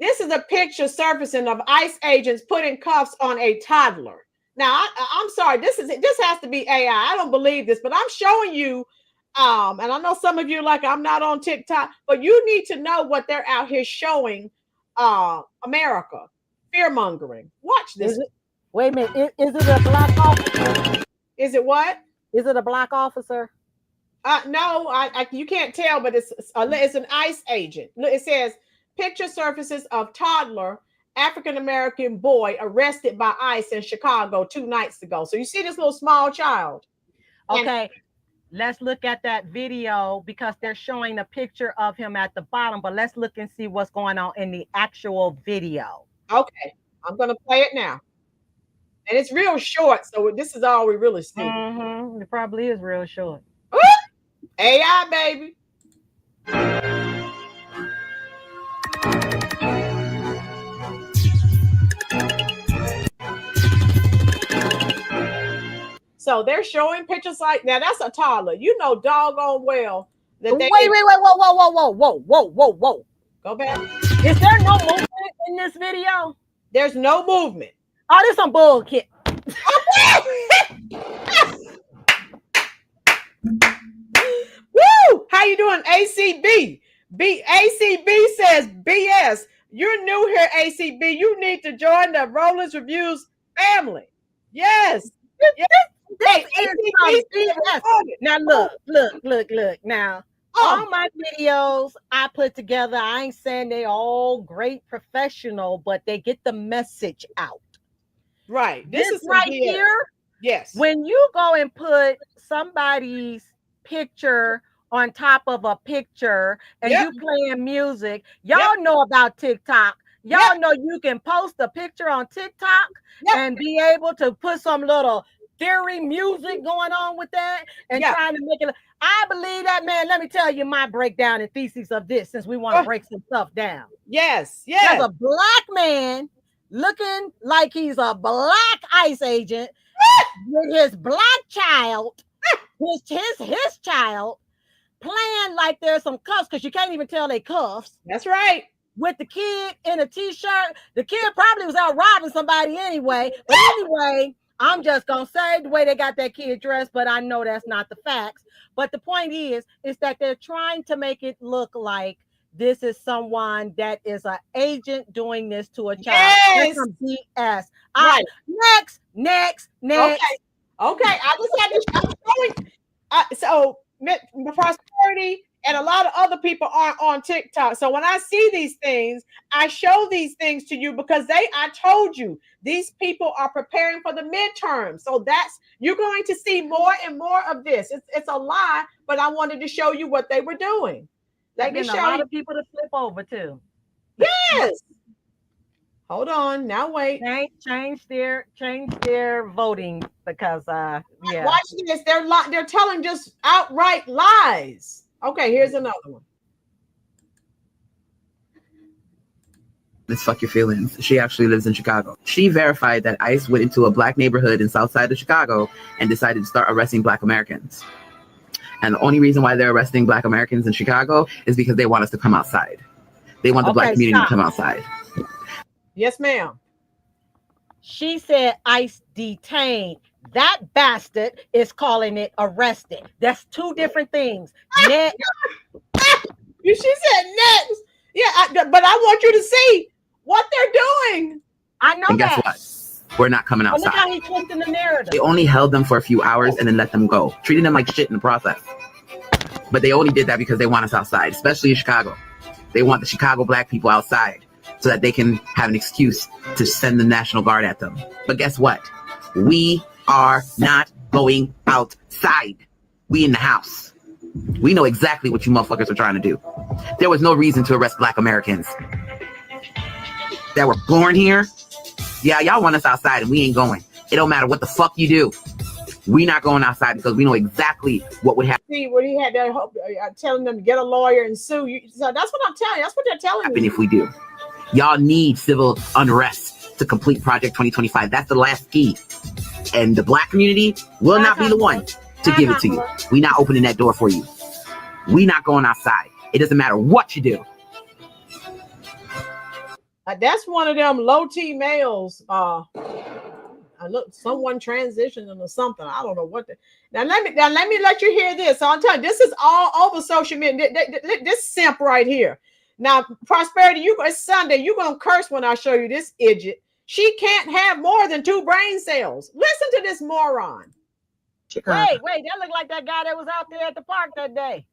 This is a picture surfacing of ICE agents putting cuffs on a toddler. Now, I'm sorry, this has to be AI. I don't believe this, but I'm showing you, and I know some of you like, I'm not on TikTok, but you need to know what they're out here showing America. Fear-mongering. Watch this. Wait a minute. Is it a black officer? Is it what? Is it a black officer? No, you can't tell, but it's an ICE agent. It says, picture surfaces of toddler African-American boy arrested by ICE in Chicago 2 nights ago. So you see this little small child. Okay, let's look at that video because they're showing a picture of him at the bottom, but let's look and see what's going on in the actual video. Okay, I'm going to play it now. And it's real short, so this is all we really see. It probably is real short. Ooh, AI, baby. So they're showing pictures like now. That's a toddler. You know doggone well that they wait, whoa. Go back. Is there no movement in this video? There's no movement. Oh, this some bullshit. Woo! How you doing, ACB? ACB says BS. You're new here, ACB. You need to join the Rolynn Reviews family. Yes. Yes. This is BS. Now look. Now, all my videos I put together, I ain't saying they all great professional, but they get the message out. Right. This is right here. Yes. When you go and put somebody's picture on top of a picture and you playing music, y'all know about TikTok. Y'all know you can post a picture on TikTok and be able to put some little theory music going on with that and trying to make it. I believe that, man. Let me tell you my breakdown and thesis of this, since we want to break some stuff down. Yes. There's a black man looking like he's a black ICE agent with his black child, his child, playing like there's some cuffs, because you can't even tell they cuffs. That's right. With the kid in a t-shirt. The kid probably was out robbing somebody anyway. But anyway, I'm just gonna say the way they got that kid dressed, but I know that's not the facts. But the point is that they're trying to make it look like this is someone that is an agent doing this to a child. Yes. That's some BS. Right. Next. Okay. I just had to showing. So the Prosperity and a lot of other people aren't on TikTok. So when I see these things, I show these things to you because I told you these people are preparing for the midterm. So you're going to see more and more of this. It's a lie, but I wanted to show you what they were doing. Let me show a lot of people to flip over too. Yes. Hold on. Now wait. Change their voting because Watch this. They're telling just outright lies. Okay, here's another one. Let's fuck your feelings. She actually lives in Chicago. She verified that ICE went into a black neighborhood in South Side of Chicago and decided to start arresting black Americans. And the only reason why they're arresting Black Americans in Chicago is because they want us to come outside. They want the Black community to come outside. Yes, ma'am. She said ICE detained. That bastard is calling it arrested. That's two different things. Next. She said next. Yeah, but I want you to see what they're doing. I know and guess that. what? We're not coming outside. Look how he flipped in the narrative. They only held them for a few hours and then let them go, treating them like shit in the process. But they only did that because they want us outside, especially in Chicago. They want the Chicago Black people outside so that they can have an excuse to send the National Guard at them. But guess what? We are not going outside. We in the house. We know exactly what you motherfuckers are trying to do. There was no reason to arrest Black Americans that were born here. Yeah, y'all want us outside and we ain't going. It don't matter what the fuck you do. We not going outside because we know exactly what would happen. See what he had there, telling them to get a lawyer and sue you. So that's what I'm telling you. That's what they're telling me. If we do. Y'all need civil unrest to complete Project 2025. That's the last key. And the Black community will not be the one to give it to you. We not opening that door for you. We not going outside. It doesn't matter what you do. That's one of them low T males. I look, someone transitioning or something. I don't know what. Now let me let you hear this. So I'm telling you, this is all over social media. This simp right here. Now, Prosperity, it's Sunday. You're gonna curse when I show you this idiot. She can't have more than 2 brain cells. Listen to this moron. Wait, that looked like that guy that was out there at the park that day.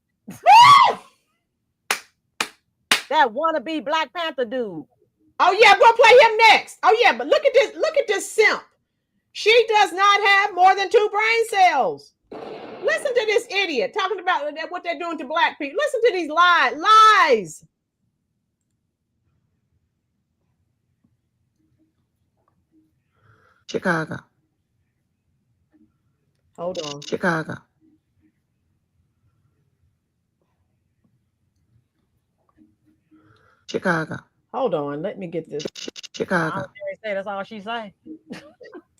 That wannabe Black Panther dude. Oh yeah, we'll play him next. Oh yeah, but look at this simp. She does not have more than 2 brain cells. Listen to this idiot talking about what they're doing to Black people. Listen to these lies. Chicago. Hold on. Chicago. Chicago. Hold on. Let me get this. Chicago. Say that's all she say.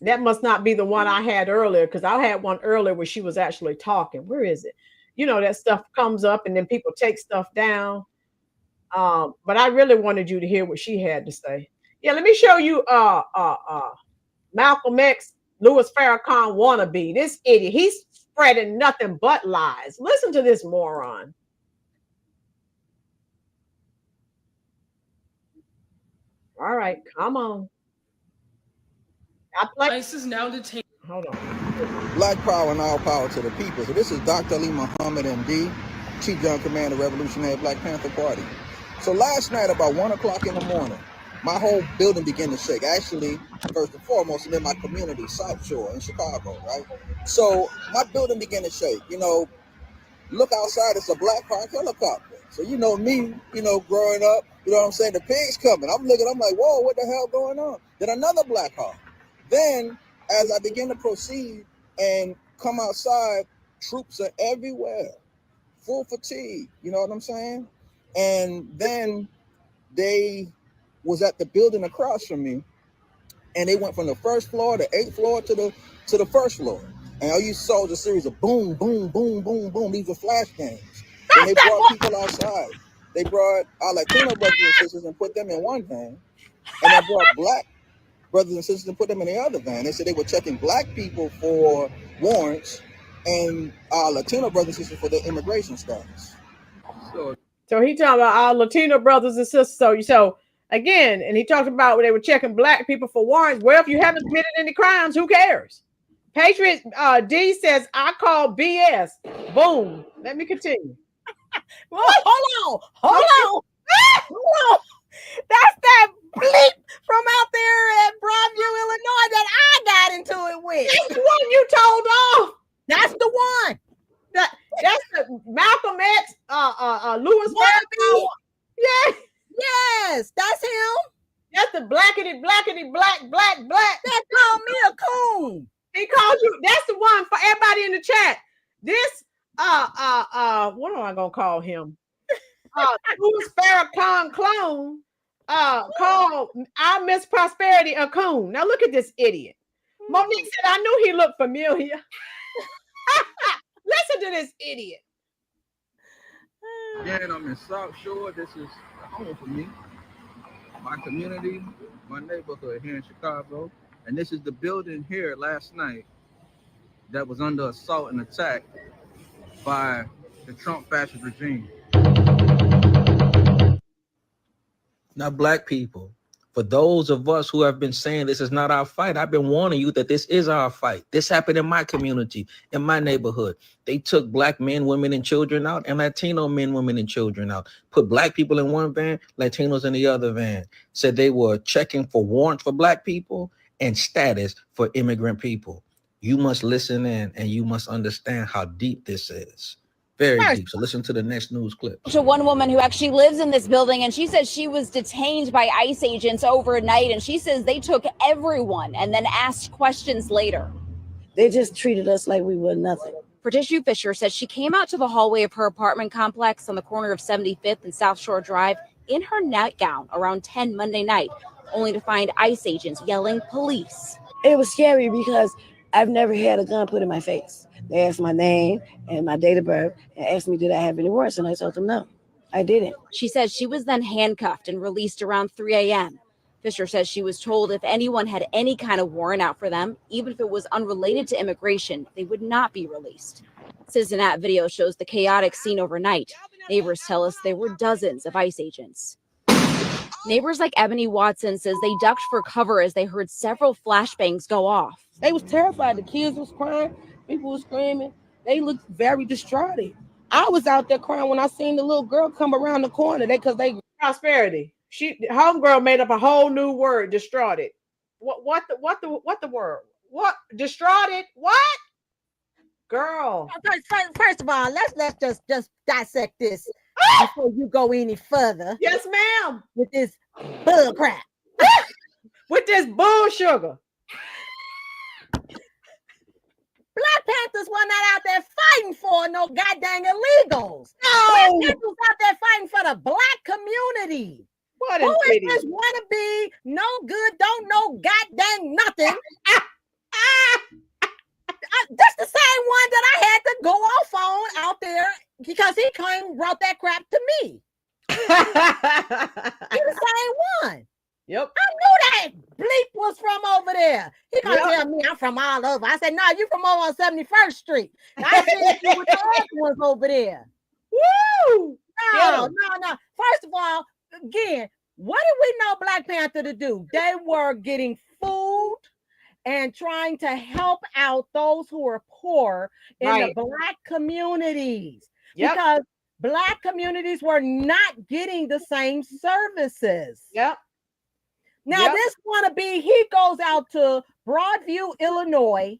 That must not be the one I had earlier, because I had one earlier where she was actually talking. Where is it? You know, that stuff comes up and then people take stuff down. But I really wanted you to hear what she had to say. Yeah, let me show you Malcolm X, Louis Farrakhan wannabe. This idiot, he's spreading nothing but lies. Listen to this moron. All right, come on. ICE is now detained. Hold on. Black power and all power to the people. So this is Dr. Ali Muhammad, MD, Chief General Commander, Revolutionary Black Panther Party. So last night, about 1 o'clock in the morning, my whole building began to shake. Actually, first and foremost, in my community, South Shore in Chicago, right? So my building began to shake. You know, look outside, it's a Black Hawk helicopter. So you know me, you know, growing up, you know what I'm saying? The pig's coming. I'm looking, I'm like, whoa, what the hell going on? Then another Black Hawk. Then, as I begin to proceed and come outside, troops are everywhere, full fatigue, you know what I'm saying? And then they was at the building across from me, and they went from the first floor, the 8th floor, to the first floor. And all you saw was a series of boom, boom, boom, boom, boom. These were flash gangs. And they brought people outside. They brought our Latino brothers and sisters and put them in one van, and they brought Black brothers and sisters and put them in the other van. They said they were checking Black people for warrants and our Latino brothers and sisters for their immigration status. So he talking about our Latino brothers and sisters. So again, and he talked about when they were checking Black people for warrants. Well, if you haven't committed any crimes, who cares? Patriot D says, I call BS. Boom. Let me continue. Well, hold on. That's that bleep from out there at Broadview, Illinois that I got into it with. That's the one you told off. That's the one. That's the Malcolm X, Louis Farrakhan. Yes, that's him. That's the blackety black. That called me a coon. He called you. That's the one for everybody in the chat. This what am I gonna call him? Louis Farrakhan clone called our Miss Prosperity a coon. Now look at this idiot. Monique said, I knew he looked familiar. Listen to this idiot. Again, I'm in South Shore. This is home for me, my community, my neighborhood here in Chicago. And this is the building here last night that was under assault and attack by the Trump fascist regime. Now, Black people, for those of us who have been saying this is not our fight, I've been warning you that this is our fight. This happened in my community, in my neighborhood. They took Black men, women, and children out, and Latino men, women, and children out. Put Black people in one van, Latinos in the other van. Said they were checking for warrants for Black people and status for immigrant people. You must listen in, and you must understand how deep this is. Very deep. So listen to the next news clip. To one woman who actually lives in this building, and she says she was detained by ICE agents overnight, and she says they took everyone and then asked questions later. They just treated us like we were nothing. Patricia Fisher says she came out to the hallway of her apartment complex on the corner of 75th and South Shore Drive in her nightgown around 10 Monday night, only to find ICE agents yelling police. It was scary because I've never had a gun put in my face. They asked my name and my date of birth and asked me, did I have any warrants? And I told them no, I didn't. She says she was then handcuffed and released around 3 a.m. Fisher says she was told if anyone had any kind of warrant out for them, even if it was unrelated to immigration, they would not be released. Citizenat video shows the chaotic scene overnight. Neighbors tell us there were dozens of ICE agents. Neighbors like Ebony Watson says they ducked for cover as they heard several flashbangs go off. They was terrified. The kids was crying. People were screaming. They looked very distraught. I was out there crying when I seen the little girl come around the corner. They Prosperity. Homegirl made up a whole new word, distraught. What the word? What distraught? What? Girl. First of all, let's just dissect this before you go any further. Yes, ma'am. With this bull crap. With this bull sugar. Black Panthers were not out there fighting for no goddamn illegals. No. Black Panthers out there fighting for the Black community. What Who is idiot. this wannabe, no good, don't know goddamn nothing? That's the same one that I had to go off on out there because he came and brought that crap to me. He's the same one. Yep. I knew that bleep was from over there. He gonna tell me I'm from all over. I said, no, you from over on 71st Street. I see you with the other ones over there. Woo! No. First of all, again, what did we know Black Panther to do? They were getting food and trying to help out those who are poor in the Black communities. Yep. Because Black communities were not getting the same services. Yep. Now, this wannabe, he goes out to Broadview, Illinois,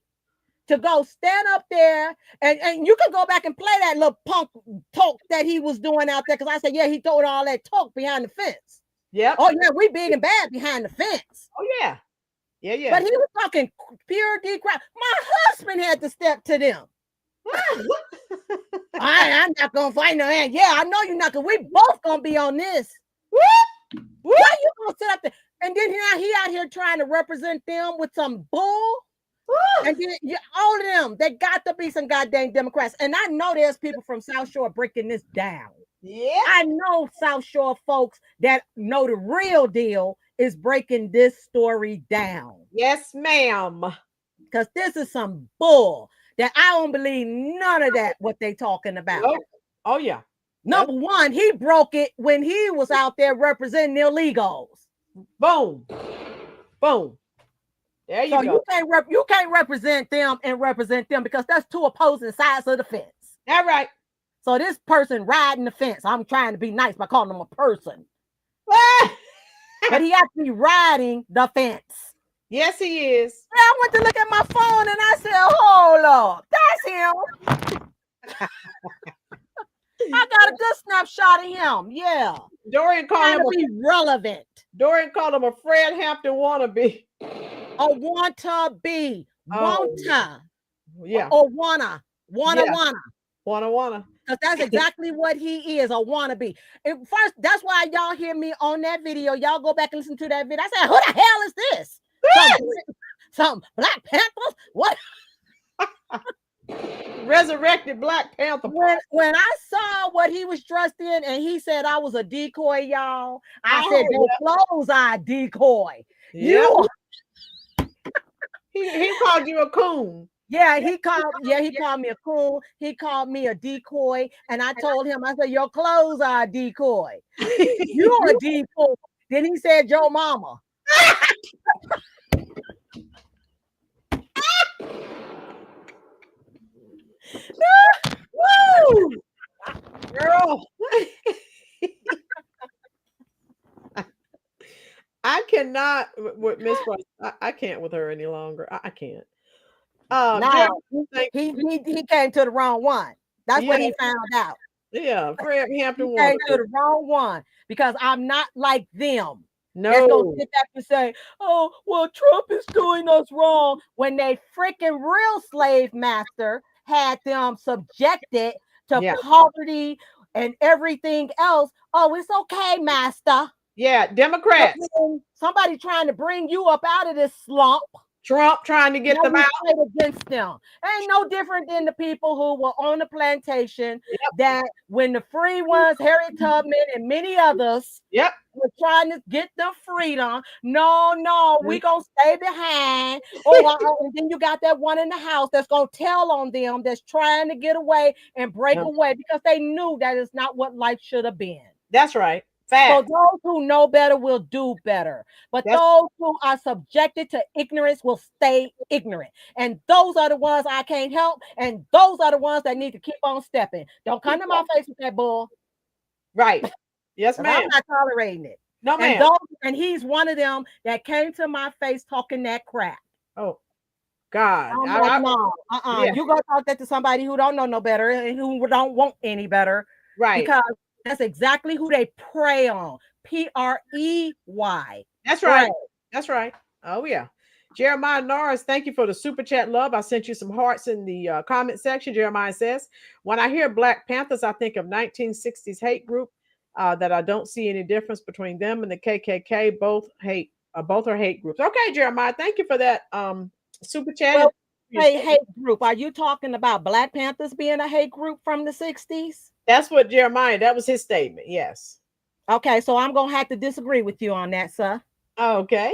to go stand up there, and you can go back and play that little punk talk that he was doing out there, because I said, yeah, he told all that talk behind the fence. Yeah. Oh, yeah, we big and bad behind the fence. Oh, yeah. Yeah. But he was talking pure D crap. My husband had to step to them. I'm not going to fight no hand. Yeah, I know you're not, because we both going to be on this. Why you going to sit up there? And then he out here trying to represent them with some bull. And then all of them, they got to be some goddamn Democrats. And I know there's people from South Shore breaking this down. Yeah. I know South Shore folks that know the real deal is breaking this story down. Yes, ma'am. Because this is some bull that I don't believe none of that what they talking about. Nope. Oh, yeah. Number one, he broke it when he was out there representing illegals. Boom. Boom. There you go. You can't represent them and represent them because that's two opposing sides of the fence. All right. So this person riding the fence, I'm trying to be nice by calling him a person. But he actually riding the fence. Yes, he is. Yeah, I went to look at my phone and I said, hold up, that's him. I got a good snapshot of him. Yeah. Dorian called him be relevant. Dorian called him a Fred Hampton wannabe. A want-to be. Want-to. Yeah. Or wanna. Wanna. Because that's exactly what he is, a wannabe. First, that's why y'all hear me on that video. Y'all go back and listen to that video. I said, who the hell is this? Some Black Panthers? What? Resurrected Black Panther. When I saw what he was dressed in, and he said I was a decoy, y'all. I said your clothes are a decoy. Yeah. You. He called you a coon. Yeah, he called me a coon. He called me a decoy, and I told him, I said, your clothes are a decoy. You're a decoy. Then he said, your mama. Woo! Girl. I cannot with Miss Price. I can't with her any longer. I can't. No, he came to the wrong one. That's what he found out. Yeah, Fred Hampton came to the wrong one because I'm not like them. No. That's gonna sit back and say, oh, well, Trump is doing us wrong when they freaking real slave master had them subjected to poverty and everything else. Oh, it's okay, master. Yeah, Democrats. Somebody trying to bring you up out of this slump. Trump trying to get them out. Against them. Ain't no different than the people who were on the plantation that when the free ones, Harriet Tubman and many others, were trying to get the freedom. No, we gonna stay behind. And then you got that one in the house that's gonna tell on them, that's trying to get away and break away because they knew that is not what life should have been. That's right. Fact. So those who know better will do better. But those who are subjected to ignorance will stay ignorant. And those are the ones I can't help. And those are the ones that need to keep on stepping. Don't come to my face with that bull. Right. Yes, ma'am. I'm not tolerating it. No, ma'am. And he's one of them that came to my face talking that crap. Oh, God. No. You go talk that to somebody who don't know no better and who don't want any better. Right. Because that's exactly who they prey on. Prey. That's right. That's right. Oh, yeah. Jeremiah Norris, thank you for the super chat love. I sent you some hearts in the comment section. Jeremiah says, when I hear Black Panthers, I think of 1960s hate group that I don't see any difference between them and the KKK. Both are hate groups. Okay, Jeremiah, thank you for that super chat. Well, hate group. Are you talking about Black Panthers being a hate group from the 60s? That's what Jeremiah, that was his statement. Yes. Okay, so I'm going to have to disagree with you on that, sir. Okay.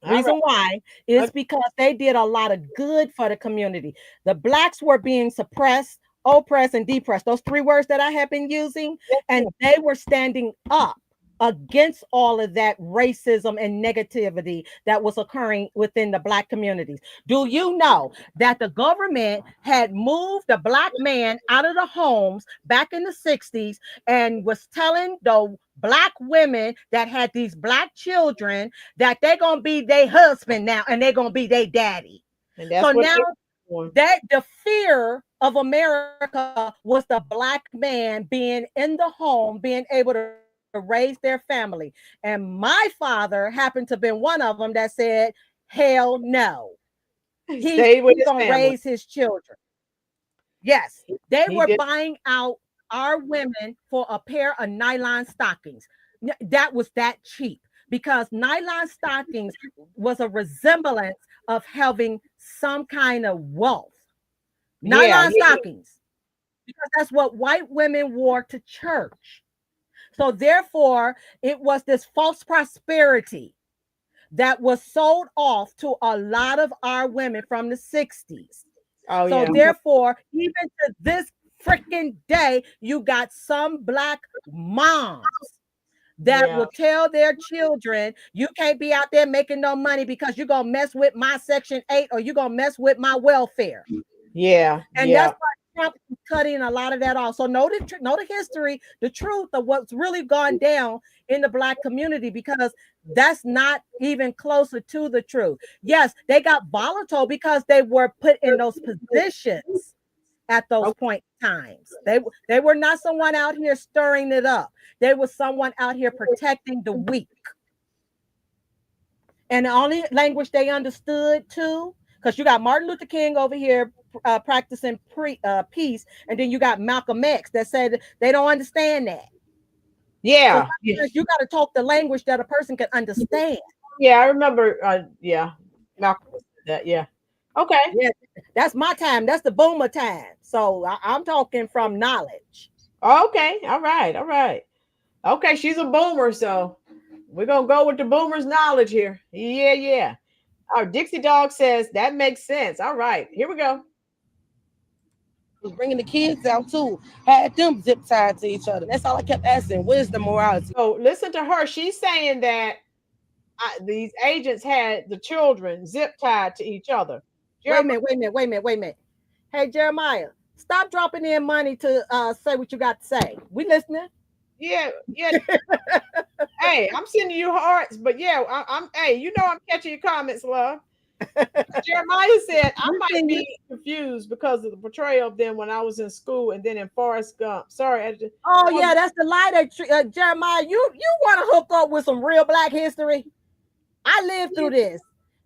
Reason why is because they did a lot of good for the community. The blacks were being suppressed, oppressed, and depressed. Those three words that I have been using, and they were standing up against all of that racism and negativity that was occurring within the Black communities. Do you know that the government had moved the Black man out of the homes back in the 60s and was telling the Black women that had these Black children that they're going to be their husband now and they're going to be their daddy? And that's so now that the fear of America was the Black man being in the home, being able to raise their family. And my father happened to be one of them that said, hell no. He's going to raise his children. Yes, they were buying out our women for a pair of nylon stockings. That was that cheap because nylon stockings was a resemblance of having some kind of wealth. Nylon stockings, because that's what white women wore to church. So therefore, it was this false prosperity that was sold off to a lot of our women from the 60s. Therefore, even to this freaking day, you got some Black moms that will tell their children, you can't be out there making no money because you're going to mess with my Section 8 or you're going to mess with my welfare. Yeah. And that's why Trump is cutting a lot of that off. So know the history, the truth of what's really gone down in the Black community, because that's not even closer to the truth. Yes, they got volatile because they were put in those positions at those point times. They were not someone out here stirring it up. They were someone out here protecting the weak. And the only language they understood too, because you got Martin Luther King over here practicing peace, and then you got Malcolm X that said they don't understand that. Yeah, so you got to talk the language that a person can understand. Yeah, I remember. Malcolm said that. Yeah, Okay. Yeah, that's my time. That's the boomer time. So I'm talking from knowledge. Okay. All right. All right. Okay. She's a boomer, so we're gonna go with the boomer's knowledge here. Yeah, yeah. Our Dixie Dog says that makes sense. All right, here we go. Was bringing the kids out too. Had them zip tied to each other. That's all I kept asking. Where's the morality? So listen to her. She's saying that these agents had the children zip tied to each other. Wait a minute, wait a minute, wait a minute, wait a minute. Hey, Jeremiah, stop dropping in money to say what you got to say. We listening? Yeah, yeah. Hey, I'm sending you hearts, but yeah, I'm. Hey, you know I'm catching your comments, love. Jeremiah said I might be confused because of the portrayal of them when I was in school and then in Forrest Gump. Sorry. Oh yeah, that's the lie that Jeremiah. You want to hook up with some real Black history? I lived through this.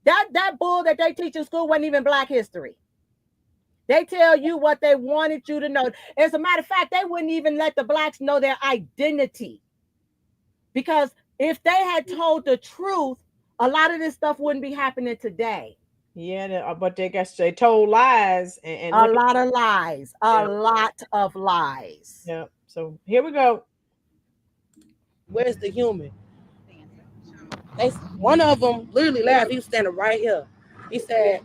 That bull that they teach in school wasn't even Black history. They tell you what they wanted you to know. As a matter of fact, they wouldn't even let the Blacks know their identity. Because if they had told the truth, a lot of this stuff wouldn't be happening today. Yeah, but they told lies and a lot of lies. A lot of lies. Yeah. So here we go. Where's the human? One of them literally laughed. He was standing right here. He said,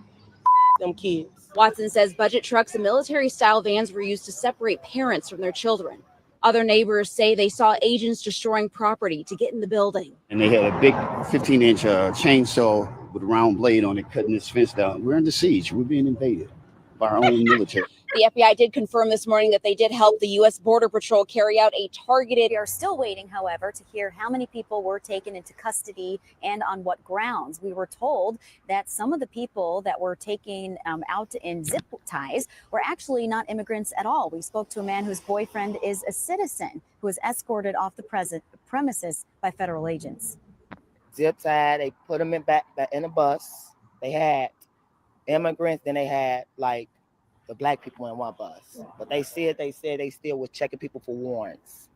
them kids. Watson says budget trucks and military-style vans were used to separate parents from their children. Other neighbors say they saw agents destroying property to get in the building. And they had a big 15-inch chainsaw with a round blade on it, cutting this fence down. We're under siege. We're being invaded by our own military. The FBI did confirm this morning that they did help the U.S. Border Patrol carry out a targeted. We are still waiting, however, to hear how many people were taken into custody and on what grounds. We were told that some of the people that were taken out in zip ties were actually not immigrants at all. We spoke to a man whose boyfriend is a citizen who was escorted off the premises by federal agents. Zip tied, they put them back in a bus. They had immigrants, then they had like the Black people in one bus. But they said they still was checking people for warrants.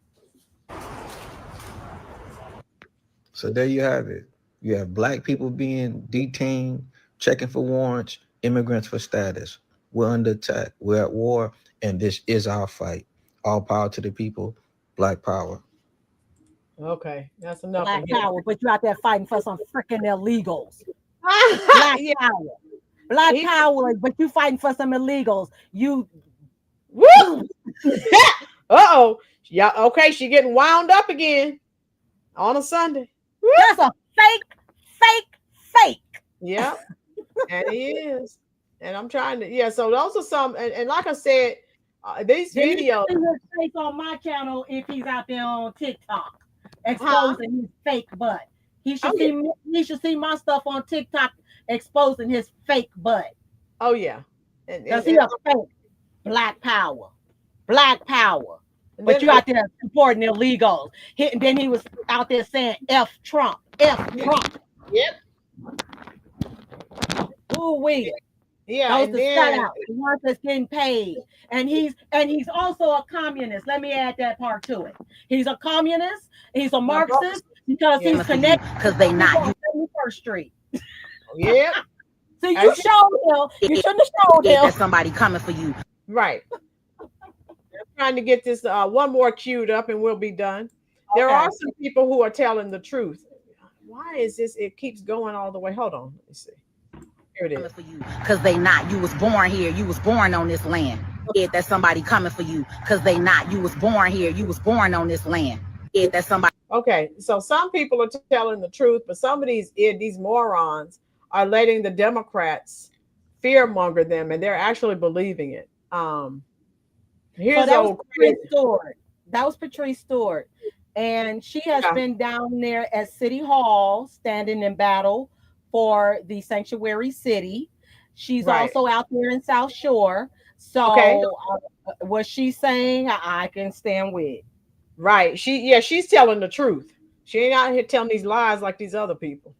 So there you have it. You have Black people being detained, checking for warrants, immigrants for status. We're under attack. We're at war, and this is our fight. All power to the people. Black power. Okay, that's enough. Black power, but you out there fighting for some freaking illegals. Black power. Black power, but you fighting for some illegals. You woo. Uh-oh. Yeah, okay, she getting wound up again on a Sunday. Woo. That's a fake. Yeah. And he is. And I'm trying to, so those are some, and like I said, these videos. You see his face on my channel if he's out there on TikTok exposing his fake butt. He should see my stuff on TikTok exposing his fake butt. Oh yeah. Because he a fake. Black power. Black power. But you out there supporting illegals. And then he was out there saying F Trump. F Trump. Yep. Ooh wee. Yeah. Those the shutouts, the ones that's getting paid. And he's also a communist. Let me add that part to it. He's a communist, he's a Marxist because he's connected because they not 71st Street. Yeah. So you showed him. You shouldn't have showed him. There's somebody coming for you. Right. I'm trying to get this one more queued up and we'll be done. There are some people who are telling the truth. Why is this? It keeps going all the way. Hold on. Let me see. Here it is. Because they not. You was born here. You was born on this land. There's somebody coming for you. Because they not. You was born here. You was born on this land. There's somebody. Okay. So some people are telling the truth, but some of these morons are letting the Democrats fearmonger them, and they're actually believing it. Here's that was Patrice Stewart, and she has been down there at City Hall standing in battle for the sanctuary city. She's also out there in South Shore. So what she's saying, I can stand with. Right. She's telling the truth. She ain't out here telling these lies like these other people.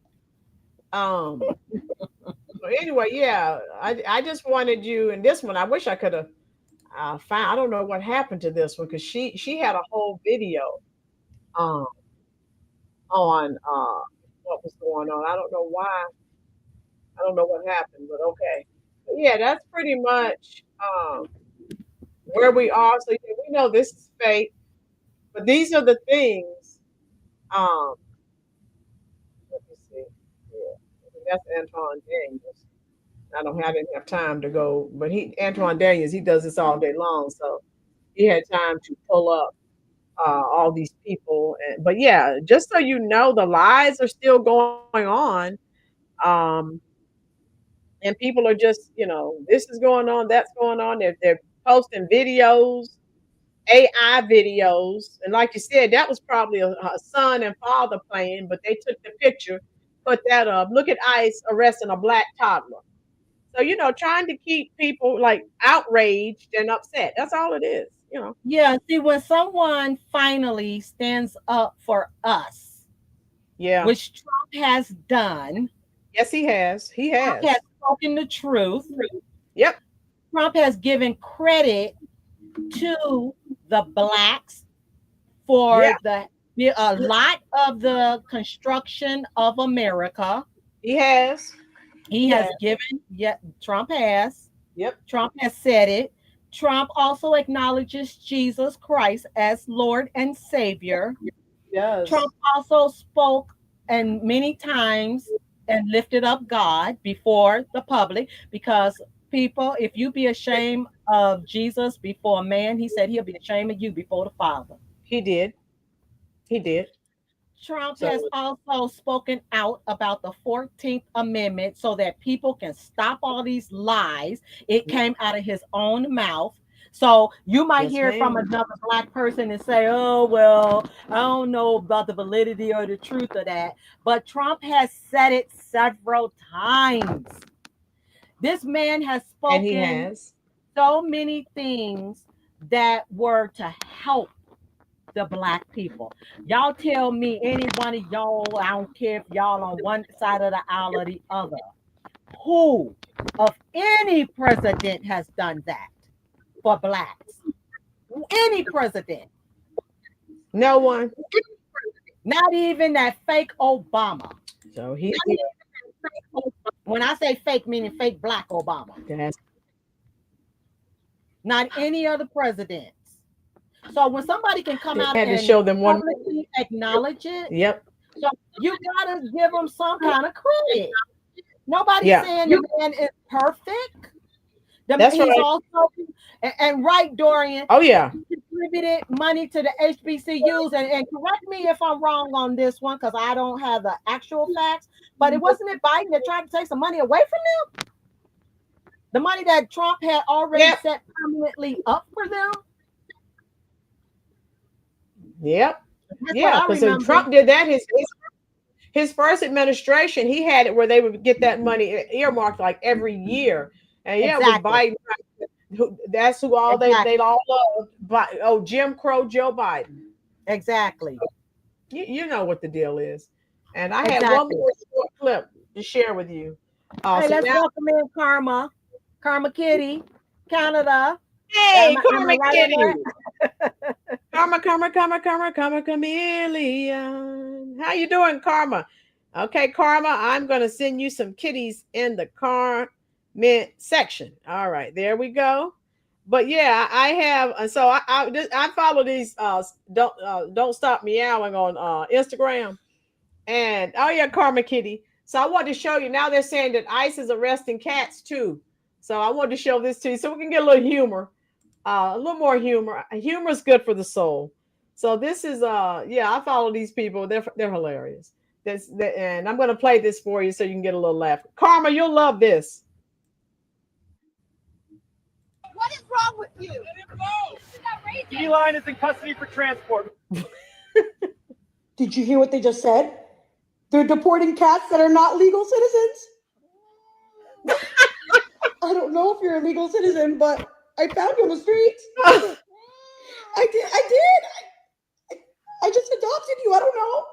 Anyway, I just wanted you in this one. I wish I could have found. I don't know what happened to this one because she had a whole video on what was going on. I don't know why. I don't know what happened, but okay. Yeah, that's pretty much where we are. So yeah, we know this is fake, but these are the things. Um, let me see. Yeah, I think that's Antoine Daniels. I didn't have time to go, but Antoine Daniels, he does this all day long, so he had time to pull up all these people. But yeah, just so you know, the lies are still going on. Um, and people are just, this is going on, that's going on. They're posting videos, AI videos, and like you said, that was probably a son and father playing, but they took the picture, put that up. Look at ICE arresting a black toddler. So trying to keep people like outraged and upset. That's all it is. Yeah, see, when someone finally stands up for us, Yeah. which Trump has done. Yes, he has. He Trump has has. spoken the truth. Yep. Trump has given credit to the blacks for a lot of the construction of America. He has. He has given, Trump has. Yep. Trump has said it. Trump also acknowledges Jesus Christ as Lord and Savior. Yes. Trump also spoke and many times and lifted up God before the public, because people, if you be ashamed of Jesus before man, he said he'll be ashamed of you before the Father. He did. He did. Trump has also spoken out about the 14th Amendment so that people can stop all these lies. It came out of his own mouth. So you might hear from another black person and say, oh, well, I don't know about the validity or the truth of that. But Trump has said it several times. This man has spoken so many things that were to help the black people. Y'all tell me, any one of y'all, I don't care if y'all on one side of the aisle or the other, who of any president has done that for blacks? Any president. No one. Not even that fake Obama. So when I say fake, meaning fake black Obama. Not any other presidents. So when somebody can come out and show them publicly acknowledge it, yep. So you gotta give them some kind of credit. Nobody's saying the man is perfect. That's he's right. Also, and right, Dorian. Oh yeah. He contributed money to the HBCUs, and correct me if I'm wrong on this one, because I don't have the actual facts. But it wasn't it Biden that tried to take some money away from them? The money that Trump had already set permanently up for them. Yep. Because Trump did that. His first administration, he had it where they would get that money earmarked like every year. And with Biden, that's who all they all love. Jim Crow Joe Biden. Exactly. You know what the deal is. And I had one more short clip to share with you. Hey, let's welcome in Karma Kitty, Canada. Hey, Karma Kitty. Karma chameleon. How you doing, Karma? Okay, Karma, I'm going to send you some kitties in the comment section. All right, there we go. But yeah, I have, so I follow these don't stop meowing on Instagram, and oh yeah, Karma Kitty. So I wanted to show you. Now they're saying that ICE is arresting cats too. So I wanted to show this to you so we can get a little humor. A little more humor. Humor is good for the soul. So this is I follow these people. They're hilarious. And I'm going to play this for you so you can get a little laugh. Karma, you'll love this. What is wrong with you? D-Line is in custody for transport. Did you hear what they just said? They're deporting cats that are not legal citizens. I don't know if you're a legal citizen, but I found you on the streets. I did. I just adopted you. I don't know.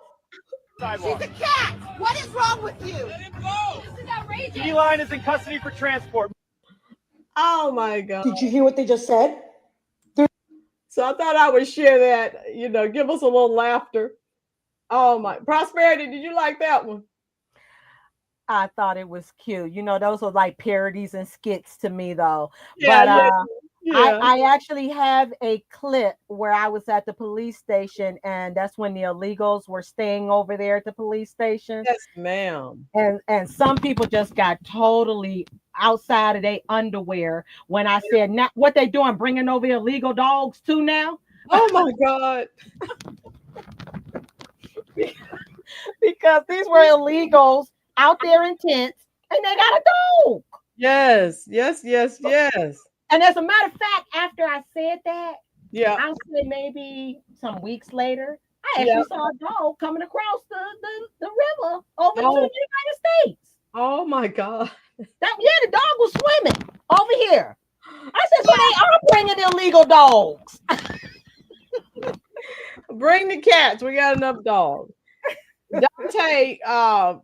She's a cat. What is wrong with you? Let him go. This is outrageous. D-Line is in custody for transport. Oh my God. Did you hear what they just said? So I thought I would share that, give us a little laughter. Oh my, Prosperity, did you like that one? I thought it was cute. You know, those were like parodies and skits to me though. Yeah, But yeah, I yeah. I actually have a clip where I was at the police station and that's when the illegals were staying over there at the police station. Yes, ma'am. And some people just got totally outside of their underwear when I said, "Now what they doing? Bringing over illegal dogs too now?" Oh my God. Because these were illegals out there in tents and they got a dog. Yes, yes, yes, yes. And as a matter of fact, after I said that, Yeah, I'll say maybe some weeks later, I yeah. actually saw a dog coming across the river over to the Oh, United States. oh my God. That yeah, the dog was swimming over here. I said, so they are bringing illegal dogs. Bring the cats. We got enough dogs. Dante,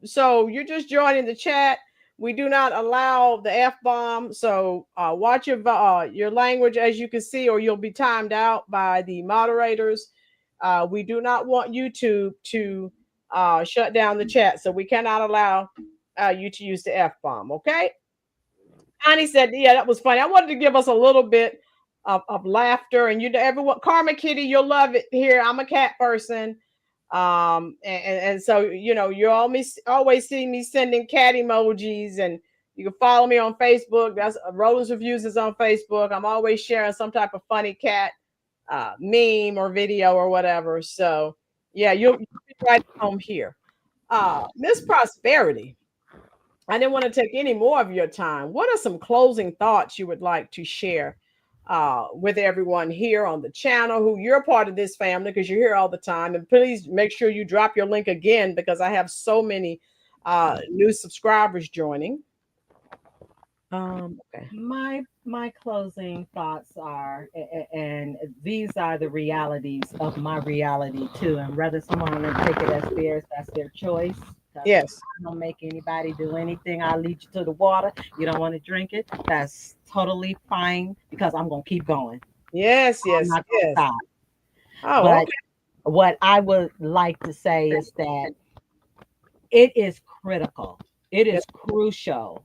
so you're just joining the chat. We do not allow the F bomb. So watch your language as you can see, or you'll be timed out by the moderators. We do not want YouTube to shut down the chat, so we cannot allow you to use the F bomb. Okay. Annie said, "Yeah, that was funny. I wanted to give us a little bit of laughter, and you know, everyone, Karma Kitty, you'll love it here. I'm a cat person, and so you know, you always see me sending cat emojis, and you can follow me on Facebook. That's Rollins Reviews is on Facebook. I'm always sharing some type of funny cat meme or video or whatever. So yeah, you'll be right home here. Miss Prosperity. I didn't want to take any more of your time. What are some closing thoughts you would like to share with everyone here on the channel who you're part of this family because you're here all the time? And please make sure you drop your link again because I have so many new subscribers joining. Okay. My closing thoughts are, and these are the realities of my reality too. And whether someone will take it as theirs, that's their choice. 'Cause Yes. I don't make anybody do anything. I'll lead you to the water. You don't want to drink it. That's totally fine because I'm gonna keep going. Yes, I'm yes, not gonna yes. stop. Oh, But okay. what I would like to say is that it is critical. It Yes. is crucial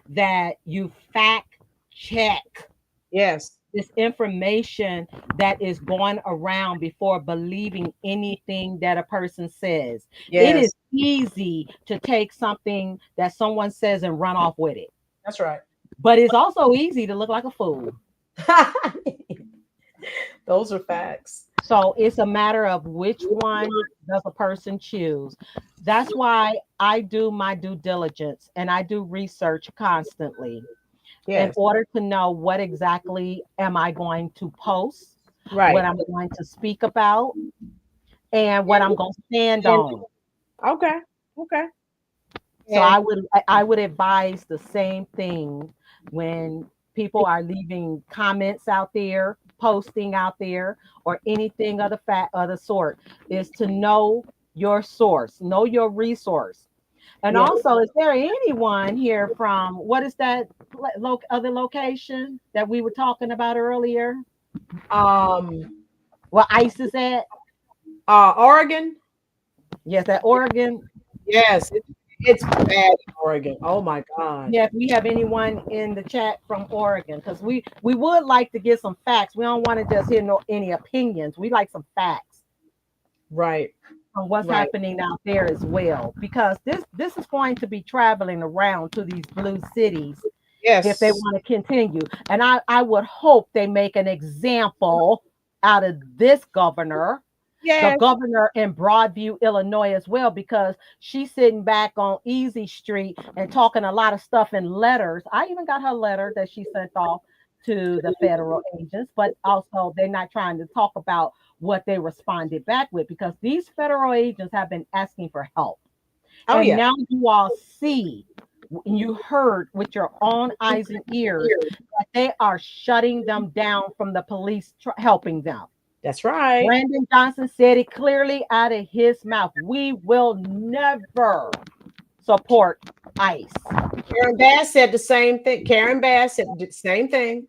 that you fact check Yes. this information that is going around before believing anything that a person says. It is Yes. easy to take something that someone says and run off with it, That's right. but it's also easy to look like a fool. Those are facts. So it's a matter of which one does a person choose. That's why I do my due diligence and I do research constantly in Yes. order to know what exactly am I going to post, Right. what I'm going to speak about, and what I'm going to stand on. Okay. Okay. So And I would advise the same thing when people are leaving comments out there, posting out there, or anything of the sort, is to know your source, know your resource. And yeah. also, is there anyone here from what is that other location that we were talking about earlier? Um Well, ICE is at? Oregon. Yes, at Oregon. Yes, it's bad in Oregon. Oh my God. Yeah, if we have anyone in the chat from Oregon, because we would like to get some facts. We don't want to just hear any opinions. We like some facts Right. on what's Right. happening out there as well, because this is going to be traveling around to these blue cities if they Yes. want to continue. And I would hope they make an example out of this governor, the Yes. governor in Broadview, Illinois, as well, because she's sitting back on Easy Street and talking a lot of stuff in letters. I even got her letter that she sent off to the federal agents, but also they're not trying to talk about what they responded back with because these federal agents have been asking for help. Oh And yeah. now you all see, you heard with your own eyes and ears that they are shutting them down from the police helping them. That's right. Brandon Johnson said it clearly out of his mouth. We will never support ICE. Karen Bass said the same thing. Karen Bass said the same thing.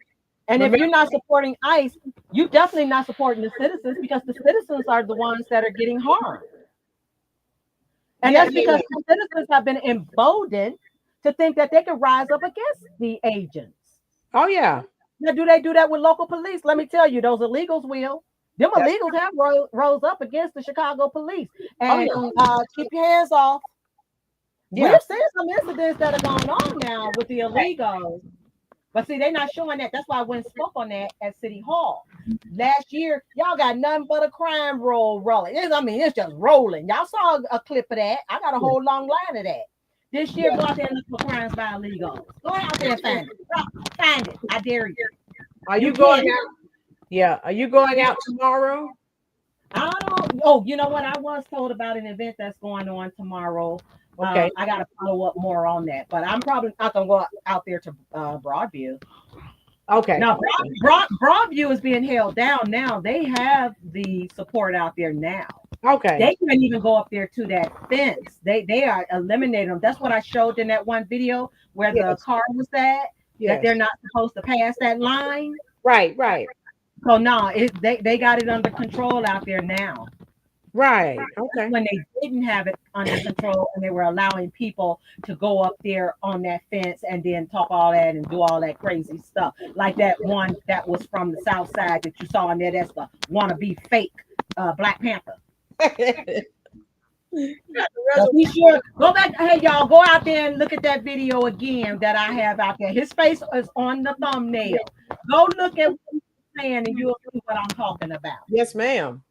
And Remember, if you're not supporting ICE, you're definitely not supporting the citizens because the citizens are the ones that are getting harmed. And Yeah, that's because the citizens have been emboldened to think that they can rise up against the agents. Oh yeah. Now, do they do that with local police? Let me tell you, those illegals will. Them That's illegals have rose up against the Chicago police. Oh And yeah. keep your hands off. Yeah. We've seen some incidents that are going on now with the illegals. But see, they're not showing that. That's why I went and spoke on that at City Hall. Last year, y'all got nothing but a crime rolling. It's just rolling. Y'all saw a clip of that. I got a whole long line of that. This year, go out there and look for crimes by illegals. Go out there and find it. Find it. I dare you. Are you going out? Yeah. Are you going out tomorrow? I don't. Oh, you know what? I was told about an event that's going on tomorrow. Okay. I got to follow up more on that, but I'm probably not gonna go out there to Broadview. Okay. Now, Broadview is being held down now. They have the support out there now. Okay. They can't even go up there to that fence. They are eliminating them. That's what I showed in that one video where the car was at. Yes. That they're not supposed to pass that line. Right. Right. So no, they got it under control out there now. Right. Okay. When they didn't have it under control and they were allowing people to go up there on that fence and then talk all that and do all that crazy stuff. Like that one that was from the South Side that you saw in there. That's the wannabe fake Black Panther. So be sure, go back. Hey, y'all, go out there and look at that video again that I have out there. His face is on the thumbnail. Go look at what he's saying and you'll see what I'm talking about. Yes, ma'am.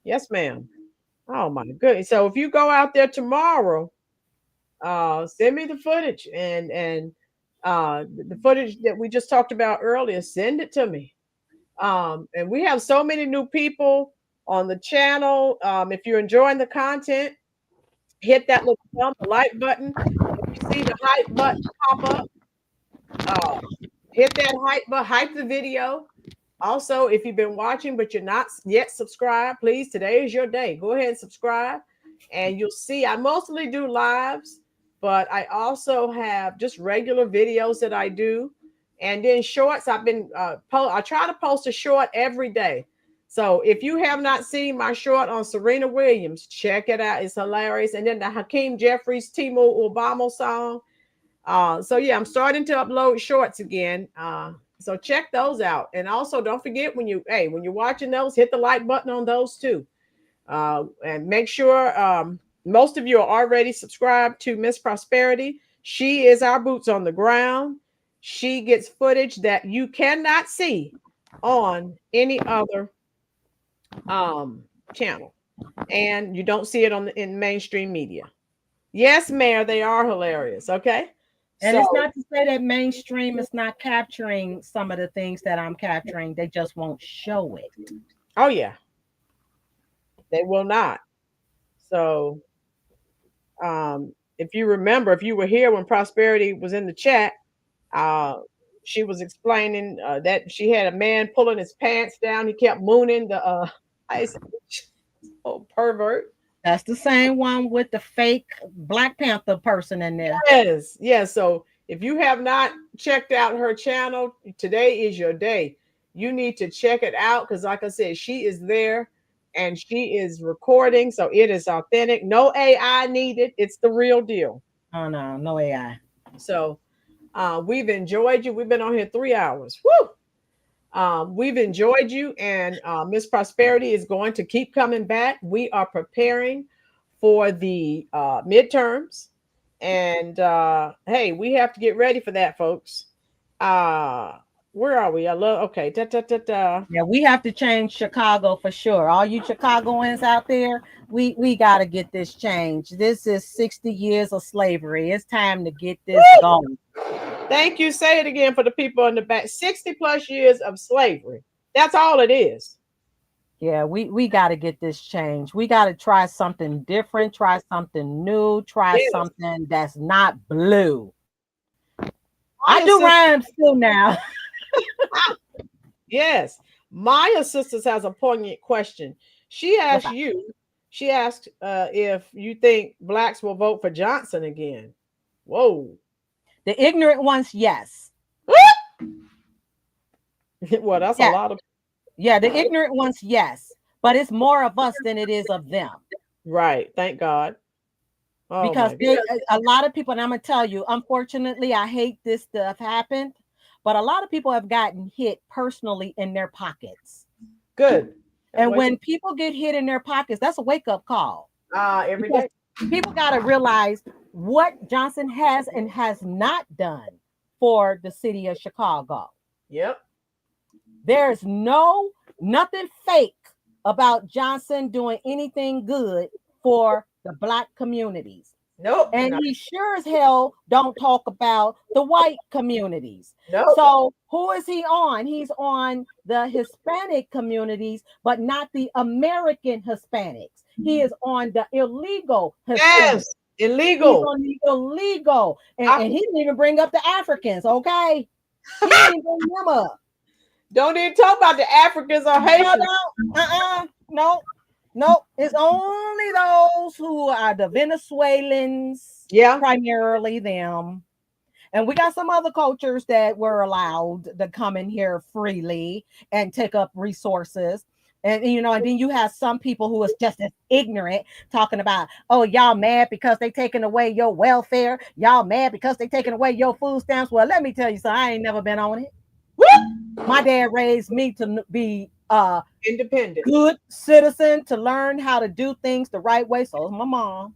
Yes, ma'am. Oh my goodness. So if you go out there tomorrow, send me the footage and the footage that we just talked about earlier, send it to me. And we have so many new people on the channel. If you're enjoying the content, hit that little like button. If you see the hype button pop up, hit that hype button, hype the video. Also, if you've been watching but you're not yet subscribed, please, today is your day. Go ahead and subscribe, and you'll see I mostly do lives, but I also have just regular videos that I do, and then shorts. I've been I try to post a short every day. So if you have not seen my short on Serena Williams, check it out. It's hilarious. And then the Hakeem Jeffries, Timo Obama song. So yeah, I'm starting to upload shorts again. So check those out. And also don't forget when you're watching those, hit the like button on those too. And make sure most of you are already subscribed to Miss Prosperity. She is our boots on the ground. She gets footage that you cannot see on any other channel. And you don't see it in mainstream media. Yes, Mayor, they are hilarious. Okay. And it's not to say that mainstream is not capturing some of the things that I'm capturing. They just won't show it. Oh, yeah. They will not. So if you remember, if you were here when Prosperity was in the chat, she was explaining that she had a man pulling his pants down. He kept mooning the oh, pervert. That's the same one with the fake Black Panther person in there. Yes, yes. So if you have not checked out her channel, today is your day. You need to check it out because, like I said, she is there and she is recording. So it is authentic. No AI needed. It's the real deal. Oh, no AI. So we've enjoyed you. We've been on here 3 hours. Woo! We've enjoyed you, and Miss Prosperity is going to keep coming back. We are preparing for the midterms, and hey, we have to get ready for that, folks. Where are we? Okay. Yeah, we have to change Chicago for sure. All you Chicagoans out there, we got to get this changed. This is 60 years of slavery. It's time to get this going. Thank you. Say it again for the people in the back. 60 plus years of slavery. That's all it is. Yeah, we got to get this changed. We got to try something different, try something new, try something that's not blue. I do rhymes too now. Yes. Maya Sisters has a poignant question. She asked you, if you think blacks will vote for Johnson again. Whoa. The ignorant ones, yes. Well, that's a lot of. Yeah, the ignorant ones, yes. But it's more of us than it is of them. Right. Thank God. Oh because my God. a lot of people, and I'm gonna tell you, unfortunately, I hate this stuff happened, but a lot of people have gotten hit personally in their pockets. Good. And when people get hit in their pockets, that's a wake-up call. Every day. People got to realize what Johnson has and has not done for the city of Chicago. Yep. There's nothing fake about Johnson doing anything good for the Black communities. Nope. And he sure as hell don't talk about the white communities. Nope. So who is he on? He's on the Hispanic communities, but not the American Hispanics. He is on the illegal Hispanics. Yes, illegal. He's on the illegal. And he didn't even bring up the Africans, okay? He didn't even bring them up. Don't even talk about the Africans or Haitians. No, it's only those who are the Venezuelans, primarily them. And we got some other cultures that were allowed to come in here freely and take up resources. And and then you have some people who is just as ignorant, talking about, oh, y'all mad because they taking away your welfare. Y'all mad because they taking away your food stamps. Well, let me tell you something. I ain't never been on it. My dad raised me to be independent, good citizen, to learn how to do things the right way. So is my mom.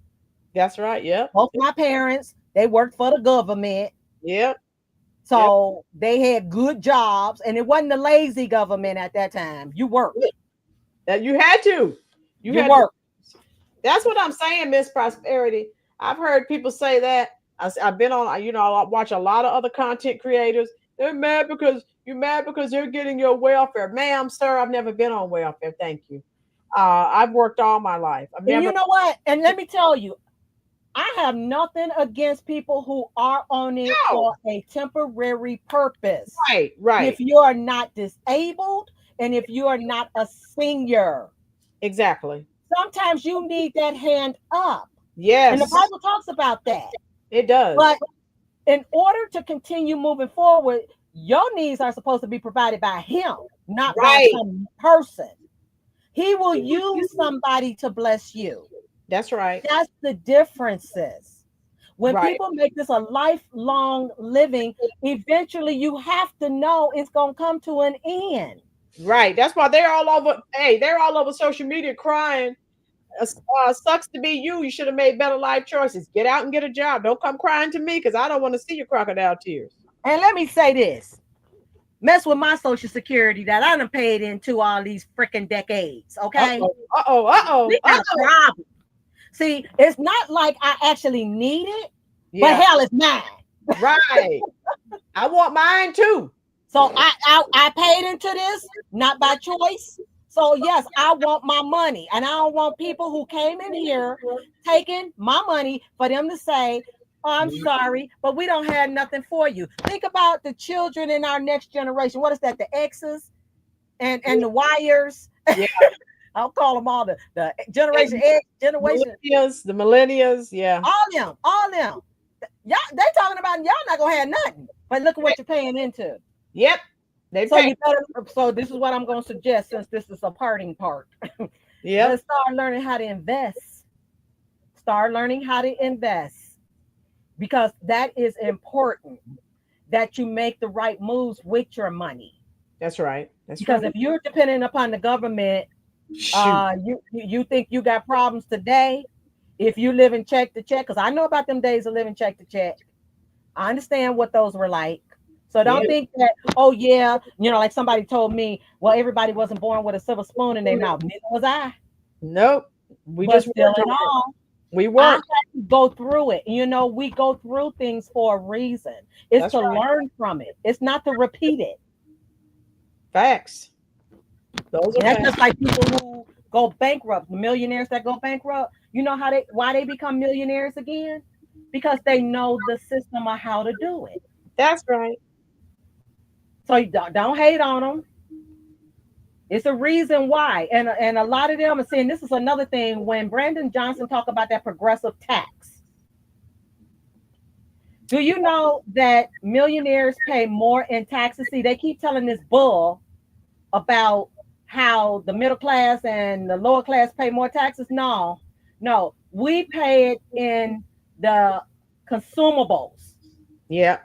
That's right. Yeah. Both my parents, they worked for the government. Yep. So they had good jobs, and it wasn't a lazy government at that time. You worked. You had to. You had worked. That's what I'm saying, Miss Prosperity. I've heard people say that. I've been on, I watch a lot of other content creators. They're mad because you're getting your welfare. Ma'am, sir, I've never been on welfare. Thank you. I've worked all my life. And you know what? And let me tell you, I have nothing against people who are on it for a temporary purpose. Right. If you are not disabled and if you are not a senior. Exactly. Sometimes you need that hand up. Yes. And the Bible talks about that. It does. But in order to continue moving forward, your needs are supposed to be provided by him, not by some person. He will use somebody to bless you. That's right. That's the differences. When people make this a lifelong living, eventually you have to know it's going to come to an end. Right. That's why they're all over. Hey, they're all over social media crying. Sucks to be you. You should have made better life choices. Get out and get a job. Don't come crying to me because I don't want to see your crocodile tears. And let me say this. Mess with my Social Security that I done paid into all these freaking decades. Okay. We got a problem. See, it's not like I actually need it, but hell, it's mine. Right. I want mine too. So I paid into this, not by choice. So yes, I want my money, and I don't want people who came in here taking my money for them to say, oh, I'm sorry, but we don't have nothing for you. Think about the children in our next generation. What is that? The X's and the Y's. Yeah. I'll call them all the Generation X, Generation. The millennials, yeah. All them. Y'all, they talking about y'all not gonna have nothing. But look at what you're paying into. Yep. So this is what I'm gonna suggest, since this is a parting part. Yeah. Let's start learning how to invest. Start learning how to invest. Because that is important, that you make the right moves with your money. That's right. Because if you're dependent upon the government, you think you got problems today. If you live in check to check, because I know about them days of living check to check. I understand what those were like. So don't think that, oh yeah, like somebody told me, well, everybody wasn't born with a silver spoon in their mouth. Neither was I. Nope. We but just still in all. We work. Go through it. We go through things for a reason. It's learn from it. It's not to repeat it. Facts. That's just like people who go bankrupt, the millionaires that go bankrupt. You know why they become millionaires again? Because they know the system of how to do it. That's right. So you don't hate on them. It's a reason why. And a lot of them are saying, this is another thing, when Brandon Johnson talk about that progressive tax. Do you know that millionaires pay more in taxes? See, they keep telling this bull about how the middle class and the lower class pay more taxes. No. we pay it in the consumables. Yeah.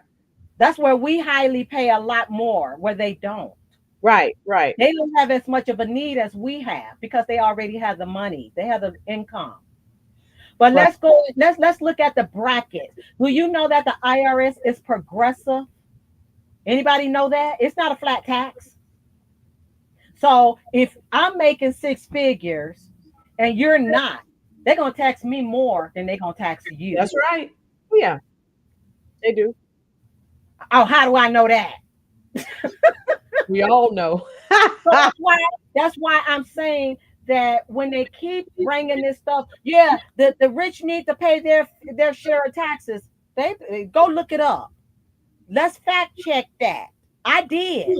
That's where we highly pay a lot more, where they don't. Right. They don't have as much of a need as we have because they already have the money. They have the income. But Right. let's look at the brackets. Do you know that the IRS is progressive? Anybody know that? It's not a flat tax. So if I'm making six figures and you're not, they're gonna tax me more than they're gonna tax you. That's right. Yeah, they do. Oh, how do I know that? We all know. So that's why I'm saying that when they keep bringing this stuff, yeah, the rich need to pay their share of taxes. They go look it up. Let's fact check that. I did.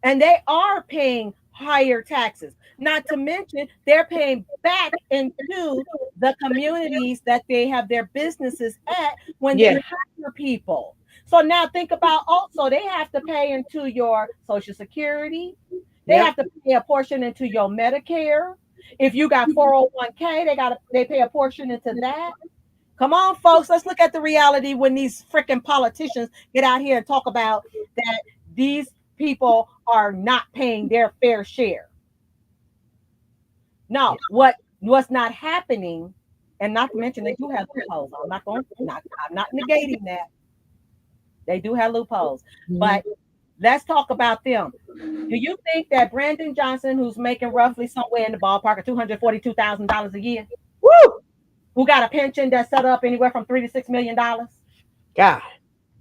And they are paying higher taxes. Not to mention, they're paying back into the communities that they have their businesses at when they hire people. So now think about also, they have to pay into your Social Security. They have to pay a portion into your Medicare. If you got 401k, they pay a portion into that. Come on, folks, let's look at the reality when these freaking politicians get out here and talk about that these people are not paying their fair share. No, what's not happening, and not to mention they do have loopholes. I'm not negating that. They do have loopholes, but let's talk about them. Do you think that Brandon Johnson, who's making roughly somewhere in the ballpark of $242,000 a year, who got a pension that's set up anywhere from $3 to $6 million, God,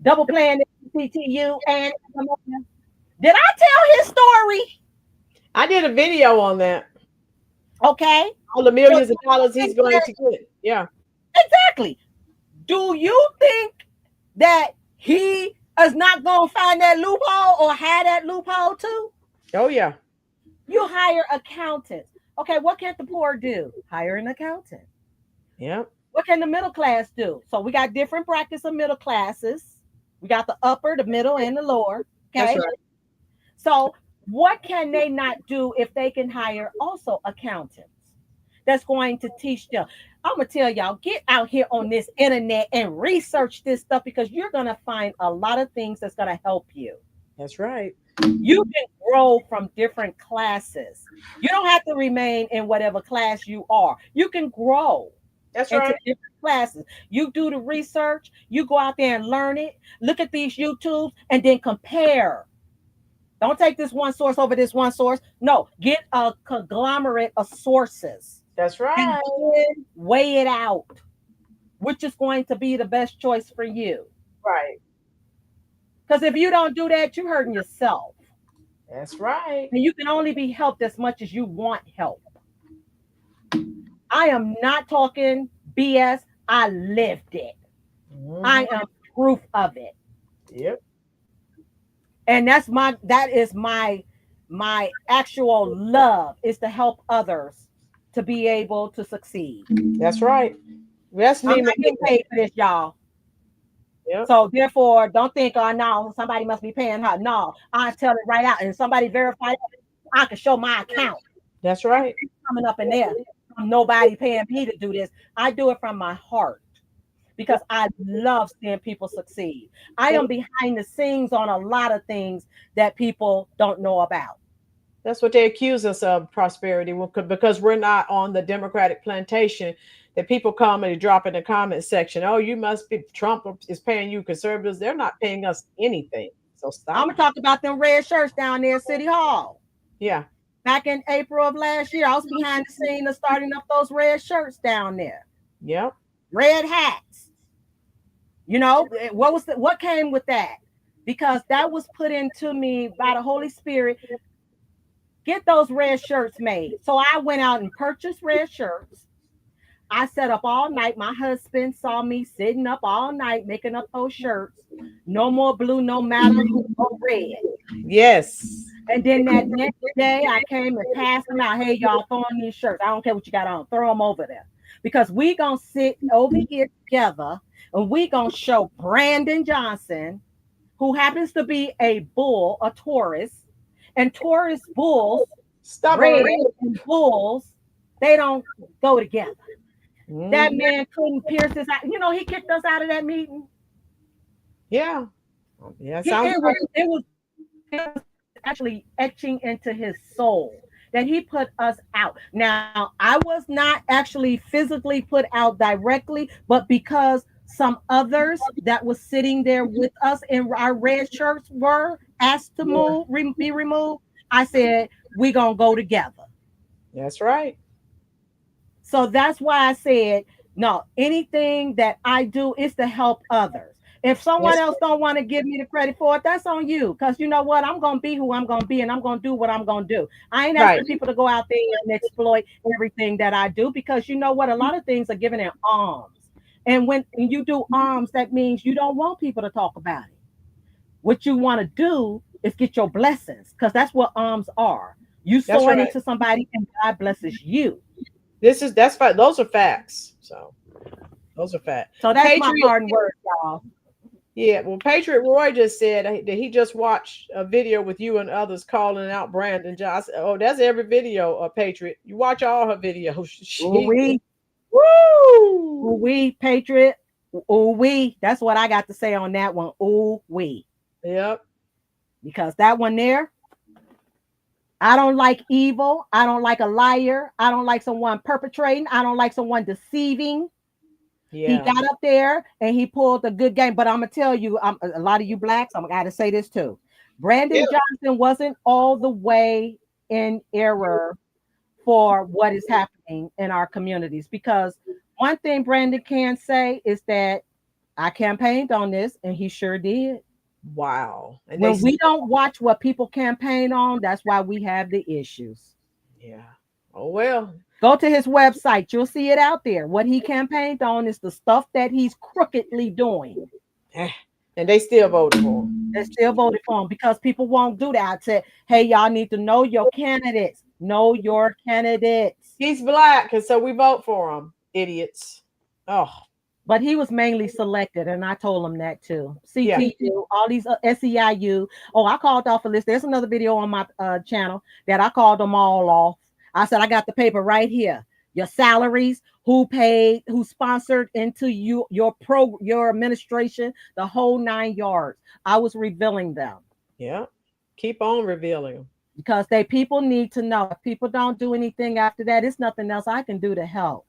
double playing CTU, and did I tell his story? I did a video on that. Okay. All the millions of dollars he's going to get. Yeah. Exactly. Do you think that he is not going to find that loophole or have that loophole too? Oh, yeah. You hire accountants. Okay, what can the poor do? Hire an accountant. Yeah. What can the middle class do? So we got different brackets of middle classes. We got the upper, the middle, and the lower. Okay. That's right. So what can they not do if they can hire also accountants that's going to teach them? I'm going to tell y'all, get out here on this internet and research this stuff, because you're going to find a lot of things that's going to help you. That's right. You can grow from different classes. You don't have to remain in whatever class you are. You can grow. That's into right. different classes. You do the research, you go out there and learn it, look at these YouTubes, and then compare. Don't take this one source over this one source. No, get a conglomerate of sources. That's right. And then weigh it out, which is going to be the best choice for you. Right. Because if you don't do that, you're hurting yourself. That's right. And you can only be helped as much as you want help. I am not talking BS. I lived it. I am proof of it. Yep. And that is my actual love, is to help others to be able to succeed. That's right. That's me. I'm not getting paid for this, y'all. Yep. So therefore, don't think, oh no, somebody must be paying her. No, I tell it right out, and somebody verify it, I can show my account. That's right. It's coming up in there. Nobody paying me to do this. I do it from my heart because I love seeing people succeed. I am behind the scenes on a lot of things that people don't know about. That's what they accuse us of, prosperity, because we're not on the Democratic plantation. That people come and drop in the comment section, oh, you must be, Trump is paying you conservatives. They're not paying us anything. So stop. I'm going to talk about them red shirts down there at City Hall. Yeah. Back in April of last year, I was behind the scene of starting up those red shirts down there. Yep. Red hats. You know, what came with that? Because that was put into me by the Holy Spirit. Get those red shirts made. So I went out and purchased red shirts. I sat up all night. My husband saw me sitting up all night making up those shirts. No more blue, no matter who, no red. Yes. And then that next day, I came and passed them out. Hey, y'all, throw on these shirts. I don't care what you got on. Throw them over there. Because we going to sit over here together, and we going to show Brandon Johnson, who happens to be a bull, a Taurus, and Taurus bulls, red and bulls, they don't go together. That man couldn't pierce his eye. You know, he kicked us out of that meeting. Yeah. Yeah. It was actually etching into his soul that he put us out. Now, I was not actually physically put out directly, but because some others that was sitting there with us in our red shirts were asked to be removed, I said, we're going to go together. That's right. So that's why I said, no, anything that I do is to help others. If someone else don't want to give me the credit for it, that's on you. Because you know what? I'm going to be who I'm going to be, and I'm going to do what I'm going to do. I ain't asking people to go out there and exploit everything that I do, because you know what? A lot of things are given in alms. And when you do alms, that means you don't want people to talk about it. What you want to do is get your blessings, because that's what alms are. You sow it into somebody, and God blesses you. That's fine. Those are facts. So those are facts. So that's my pardon word, y'all. Yeah, well, Patriot Roy just said that he just watched a video with you and others calling out Brandon John. I said, oh, that's every video of Patriot. You watch all her videos. We Patriot. We. That's what I got to say on that one. We. Yep. Because that one there, I don't like evil. I don't like a liar. I don't like someone perpetrating. I don't like someone deceiving. Yeah. He got up there and he pulled a good game. But I'm going to tell you, a lot of you blacks, I'm going to say this too. Brandon Johnson wasn't all the way in error for what is happening in our communities. Because one thing Brandon can say is that I campaigned on this, and he sure did. Wow. And when we don't watch what people campaign on, that's why we have the issues. Yeah. Oh, well. Go to his website. You'll see it out there. What he campaigned on is the stuff that he's crookedly doing. And they still voted for him. They still voted for him because people won't do that. I said, hey, y'all need to know your candidates. Know your candidates. He's black, and so we vote for him. Idiots. Oh. But he was mainly selected, and I told him that too. CTU, all these SEIU. Oh, I called off a list. There's another video on my channel that I called them all off. I said, I got the paper right here. Your salaries, who paid, who sponsored into you, your administration, the whole 9 yards. I was revealing them. Yeah. Keep on revealing them. Because people need to know. If people don't do anything after that, it's nothing else I can do to help.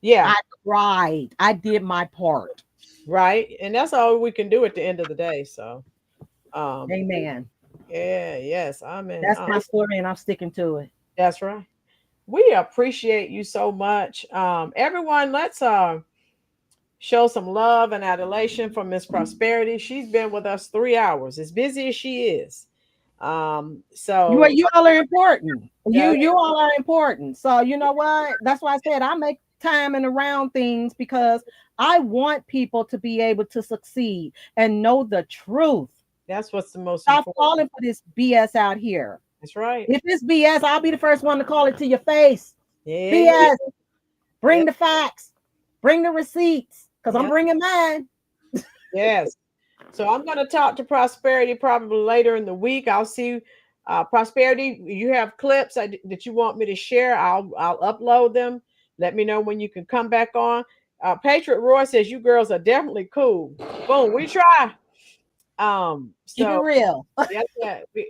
Yeah. I tried. I did my part. Right. And that's all we can do at the end of the day. So amen. Yeah, yes. Amen. That's my story, and I'm sticking to it. That's right. We appreciate you so much. Everyone, let's show some love and adulation for Miss Prosperity. She's been with us 3 hours, as busy as she is. So you all are important. You all are important. So you know what? That's why I said I make time and around things, because I want people to be able to succeed and know the truth. That's what's the most important. Stop falling for this BS out here. That's right. If it's BS, I'll be the first one to call it to your face. Yeah. BS. Bring the facts. Bring the receipts, because I'm bringing mine. Yes. So I'm going to talk to Prosperity probably later in the week. I'll see Prosperity. You have clips that you want me to share. I'll upload them. Let me know when you can come back on. Patriot Roy says you girls are definitely cool. Boom. We try. Keep it real.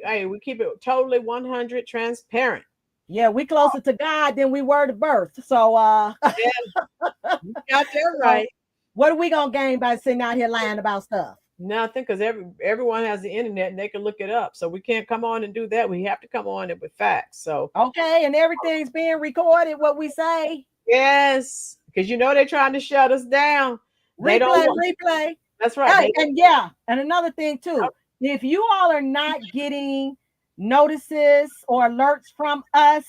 Hey, we keep it totally 100 transparent. Yeah, we closer to God than we were to birth. So you got that right. So what are we gonna gain by sitting out here lying about stuff? Nothing, because everyone has the internet and they can look it up. So we can't come on and do that. We have to come on it with facts. So okay, and everything's being recorded, what we say. Yes, because they're trying to shut us down. Replay. That's right. Hey, and another thing too, if you all are not getting notices or alerts from us,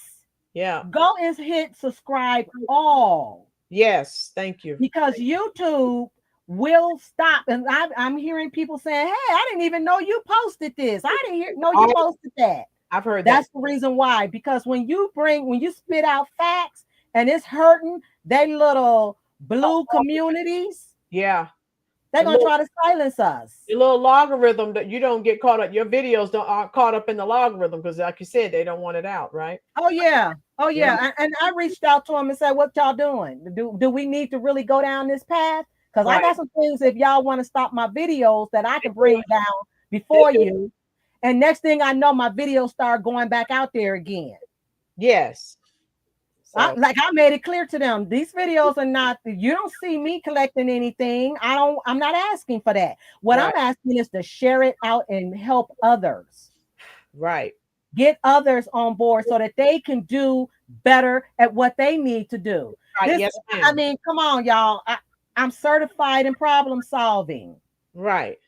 go and hit subscribe all. Yes, thank you. Because YouTube will stop. And I'm hearing people saying, hey, I didn't even know you posted this. I didn't know you posted that. I've heard that's the reason why. Because when you spit out facts and it's hurting they little blue communities, they're gonna try to silence us. The little logarithm that you don't get caught up, your videos aren't caught up in the logarithm, because like you said, they don't want it out, right? Oh yeah. Oh yeah, and I reached out to him and said, "What y'all doing? Do we need to really go down this path? Because I got some things if y'all want to stop my videos that I can bring down before you." And next thing I know, my videos start going back out there again. Yes. I made it clear to them, these videos are not, you don't see me collecting anything. I'm not asking for that. What I'm asking is to share it out and help others. Right. Get others on board so that they can do better at what they need to do. Right. Yes, I mean, come on, y'all. I'm certified in problem solving. Right.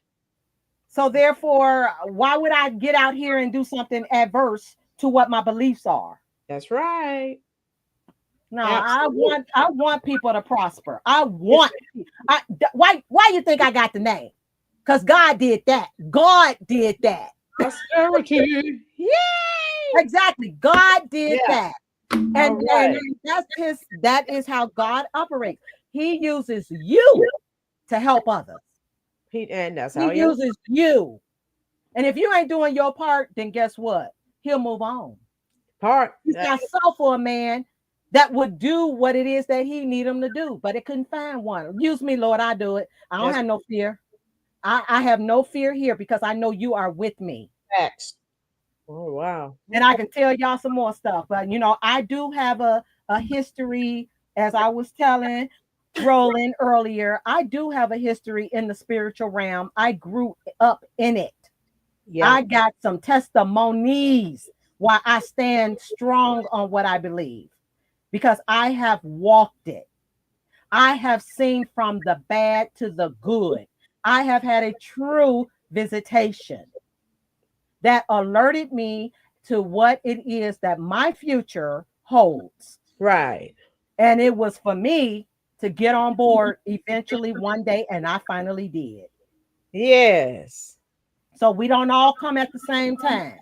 So therefore, why would I get out here and do something adverse to what my beliefs are? That's right. No, absolutely. I want people to prosper. Why you think I got the name? Because God did that. God did that. Prosperity. Yay! Exactly. God did that. And that is how God operates. He uses you to help others. And that's He how uses you. And if you ain't doing your part, then guess what? He'll move on. He's got soul for a man that would do what it is that he need him to do, but it couldn't find one. Use me, Lord. I do it. I don't have no fear. I have no fear here because I know you are with me. Facts. Oh, wow. And I can tell y'all some more stuff, but I do have a history, as I was telling Rolynn earlier. I do have a history in the spiritual realm. I grew up in it. Yeah. I got some testimonies why I stand strong on what I believe, because I have walked it. I have seen from the bad to the good. I have had a true visitation that alerted me to what it is that my future holds. Right. And it was for me to get on board eventually one day, and I finally did. Yes. So we don't all come at the same time,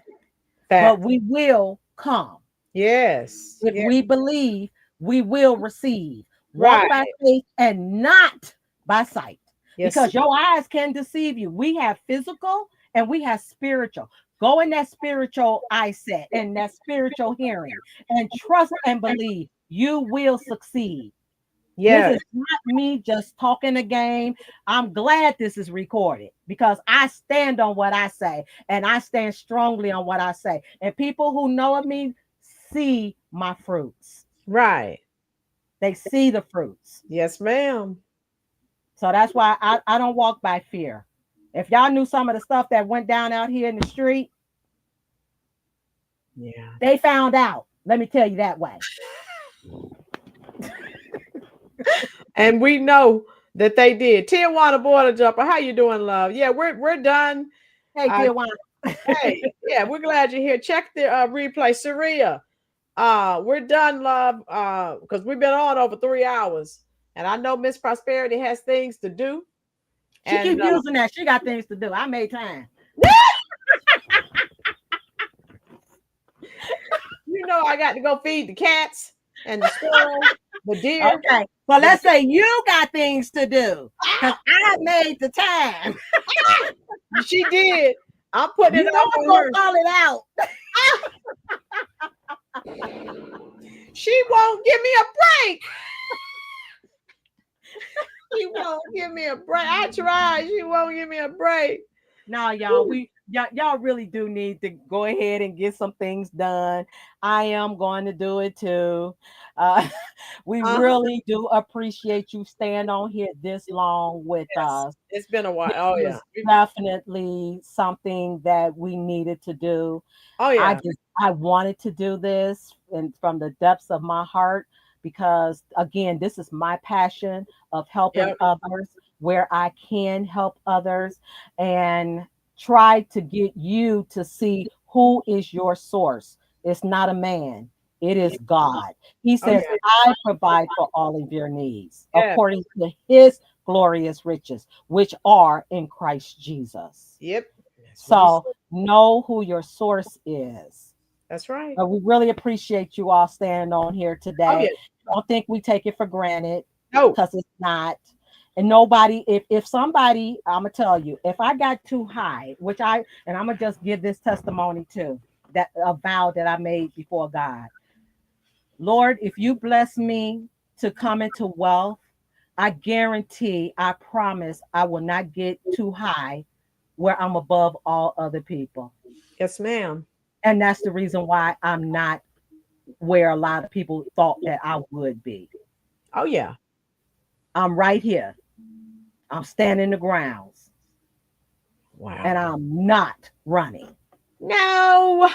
but we will come. Yes. If we believe, we will receive. Walk by faith and not by sight. Yes. Because your eyes can deceive you. We have physical and we have spiritual. Go in that spiritual eyesight and that spiritual hearing and trust and believe you will succeed. Yes. This is not me just talking a game. I'm glad this is recorded because I stand on what I say and I stand strongly on what I say. And people who know of me see my fruits. Right. They see the fruits. Yes, ma'am. So that's why I don't walk by fear. If y'all knew some of the stuff that went down out here in the street, they found out. Let me tell you that way. And we know that they did. Tijuana Border Jumper, how you doing, love? Yeah, we're done. Hey, Tijuana. Hey, yeah, we're glad you're here. Check the replay, Saria. We're done, love, because we've been on over 3 hours, and I know Miss Prosperity has things to do. She keeps using that. She got things to do. I made time. You know, I got to go feed the cats and the squirrels, the deer. Okay, well, let's say you got things to do because I made the time. She did. I'm putting it up. I'm gonna call it out. She won't give me a break. She won't give me a break. I tried. She won't give me a break. No, y'all, y'all really do need to go ahead and get some things done. I am going to do it too. We really do appreciate you staying on here this long with us. It's been a while. Oh yeah, definitely something that we needed to do. Oh yeah, I wanted to do this and from the depths of my heart because again, this is my passion of helping others where I can help others and try to get you to see who is your source. It's not a man. It is God. He says, I provide for all of your needs according to his glorious riches, which are in Christ Jesus. Yep. So know who your source is. That's right. But we really appreciate you all standing on here today. Don't think we take it for granted. No. Because it's not. And nobody, if somebody, I'm gonna tell you, if I got too high, and I'm gonna just give this testimony too, that a vow that I made before God. Lord, if you bless me to come into wealth, I guarantee, I promise I will not get too high where I'm above all other people. Yes, ma'am. And that's the reason why I'm not where a lot of people thought that I would be. Oh, yeah. I'm right here. I'm standing the grounds. Wow. And I'm not running. No,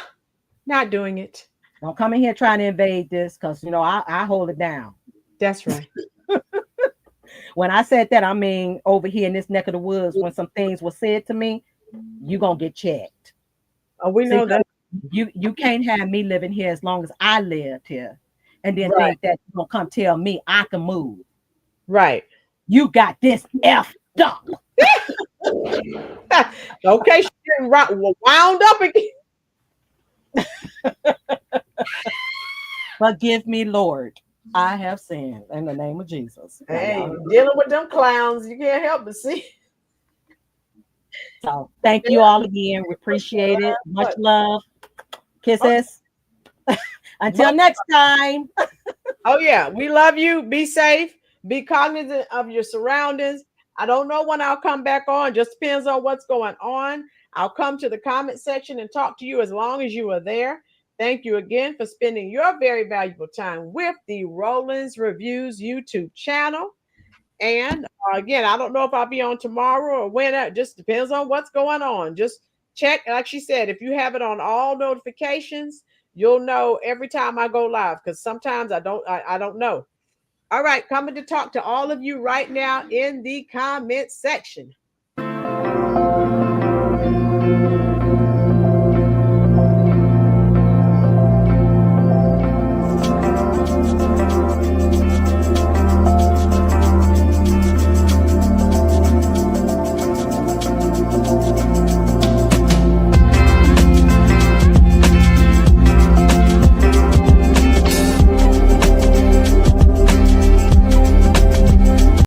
not doing it. Don't come in here trying to invade this because, you know, I hold it down. That's right. When I said that, I mean, over here in this neck of the woods, when some things were said to me, you going to get checked. Oh, we know that. You can't have me living here as long as I lived here and then Right. think that you're going to come tell me I can move. Right. You got this effed up. Okay, she getting wound up again. Forgive me, Lord. I have sinned in the name of Jesus. Hey, dealing with them clowns, you can't help but see. So thank you all again. We appreciate it. Much love. Kisses. Until next time. Oh, yeah. We love you. Be safe. Be cognizant of your surroundings. I don't know when I'll come back on. Just depends on what's going on. I'll come to the comment section and talk to you as long as you are there. Thank you again for spending your very valuable time with the Rollyn's Reviews YouTube channel. And again, I don't know if I'll be on tomorrow or when. It just depends on what's going on. Just check, like she said, if you have it on all notifications, you'll know every time I go live, because sometimes I don't know. All right, coming to talk to all of you right now in the comment section.